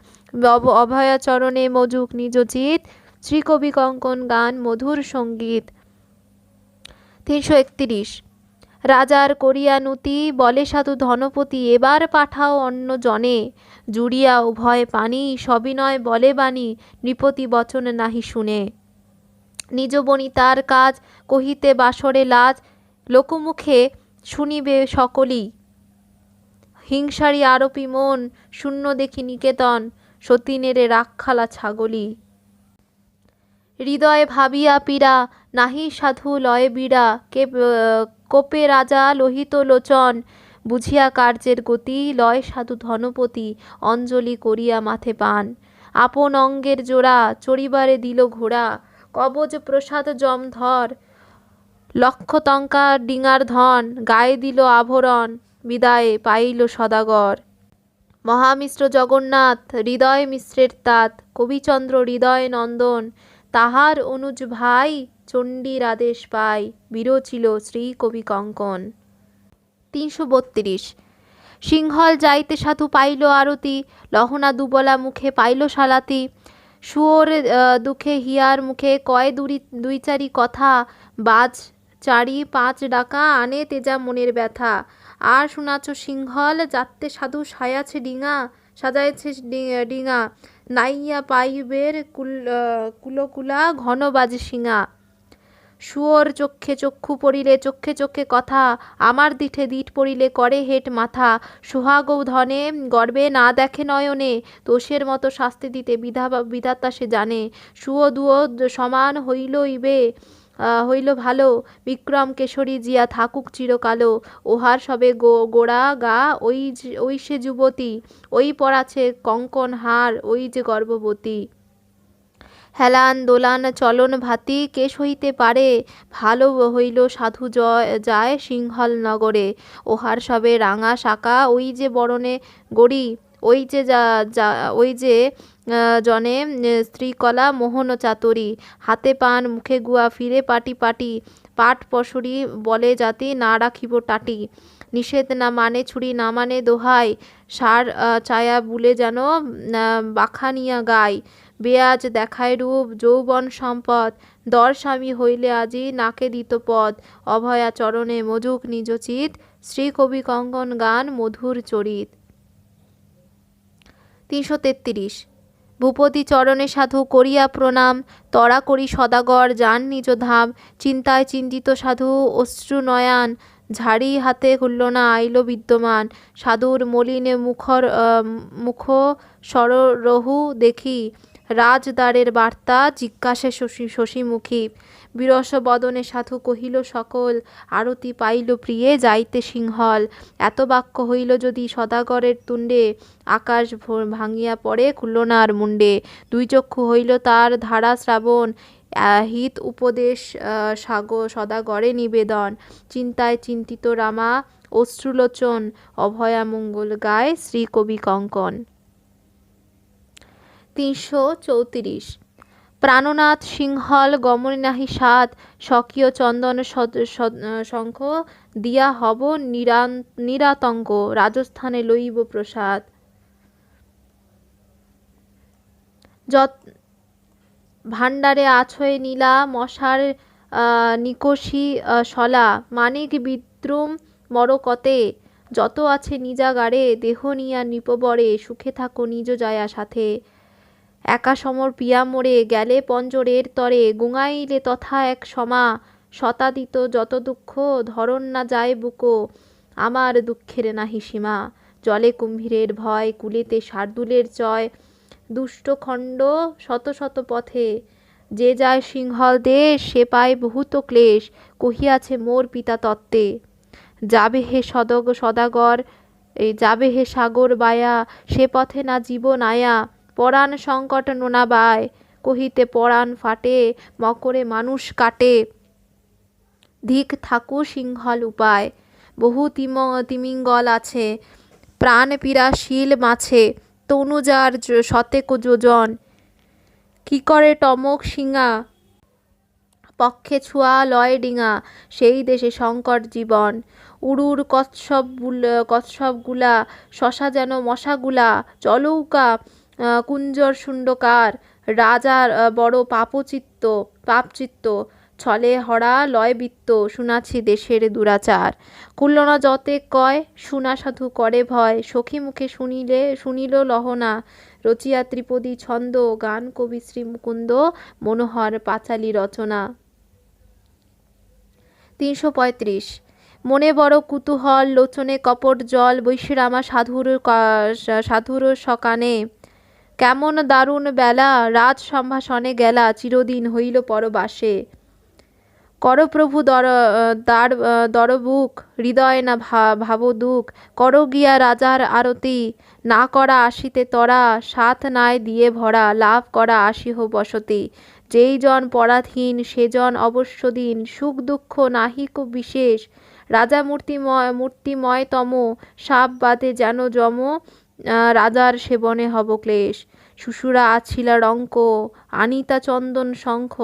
অভয়াচরণে মজুক নিজ চিত, শ্রীকবি কঙ্কন গান মধুর সঙ্গীত। 331। রাজার করিয়া নুতি, বলে সাধু ধনপতি এবার পাঠাও অন্য জনে, জুড়িয়া উভয় পানি, সবিনয় বলে বাণী, নৃপতি বচন নাহি শুনে, নিজ বনিতার কাজ, কহিতে বাসরে লাজ, লোকমুখে শুনিবে সকলই, হিংসারি আরোপী মন, শূন্য দেখি নিকেতন, সতীনেরে রাখালা ছাগলি, হৃদয়ে ভাবিয়া পীড়া, নাহি সাধু লয়ে বীড়া, কোপে রাজা লোহিত লোচন, বুঝিয়া কার্যের গতি, লয় সাধু ধনপতি, অঞ্জলি করিয়া মাথে পান, আপন অঙ্গের জোড়া, চড়িবারে দিল ঘোড়া, কবচ প্রসাদ জমধর, লক্ষ টঙ্কা ডিঙার ধন, গায়ে দিল আভরণ, বিদায়ে পাইল সদাগর, মহামিশ্র জগন্নাথ, হৃদয় মিশ্রের তাত, কবিচন্দ্র হৃদয় নন্দন, তাহার অনুজ ভাই, চণ্ডীর আদেশ পাই, বিরচিল শ্রী কবি কঙ্কন। 332। সিংহল যাইতে সাধু পাইল আরতি, লহনা দুবলা মুখে পাইল সালাতি, শুয়োর দুঃখে হিয়ার মুখে কয় দুই চারি কথা, বাজ চারি পাঁচ ডাকা আনে তেজা মনের ব্যথা, আর শুনাছ সিংহল যাত্তে সাধু সাজাইছে ডিঙা, নাইয়া পাইবের কুলকুলা ঘন বাজে শিঙা, শুয়োর চক্ষে চক্ষু পড়িলে চক্ষে চক্ষে কথা, আমার দিঠে দিঠ পড়িলে করে হেট মাথা, সোহাগ ধনে গর্বে না দেখে নয়নে, দোষের মতো শাস্তি দিতে বিধাতা সে জানে, শুয়ো দুয়ো সমান হইল ভালো, বিক্রম কেশরী জিয়া থাকুক চিরকালো, ওহার সবে গোড়া গা, ওই সে যুবতী, ওই পরাছে কঙ্কন হার, ওই যে গর্ভবতী, হেলান দোলান চলন ভাতি, কে সহিতে পারে, ভালো হইল সাধু যায় সিংহল নগরে, ওহার সবে রাঙা শাকা, ওই যে বরণে গড়ি, ওই যে জনে স্ত্রীকলা মোহন চাতুরী, হাতে পান মুখে গুয়া, ফিরে পাটি পাটি, পাট পশরি বলে জাতি, না রাখিব টাটি, নিষেধ না মানে ছুরি, না মানে দোহাই, সার চায়া বুলে যেন বাখানিয়া গায়, বেয়াজ দেখায় রূপ যৌবন সম্পদ, দর স্বামী হইলে আজি নাকে দিত পদ, অভয়া চরণে মজুক নিজ চিত, শ্রীকবি কঙ্কন গান মধুর চরিত। 333। ভূপতি চরণে সাধু করিয়া প্রণাম, তরা করি সদাগর যান নিজ ধাম, চিন্তায় চিন্তিত সাধু অশ্রু নয়ান, ঝাড়ি হাতে খুলনা আইল বিদ্যমান, সাধুর মলিনে মুখ সররহু দেখি, রাজদ্বারের বার্তা জিজ্ঞাসে শশীমুখী, বিরস বদনে সাধু কহিল সকল, আরতি পাইল প্রিয়ে যাইতে সিংহল, এত বাক্য হইল যদি সদাগরের তুণ্ডে, আকাশ ভাঙিয়া পড়ে খুলনার মুণ্ডে, দুই চক্ষু হইল তার ধারা শ্রাবণ, হিত উপদেশ সদাগরে নিবেদন, চিন্তায় চিন্তিত রামা অশ্রুলোচন, অভয়া মঙ্গল গায় শ্রীকবি কঙ্কন। 334। প্রাণনাথ সিংহল গমনে নাহি সাধ, স্বকীয় চন্দন শঙ্খ দিয়া হব নিরাতঙ্ক, রাজস্থানে লইব প্রসাদ, ভাণ্ডারে আছয় নীলা, মশার নিকষি শলা, মানিক বিদ্রুম মরকতে, যত আছে নিজাগারে, দেহ নিয়া নৃপবরে, সুখে থাকো নিজ জায়া সাথে, একা সমর পিয়া মোরে গেলে পঞ্জরের তরে, গুঙাইলে তথা এক সমা, শতাদিত যত দুঃখ ধরন না যায় বুকো, আমার দুঃখের নাহি সীমা। জলে কুম্ভীরের ভয়, কুলেতে শার্দুলের চয়, দুষ্ট খণ্ড শত শত পথে, যে যায় সিংহল দেশ সে পায় বহুত ক্লেশ, কহিয়াছে মোর পিতা তত্ত্বে। যাবে হে সদাগর, যাবে হে সাগর বায়া, সে পথে না জীবন আয়া, পরাণ সংকট নোনা বায়, কহিতে পরাণ ফাটে, মকরে মানুষ কাটে, ধিক থাকু সিংহল উপায়। বহু তিমিঙ্গল আছে, প্রাণ পীড়া শিল মাছে, তনুজার শতেক যোজন, কি করে টমক শিঙা, পক্ষে ছুয়া লয় ডিঙা, সেই দেশে সংকট জীবন। উড়ুর কচ্ছপগুলা, শশা যেন মশাগুলা, চলৌকা কুঞ্জর শুণ্ডকার, রাজার বড় পাপচিত্ত, ছলে হরা লয় বৃত্ত, শুনাছি দেশের দুরাচার। কুল্লনা যতে কয়, শুনা সাধু করে ভয়, সখী মুখে শুনিল লহনা, রচিয়া ত্রিপদী ছন্দ, গান কবি শ্রী মুকুন্দ, মনোহর পাঁচালী রচনা। ৩৩৫। মনে বড় কুতূহল, লোচনে কপট জল, বৈশ্রামা সাধুর সকানে, কেমন দারুণ বেলা, রাজ সম্ভাষণে গেলা, চিরদিন হইল পরবাসে। কর প্রভু দরবুক, হৃদয় না ভাব দুঃখ, কর গিয়া রাজার আরতি, না করা আসিতে তরা, সাথ নাই দিয়ে ভরা, লাভ করা আসিহ বসতি। যেই জন পরাধীন সেজন অবশ্য দিন, সুখ দুঃখ নাহিক বিশেষ, রাজা মূর্তিময় তম, সাপ বাদে যেন যম, রাজার সেবনে হব ক্লেশ। শুশুরা আছিলা রঙ্ক, আনিতা চন্দন শঙ্খ,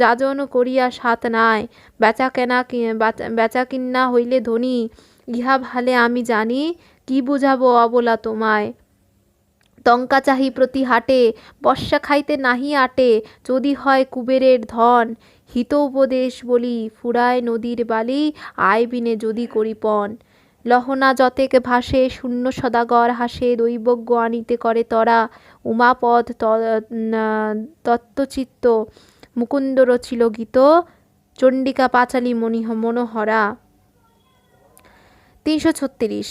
যাজন করিয়া সাত নাই, বেচা কিন্না হইলে ধনী, ইহা ভালে আমি জানি, কি বুঝাবো অবলা তোমায়। টঙ্কা চাহি প্রতি হাটে, বর্ষা খাইতে নাহি আটে, যদি হয় কুবেরের ধন, হিত উপদেশ বলি, ফুরায় নদীর বালি, আয় বিনে যদি করি পণ। লহনা যতেক ভাসে, শূন্য সদাগর হাসে, দৈবজ্ঞ আনিতে করে তরা, উমাপদ তত্ত্বচিত্ত, মুকুন্দ রচিল গীত, চণ্ডিকা পাঁচালী মনোহরা। ৩৩৬।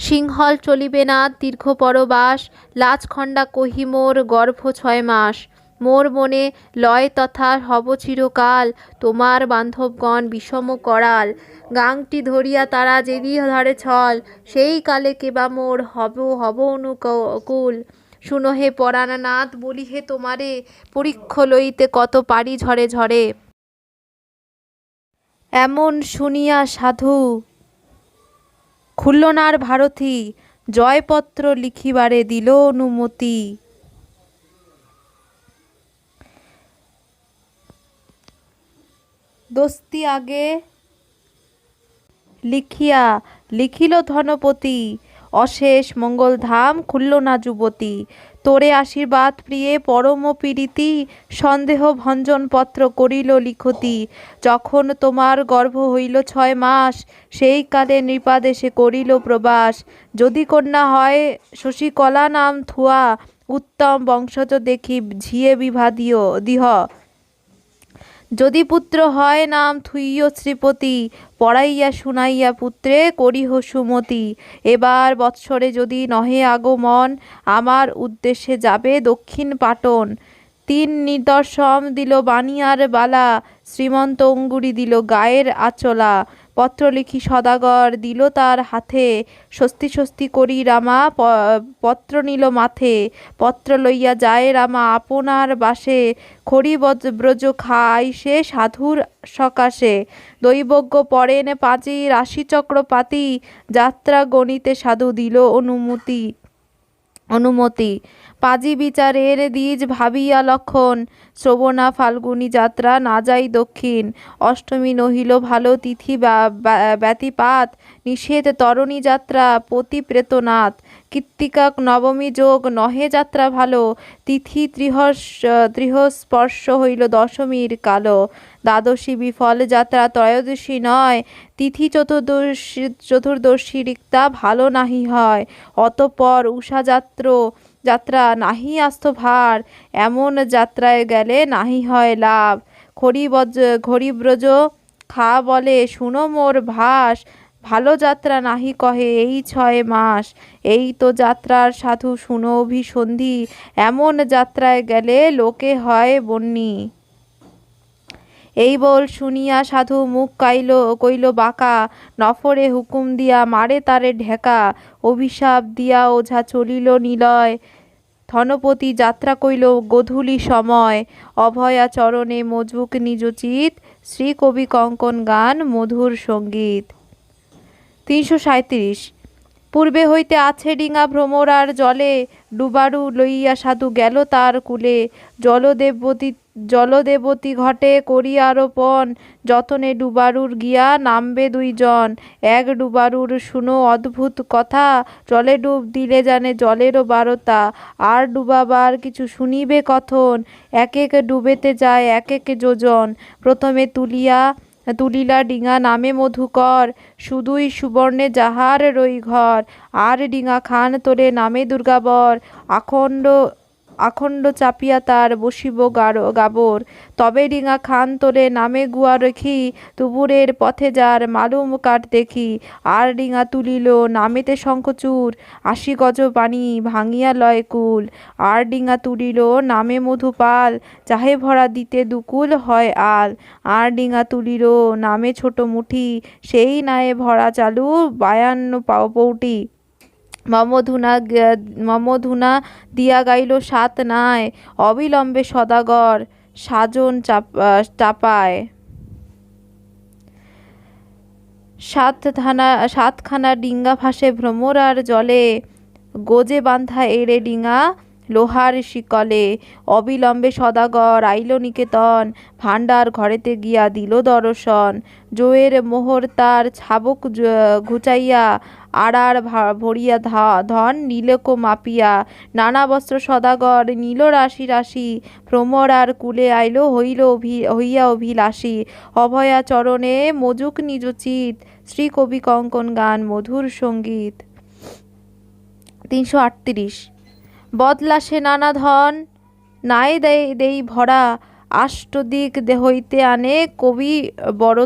সিংহল চলিবে না দীর্ঘ পরবাস, লাজখণ্ডা কহি মোর গর্ভ ৬ মাস, মোর মনে লয় তথা হব চিরকাল, তোমার বান্ধবগণ বিষম করাল, গাংটি ধরিয়া তারা যেদি ধরে ছল, সেই কালে কেবা মোর হব অনুকূল। শুনো হে পরাণনাথ, বলি হে তোমারে, পরীক্ষ লইতে কত পারি ঝরে ঝরে। এমন শুনিয়া সাধু খুল্লনার ভারতী, জয়পত্র লিখিবারে দিল অনুমতি। দস্তি আগে লিখিল ধনপতি, অশেষ মঙ্গলধাম খুল্লনা যুবতী। তোরে আশীর্বাদ প্রিয়ে পরম পীড়িতি, সন্দেহ ভঞ্জন পত্র করিল লিখতি। যখন তোমার গর্ভ হইল ৬ মাস, সেই কালে নৃপাদেশে করিল প্রবাস। যদি কন্যা হয় শশীকলা নাম থুয়া, উত্তম বংশজ দেখি ঝিয়ে বিভা দিহ। যদি পুত্র হয় নাম থুইয় শ্রীপতি, পড়াইয়া শুনাইয়া পুত্রে করিহ সুমতি। এবার বৎসরে যদি নহে আগমন, আমার উদ্দেশ্যে যাবে দক্ষিণ পাটন। ৩ নিদর্শন দিল বানিয়ার বালা, শ্রীমন্ত অঙ্গুরি দিল গায়ের আঁচলা। পত্র লিখি সদাগর দিল তার হাতে, স্বস্তি স্বস্তি করি রামা পত্র নিল মাথে। পত্র লইয়া যায় রামা আপনার বাসে, খড়ি ব্রজ খাইছে সাধুর সকাশে। দৈবজ্ঞ পড়েন পাঁচি রাশিচক্র পাতি, যাত্রা গণিতে সাধু দিল অনুমতি। পাজি বিচারের দ্বিজ ভাবিয়া লক্ষণ, শ্রবণা ফাল্গুনী যাত্রা না যাই দক্ষিণ। অষ্টমী নহিল ভালো তিথি ব্যতিপাত, নিষেধ তরণী যাত্রা পতি প্রেতনাথ। কৃত্তিকা নবমী যোগ নহে যাত্রা ভালো, তিথি ত্রিহস্পর্শ হইল দশমীর কালো। দ্বাদশী বিফল যাত্রা ত্রয়োদশী নয়, তিথি চতুর্দশী রিক্তা ভালো নাহি হয়। অতঃপর উষা যাত্র যাত্রা নাহি আস্ত ভার, এমন যাত্রায় গেলে নাহি হয় লাভ। খড়িব্রজ খা বলে শুনো মোর ভাস, ভালো যাত্রা নাহি কহে এই 6 মাস। এই তো যাত্রার সাধু শুনো অভিসন্ধি, এমন যাত্রায় গেলে লোকে হয় বন্যী। এই বল শুনিয়া সাধু মুখ কইল বাঁকা, নফরে হুকুম দিয়া মারে তারে ঢেকা। অভিশাপ দিয়া ওঝা চলিল নিলয়, ধনপতি যাত্রা কইল গোধূলি সময়। অভয়া চরণে মজুক নিজ চিত, শ্রী কবি কঙ্কন গান মধুর সঙ্গীত। 337। পূর্বে হইতে আছে ডিঙা ভ্রমরার জলে, ডুবারু লইয়া সাধু গেল তার কূলে। জলদেবতী ঘটে করিয়া আরোপণ, যতনে ডুবারুর গিয়া নামবে 2 জন। এক ডুবারুর শুনো অদ্ভুত কথা, জলে ডুব দিলে জানে জলেরও বারতা। আর ডুবাবার কিছু শুনিবে কথন, এক এক ডুবেতে যায় এক এক যোজন। প্রথমে তুলিলা ডিঙা নামে মধুকর, শুধুই সুবর্ণে যাহার রই ঘর। আর ডিঙা খান তোলে নামে দুর্গাবর, আখণ্ড চাপিয়া তার বসিব গাবর। তবে ডিঙা খান তোলে নামে গুয়া রেখি, দুপুরের পথে যার মালুম কাঠ দেখি। আর ডিঙা তুলিল নামেতে শঙ্খচূড়, 80 গজ পানি ভাঙিয়া লয় কুল। আর ডিঙা তুলিল নামে মধুপাল, চাহে ভরা দিতে দুকুল হয় আল। আর ডিঙা তুলিল নামে ছোট মুঠি, সেই নায়ে ভরা চালু 52 পৌটি। মমধুনা দিয়া গাইল 7 নাই, অবিলম্বে সদাগর সাজন চাপায়। 7খানা ডিঙ্গা ভাসে ভ্রমরার জলে, গোজে বান্ধা এড়ে ডিঙা লোহার শিকলে। অবিলম্বে সদাগর আইল নিকেতন, ভাণ্ডার ঘরেতে গিয়া দিল দর্শন। জোয়ের মোহর তার ছাবক ঘুচাইয়া, আড়ার ভরিয়া ধন নীলকো মাপিয়া। নানা বস্ত্র সদাগর নীল রাশি রাশি, ভ্রমরার কুলে আইল হইয়া অভিলাষী। অভয়া চরণে মজুক নিজ চিত, শ্রী কবি কঙ্কন গান মধুর সঙ্গীত। 338। বদলা সে নানা ধন, নাই দেই ভরা, আষ্টদিক হইতে আনে করি বড়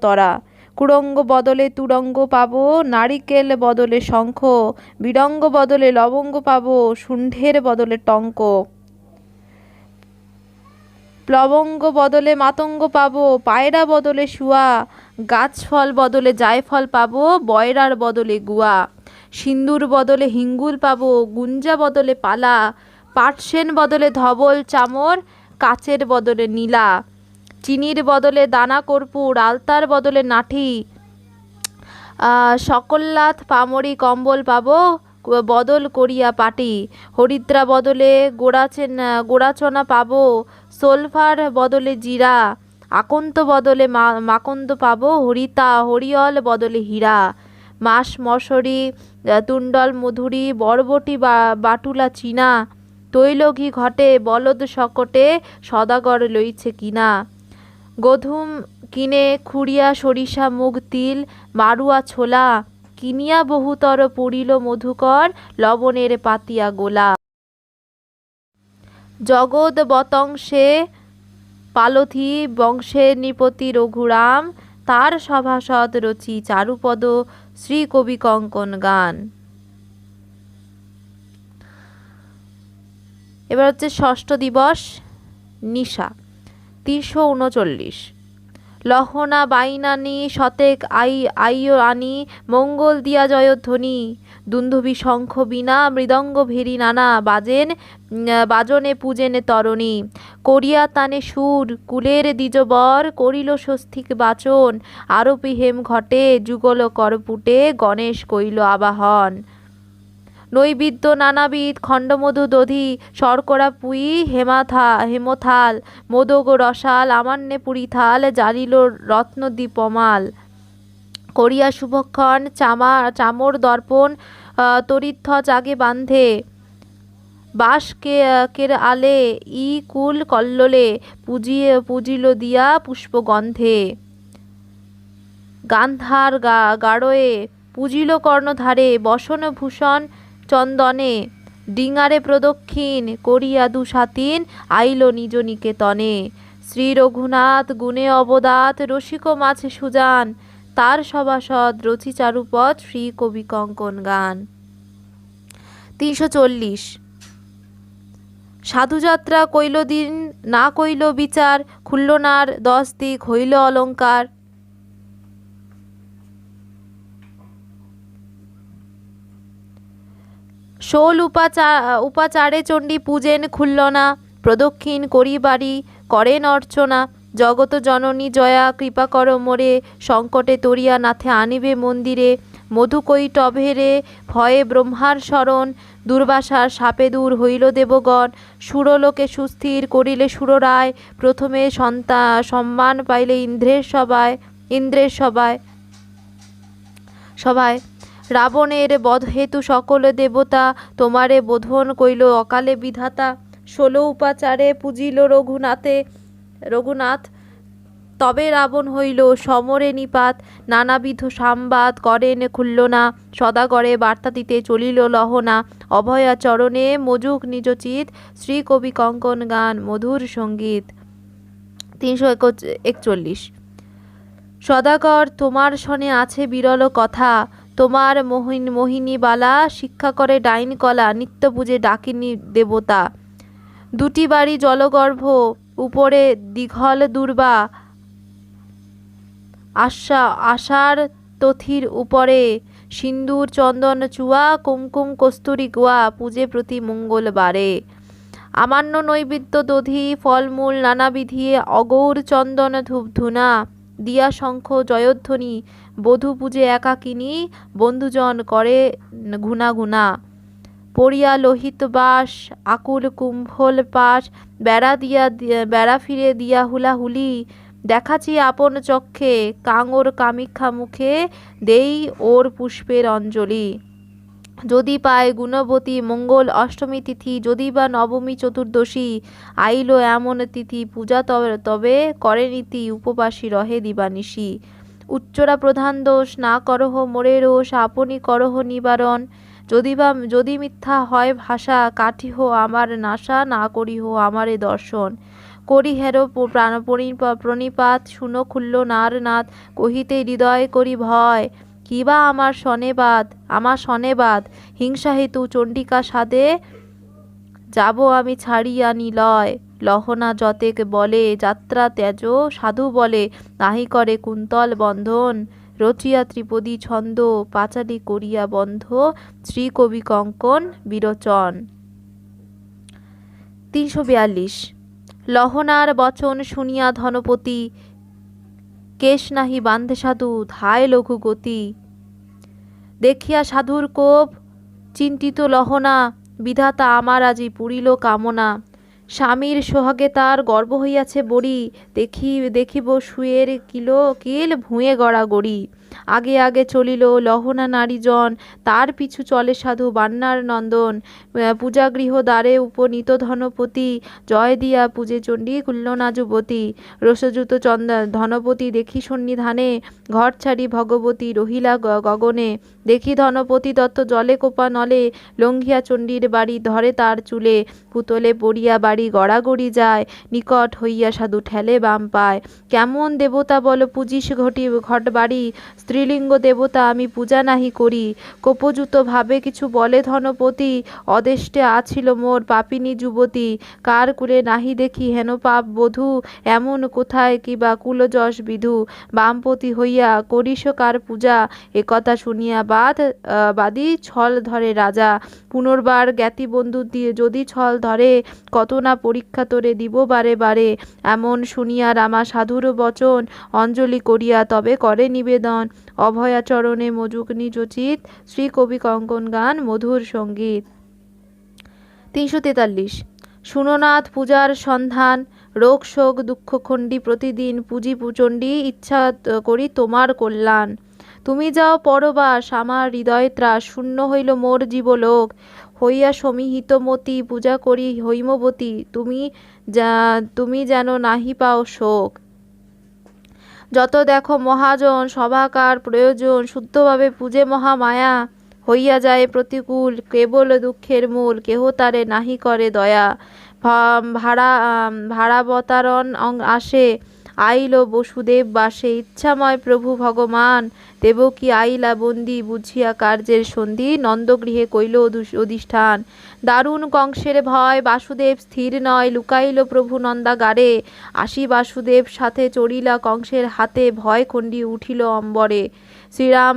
তরা। কুরঙ্গ বদলে তুরঙ্গ পাবো, নারিকেল বদলে শঙ্খ। বিরঙ্গ বদলে লবঙ্গ পাবো, শুণ্ঢের বদলে টঙ্ক। প্লবঙ্গ বদলে মাতঙ্গ পাবো, পায়রা বদলে শুয়া। গাছফল বদলে জায়ফল পাবো, বয়রার বদলে গুয়া। সিন্দুর বদলে হিঙ্গুল পাবো, গুঞ্জা বদলে পালা। পাটসেন বদলে ধবল চামর, কাচের বদলে নীলা। চিনির বদলে দানা কর্পূর, আলতার বদলে নাঠি। সকল্লাথ পামরি কম্বল পাবো, বদল করিয়া পাটি। হরিদ্রা বদলে গোড়াচনা পাবো, সোলফার বদলে জিরা। আকন্ত বদলে মাকন্দ পাবো, হরিয়ল বদলে হীরা। মাস মশরি, তুণ্ডল মধুরী, বরবটি বাটুলা চীনা। তৈলঘি ঘটে বলদ শকটে, সদাগর লইছে কিনা। গধুম কিনে খুঁড়িয়া সরিষা মুগ তিল, মারুয়া ছোলা। কিনিয়া বহুতর পড়িল মধুকর, লবণের পাতিয়া গোলা। জগৎ বতংসে পালথি, বংশের নৃপতি রঘুরাম। তার সভাসদ রচি চারুপদ, শ্রী কবি কঙ্কন গান। এবার হচ্ছে ষষ্ঠ দিবস, নিশা। 339। লহনা বাইনানি শতেক আইয় আনি, মঙ্গল দিয়া জয়ধ্বনি। দুন্দুভি শঙ্খ বীণা মৃদঙ্গ ভেরি নানা, বাজনে পূজেন তরণী। করিয়া তানে সুর কুলের দ্বিজবর, করিল স্বস্তিক বাচন। আরোপি হেম ঘটে যুগল করপুটে, গণেশ কইল আবাহন। নৈবেদ্য নানাবিধ খণ্ডমধু দধি, শর্করা পুই হেমথাল। মোদক রসাল আমান্যে পুরী থাল, জ্বালিল রত্নদীপমাল। করিয়া শুভক্ষণ চামর দর্পণ, তরিধ্বজ আগে বান্ধে। বাস কের আলে কুল কল্লোলে, পুজিল দিয়া পুষ্পগন্ধে। গান্ধার গাড়য়ে পুজিল কর্ণধারে, বসন ভূষণ চন্দনে, ডিঙারে প্রদক্ষিণ করিয়া দুসাতিন আইল নিজ নিকেতনে। শ্রী রঘুনাথ গুণে অবদাত রসিক মাঝে সুজান, তার সভাসদ রচি চারুপদ শ্রী কবি কঙ্কন গান। 340 সাধুযাত্রা কইল দিন না কইল বিচার, খুলল নার 10 দিক হইল অলঙ্কার। ষোল উপাচারে চণ্ডী পূজেন খুলল না, প্রদক্ষিণ করি বাড়ি করেন অর্চনা। জগত জননী জয়া কৃপা কর মোরে, সংকটে তরিয়া নাথে আনিবে মন্দিরে। মধুকৈটভেরে ভয়ে ব্রহ্মার শরণ, দুর্বাসার সাপে দূর হইল দেবগণ। সুরলোকে সুস্থির করিলে সুররায়, প্রথমে সম্মান পাইলে ইন্দ্রের সভায়। রাবণের বধ হেতু সকল দেবতা, তোমারে বোধন কইল অকালে বিধাতা। 16 উপাচারে পুজিল রঘুনাথ, তবে রাবণ হইল সমরে নিপাত। নানাবিধ সামবাদ করেন খুলল না, সদাগরে বার্তা দিতে চলিল লহনা। অভয়া চরণে মজুক নিজচিত, শ্রী কবি কঙ্কন গান মধুর সঙ্গীত। 341 সদাগর তোমার সনে আছে বিরল কথা, তোমার মোহিনী বালা শিক্ষা করে ডাইন কলা। নিত্য পূজে ডাকিনী দেবতা, দুটি বাড়ি জলগর্ভ উপরে দীঘল দুর্বা। আশার তথির উপরে সিন্দুর চন্দন চুয়া, কুমকুম কস্তুরি গোয়া পূজে প্রতি মঙ্গলবারে। আমান্য নৈবেদ্য দধি ফলমূল নানাবিধি, অগৌর চন্দন ধূপ ধুনা দিয়া শঙ্খ জয়ধ্বনি। বধূ পূজে একাকিনী, বন্ধুজন করে ঘুনা। পড়িয়া লোহিত বাস আকুল কুম্ভল পাশ, বেড়া ফিরে দিয়া হুলাহুলি। দেখাছি আপন চক্ষে কাঙর কামিক্ষা মুখে, দেই ওর পুষ্পের অঞ্জলি। যদি পায় গুণবতী মঙ্গল অষ্টমী তিথি, যদি বা নবমী চতুর্দশী আইল এমন তিথি। পূজা তবে করে নীতি, উপবাসী রহে দিবানিশি। উচ্চরা প্রধান দোষ না করহ মোরে রোষ, আপনি করহ নিবারণ। যদি মিথ্যা হয় ভাষা, কাটিহ আমার নাশা, না করিহ আমারে দর্শন। করি হেরো প্রণিপাত, শুনো খুলল নারনাথ, কহিতে হৃদয় করি ভয়। কিবা আমার সনেবাদ, হিংসা হেতু চণ্ডিকা সাদে, যাব আমি ছাড়িয়া নিলয়। লহনা যতেক বলে যাত্রা ত্যাজ, সাধু বলে নাহি করে কুন্তল বন্ধন। রচিয়া ত্রিপদী ছন্দ, পাঁচালি করিয়া বন্ধ, শ্রী কবি কঙ্কন বিরোচন। 342 লহনার বচন শুনিয়া ধনপতি, কেশ নাহি বান্ধে সাধু ধায় লঘু গতি। দেখিয়া সাধুর কোপ চিন্তিত লহনা, বিধাতা আমার আজি পুরিল কামনা। স্বামীর সোহাগে তার গর্ব হইয়াছে বড়ি, দেখিব শুয়ের কিল ভুঁয়ে গড়াগড়ি। আগে আগে চলিল লহনা নারীজন, তার পিছু চলে সাধু বান্নার নন্দন। পূজাগৃহ দ্বারে উপনীত ধনপতি, জয় দিয়া পূজে চণ্ডী খুলল না যুবতী। রসযুত ধনপতি দেখি সন্নিধানে, ঘর ছাড়ি ভগবতী রহিলা গগনে। দেখি ধনপতি দত্ত জলে কোপা নলে, লঙ্ঘিয়া চণ্ডীর বাড়ি ধরে তার চুলে। পুতলে পড়িয়া বাড়ি গড়াগড়ি যায়, নিকট হইয়া সাধু ঠেলে বাম পায়। কেমন দেবতা বল পূজিস ঘট বাড়ি, স্ত্রীলিঙ্গ দেবতা আমি পূজা নাহি করি। কোপযুত ভাবে কিছু বলে ধনপতি, অদেষ্টে আছিল মোর পাপিনী যুবতী। কার কুলে নাহি দেখি হেন পাপ বধূ, এমন কোথায় কিবা কুলযশ বিধু। বামপতি হইয়া করিস কার পূজা, একথা শুনিয়া বাদী ছল ধরে রাজা। পুনর্বার জ্ঞাতি বন্ধু দিয়ে যদি ছল ধরে, কত না পরীক্ষা তোরে দিব বারে বারে। এমন শুনিয়া রামা সাধুর বচন, অঞ্জলি করিয়া তবে করে নিবেদন। অভয়া চরণে মজুক নিজচিত, শ্রী কবি কঙ্কন গান মধুর সঙ্গীত। 343 শুননাথ পূজার সন্ধান, রোগ শোক দুঃখ খণ্ডী প্রতিদিন পূজি চণ্ডী, ইচ্ছা করি তোমার কল্যাণ। তুমি যাও পরবাস আমার হৃদয় ত্রাস, শূন্য হইল মোর জীবলোক। হইয়া সমীহিতমতি পূজা করি হৈমবতী, তুমি যেন নাহি পাও শোক। যত দেখো মহাজন সভাকার প্রয়োজন, শুদ্ধভাবে পূজে মহামায়া। হইয়া যায় প্রতিকূল, কেবল দুঃখের মূল, কেহ তারে নাহি করে দয়া। ভাড়াবতারণ আসে, আইল বসুদেব বাসে, ইচ্ছাময় প্রভু ভগবান, দেবকী আইলা বন্দি, বুঝিয়া কার্যের সন্ধি, নন্দগৃহে কইল অধিষ্ঠান। দারুণ কংসের ভয়, বাসুদেব স্থির নয়, লুকাইল প্রভু নন্দাগারে, আসি বাসুদেব সাথে, চড়িলা কংসের হাতে, ভয় খণ্ডি উঠিল অম্বরে। শ্রীরাম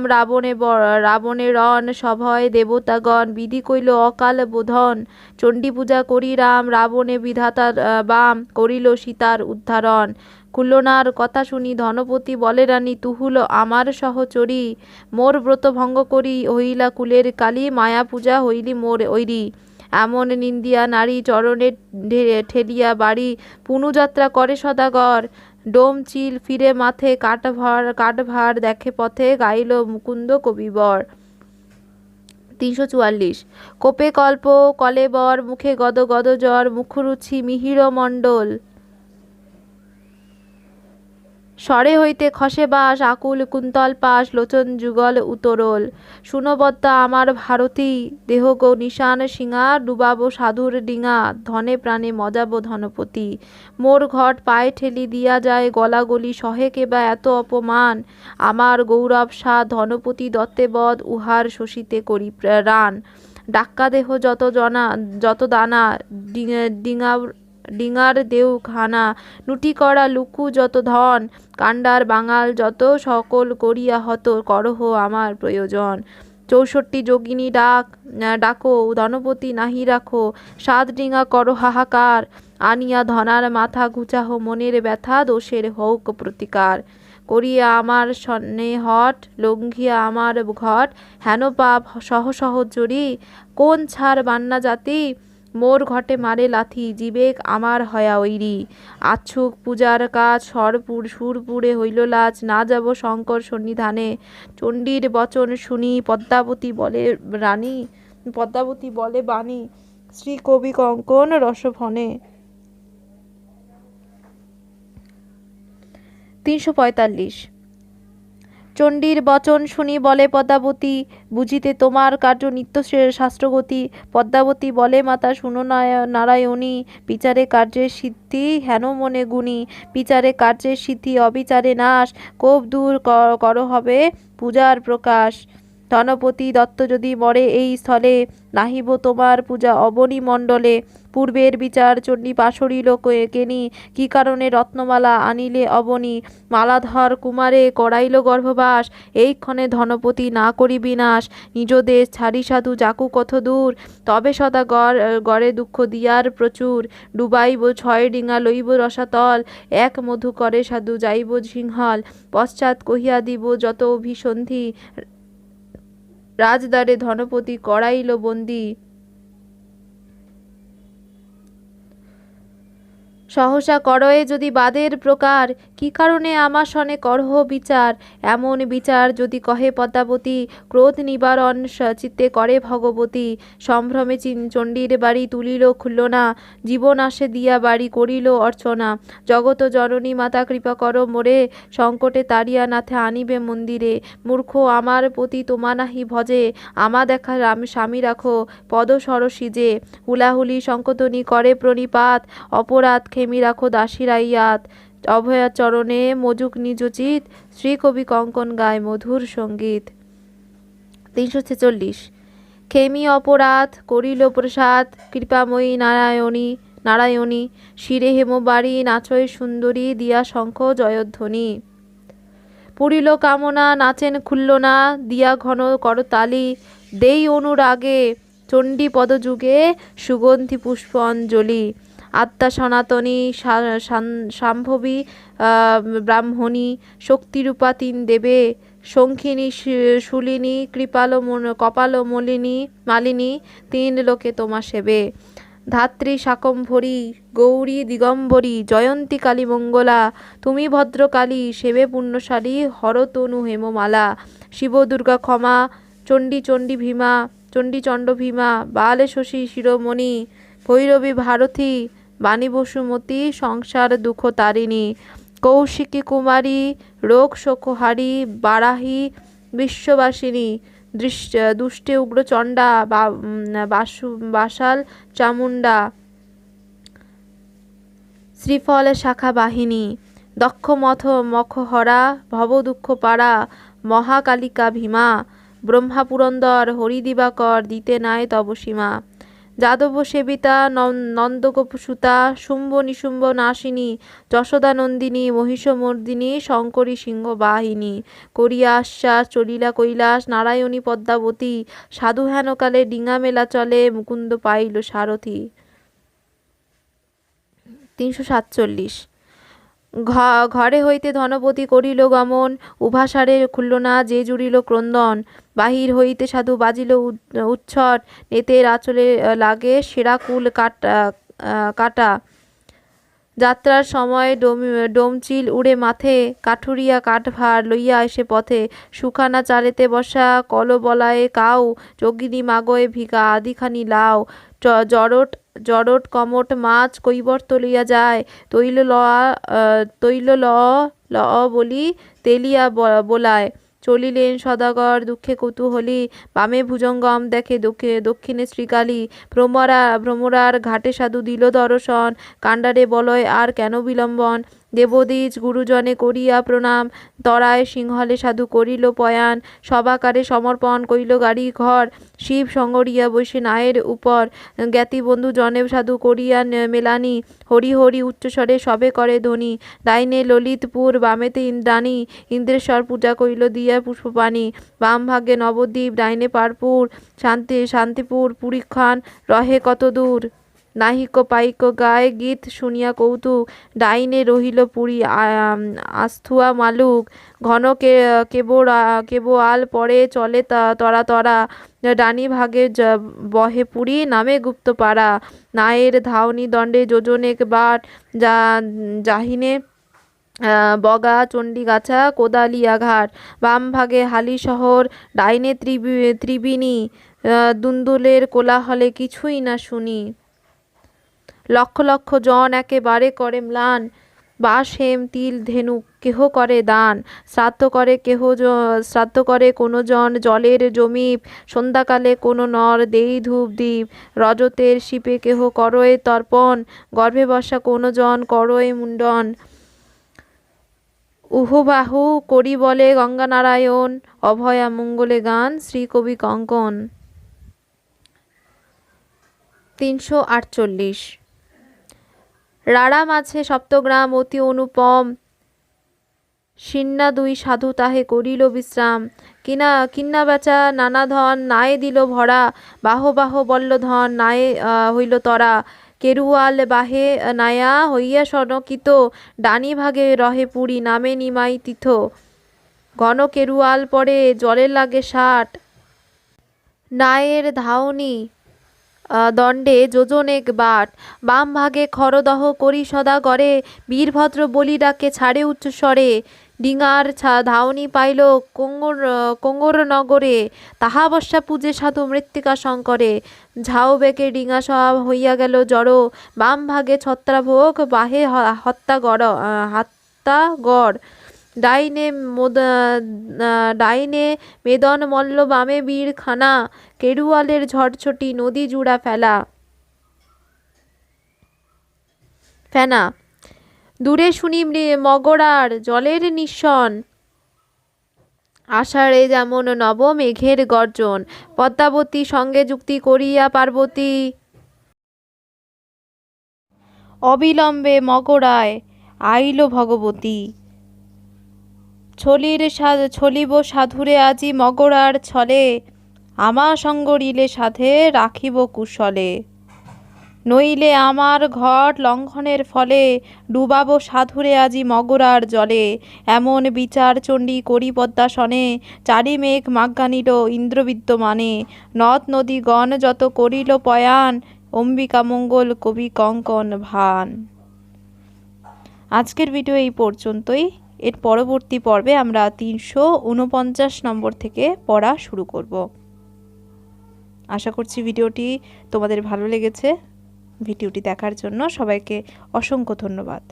রাবণে রণ, সভয় দেবতাগণ, বিধি কইল অকাল বোধন, চণ্ডী পূজা করি রাম, রাবণে বিধাতার বাম, করিল সীতার উদ্ধারণ। কুল্লনার কথা শুনি ধনপতি বলে রানী, তুহুল আমার সহচরী, মোর ব্রত ভঙ্গ করি, হইলা কুলের কালী, মায়া পূজা হইলি মোর ঐরি। এমন নিন্দিয়া নারী, চরণে ঠেলিয়া বাড়ি, পুনুযাত্রা করে সদাগর, ডোম চিল ফিরে মাথে, কাঠভার দেখে পথে, গাইল মুকুন্দ কবিবর। 344। কোপে কল্প কলেবর, মুখে গদ গদ জ্বর, মুখরুচি মিহির মণ্ডল, স্বরে হইতে খসে বাস, আকুল কুন্তল পাশ, লোচন যুগল উতরল। শুনবদ্দা আমার ভারতী, দেহ গো নিশান সিঙা, ডুবাবো সাধুর ডিঙা, ধনে প্রাণে মজাবো ধনপতি। মোর ঘট পায়ে ঠেলি দিয়া যায়, গলাগলি সহে কেবা এত অপমান, আমার গৌরব সাধ ধনপতি দত্তে বধ, উহার শোষিতে করি রান। ডাক্কা দেহ যত দানা, ডিঙার দেউ খানা, নুটি করা লুকু যত ধন, কাণ্ডার বাঙাল যত, সকল করিয়া হত, করহ আমার প্রয়োজন। 64 যোগিনী ডাকো, ধনপতি নাহি রাখো, 7 ডিঙা করো হাহাকার, আনিয়া ধনার মাথা, ঘুচাহ মনের ব্যথা, দোষের হউক প্রতিকার। করিয়া আমার সন্নে হট, লঙ্ঘিয়া আমার ঘট, হেন পাপ সহ জড়ি, কোন ছাড় বান্না জাতি, মোর ঘটে মারে লাথি, জীবেক আমার হয়া ঐরি। আচ্ছুক পূজার কাজ, সুরপুরে হইল লাজ, না যাব শঙ্কর সন্নিধানে, চণ্ডীর বচন শুনি, পদ্মাবতী বলে বাণী, শ্রী কবি কঙ্কন রসফনে। 345। চণ্ডীর বচন শুনি বলে পদ্মাবতী, বুঝিতে তোমার কার্য নিত্য শাস্ত্রগতি। পদ্মাবতী বলে মাতা শুনো নারায়ণী, বিচারে কার্যের সিদ্ধি হেন মনে গুণী, বিচারে কার্যের সিদ্ধি অবিচারে নাশ, কোপ দূর কর হবে পূজার প্রকাশ। ধনপতি দত্ত যদি মরে এই স্থলে, নাহিব তোমার পূজা অবনী মণ্ডলে। পূর্বের বিচার চণ্ডী পাশরিল কেনি, কি কারণে রত্নমালা আনিলে অবনী, মালাধর কুমারে করাইল গর্ভবাস, এইক্ষণে ধনপতি না করি বিনাশ। নিজ দেশ ছাড়ি সাধু যাকু কত দূর, তবে সদা গড়ে দুঃখ দিয়ার প্রচুর। ডুবাইব 6 ডিঙা লইব রসাতল, এক মধু করে সাধু যাইব সিংহল। পশ্চাৎ কহিয়া দিব যত অভিসন্ধি, রাজদ্বারে ধনপতি করাইল বন্দী। সহসা করয়ে যদি বাদের প্রকার, কি কারণে আমার সনে করহ বিচার। এমন বিচার যদি কহে পদ্মাবতী, ক্রোধ নিবারণ চিত্তে করে ভগবতী। সম্ভ্রমে চণ্ডীর বাড়ি তুলিল খুল্লনা, জীবন আসে দিয়া বাড়ি করিল অর্চনা। জগত জননী মাতা কৃপা কর মোরে, সংকটে তারিয়া নাথে আনিবে মন্দিরে। মূর্খ আমার পতি তোমা নাহি ভজে, আমা দেখা স্বামী রাখো পদ সরসিজে। হুলাহুলি সংকতনী করে প্রণিপাত, অপরাধ খেমি রাখো দাসীরাইয়াত। অভয়া চরণে মজুক নিজচিত, শ্রী কবি কঙ্কন গায় মধুর সঙ্গীত। 346। খেমি অপরাধ করিল প্রসাদ, কৃপাময়ী নারায়ণী, শিরে হেমবাড়ি নাচয় সুন্দরী, দিয়া শঙ্খ জয়ধ্বনি। পুরিল কামনা নাচেন খুল্লনা, দিয়া ঘন করতালি, দেই অনুরাগে চণ্ডী পদযুগে সুগন্ধি পুষ্প অঞ্জলি। আত্মা সনাতনী শাম্ভবী ব্রাহ্মণী, শক্তিরূপা 3 দেবে, শঙ্খিনী শূলিনী, কপাল মালিনী, 3 লোকে তোমা সেবে। ধাত্রী শাকম্ভরী, গৌরী দিগম্বরী, জয়ন্তী কালী মঙ্গলা, তুমি ভদ্রকালী, সেবে পুণ্যশালী, হরতনু হেমমালা। শিব দুর্গা ক্ষমা, চণ্ডী চণ্ড ভীমা, বালে শশী শিরোমণি, ভৈরবী ভারতী, বাণী বসুমতী, সংসার দুঃখ তারিণী। কৌশিকী কুমারী, রোগ শোকহারী, বারাহী বিশ্ববাসিনী, দুষ্টে উগ্রচণ্ডা বাসাল চামুণ্ডা শ্রীফল শাখা বাহিনী দক্ষ মখহরা ভব দুঃখ পাড়া মহাকালিকা ভীমা ব্রহ্মা পুরন্দর হরিদিবাকর দিতে নাই তব সীমা যাদব সেবিতা নন্দগোপসুতা শুম্ভ নিশুম্ভ নাশিনী যশোদা নন্দিনী মহিষমর্দিনী শঙ্করী সিংহ বাহিনী করিয়া আশ্বাস চলিলা কৈলাস নারায়ণী পদ্মাবতী সাধু হেনকালে ডিঙা মেলা চলে মুকুন্দ পাইল সারথি। 347 ঘরে হইতে ধনপতি করিল গমন উভাসারে খুলল না যে জুড়িল ক্রন্দন বাহির হইতে সাধু বাজিল উচ্ছট নেতের আঁচলে লাগে সেরা কুল কাটা যাত্রার সময় ডোমচিল উড়ে মাথে কাঠুরিয়া কাঠভার লইয়া এসে পথে সুখানা চালেতে বসা কল বলায়ে কাউ যোগিনী মাগয়ে ভিগা আদিখানি লাও জড়ট কমট মাছ কৈবর্ত লইয়া যায় তৈল ল বলি তেলিয়া বোলায় চলিলেন সদাগর দুঃখে কৌতূহলী বামে ভুজঙ্গম দেখে দক্ষিণে শ্রীকালী ভ্রমরার ঘাটে সাধু দিল দর্শন কাণ্ডারে বলয় আর কেন বিলম্বন দেবদ্বিজ গুরুজনে করিয়া প্রণাম তরায় সিংহলে সাধু করিল পয়ান সবাকারে সমর্পণ করিল গাড়ি ঘর শিব সঙ্গরিয়া বসে নায়ের উপর জ্ঞাতি বন্ধু জনে সাধু করিয়া মেলানি হরি হরি উচ্চস্বরে সবে করে ধ্বনি ডাইনে ললিতপুর বামেতে ইন্দ্রাণী ইন্দ্রেশ্বর পূজা করিল দিয়া পুষ্পপাণি বাম ভাগে নবদ্বীপ ডাইনে পারপুর শান্তিপুর পুরীক্ষণ রহে কত দূর নাহিক পাইক গায়ে গীত শুনিয়া কৌতুক ডাইনে রহিল পুরী আস্থুয়া মালুক ঘন কেবোয়াল পরে চলে তরা ডানি ভাগে বহে পুরী নামে গুপ্তপাড়া নায়ের ধাওনি দণ্ডে যোজনেক বাট জাহিনে বগা চণ্ডীগাছা কোদালিয়া ঘাট বাম ভাগে হালি শহর ডাইনে ত্রিবিণী দুন্দুলের কোলাহলে কিছুই না শুনি লক্ষ লক্ষ জন একেবারে করে ম্লান বাস হেম তিল ধেনু কেহ করে দান শ্রাদ্ধ করে কোনো জন জলের জমিপ সন্ধ্যাকালে কোনো নর দেই ধূপ দ্বীপ রজতের শিপে কেহ করয়ে তর্পণ গর্ভে বসা কোনো জন করয়ে মুণ্ডন উহুবাহু করি বলে গঙ্গানারায়ণ অভয়া মঙ্গলে গান শ্রীকবি কঙ্কন। 348 রাড়া মাঝে সপ্তগ্রাম অতি অনুপম শিন্না দুই সাধু তাহে করিল বিশ্রাম কিন্না বেচা নানা ধন নায়ে দিল ভরা বাহ বাহ বল্ল ধন নায়ে হইল তরা কেরুয়াল বাহে নায়া হইয়া সনকিত ডানি ভাগে রহে পুরী নামে নিমাই তীর্থ ঘন কেরুয়াল পরে জলে লাগে ষাট নায়ের ধাওনি দণ্ডে যোজনেক বাট বাম ভাগে খরদহ করি সদা গড়ে বীরভদ্র বলি ডাকে ছাড়ে উচ্চস্বরে ডিঙার ধাওনি পাইল কোঙ্গর নগরে তাহা বর্ষা পূজে সাধু মৃত্তিকা শঙ্করে ঝাও বেগে ডিঙা সব হইয়া গেল জড় বাম ভাগে ছত্রাভোগ বাহে হাত্তা গড় ডাইনে মেদন মল্ল বামে বীর খানা কেরুয়ালের ঝড়ছটি নদী জুড়া ফেনা দূরে শুনি মগরার জলের নিঃসন আষাঢ়ে যেমন নব মেঘের গর্জন পদ্মাবতী সঙ্গে যুক্তি করিয়া পার্বতী অবিলম্বে মগরায় আইল ভগবতী ছলিব সাধুরে আজি মগরার ছলে আমা সঙ্গরিলে সাধে রাখিব কুশলে নইলে আমার ঘট লঙ্ঘনের ফলে ডুবাব সাধুরে আজি মগরার জলে এমন বিচার চণ্ডী করি পদ্মাসনে চারি মেঘ মাজ্ঞা নিল ইন্দ্রবিদ্যমানে নদ নদী গণ যত করিল পয়ান অম্বিকা মঙ্গল কবি কঙ্কন ভান। আজকের ভিডিও এই পর্যন্তই। এর পরবর্তী পর্বে আমরা 349 নম্বর থেকে পড়া শুরু করব। আশা করছি ভিডিওটি তোমাদের ভালো লেগেছে। ভিডিওটি দেখার জন্য সবাইকে অসংখ্য ধন্যবাদ।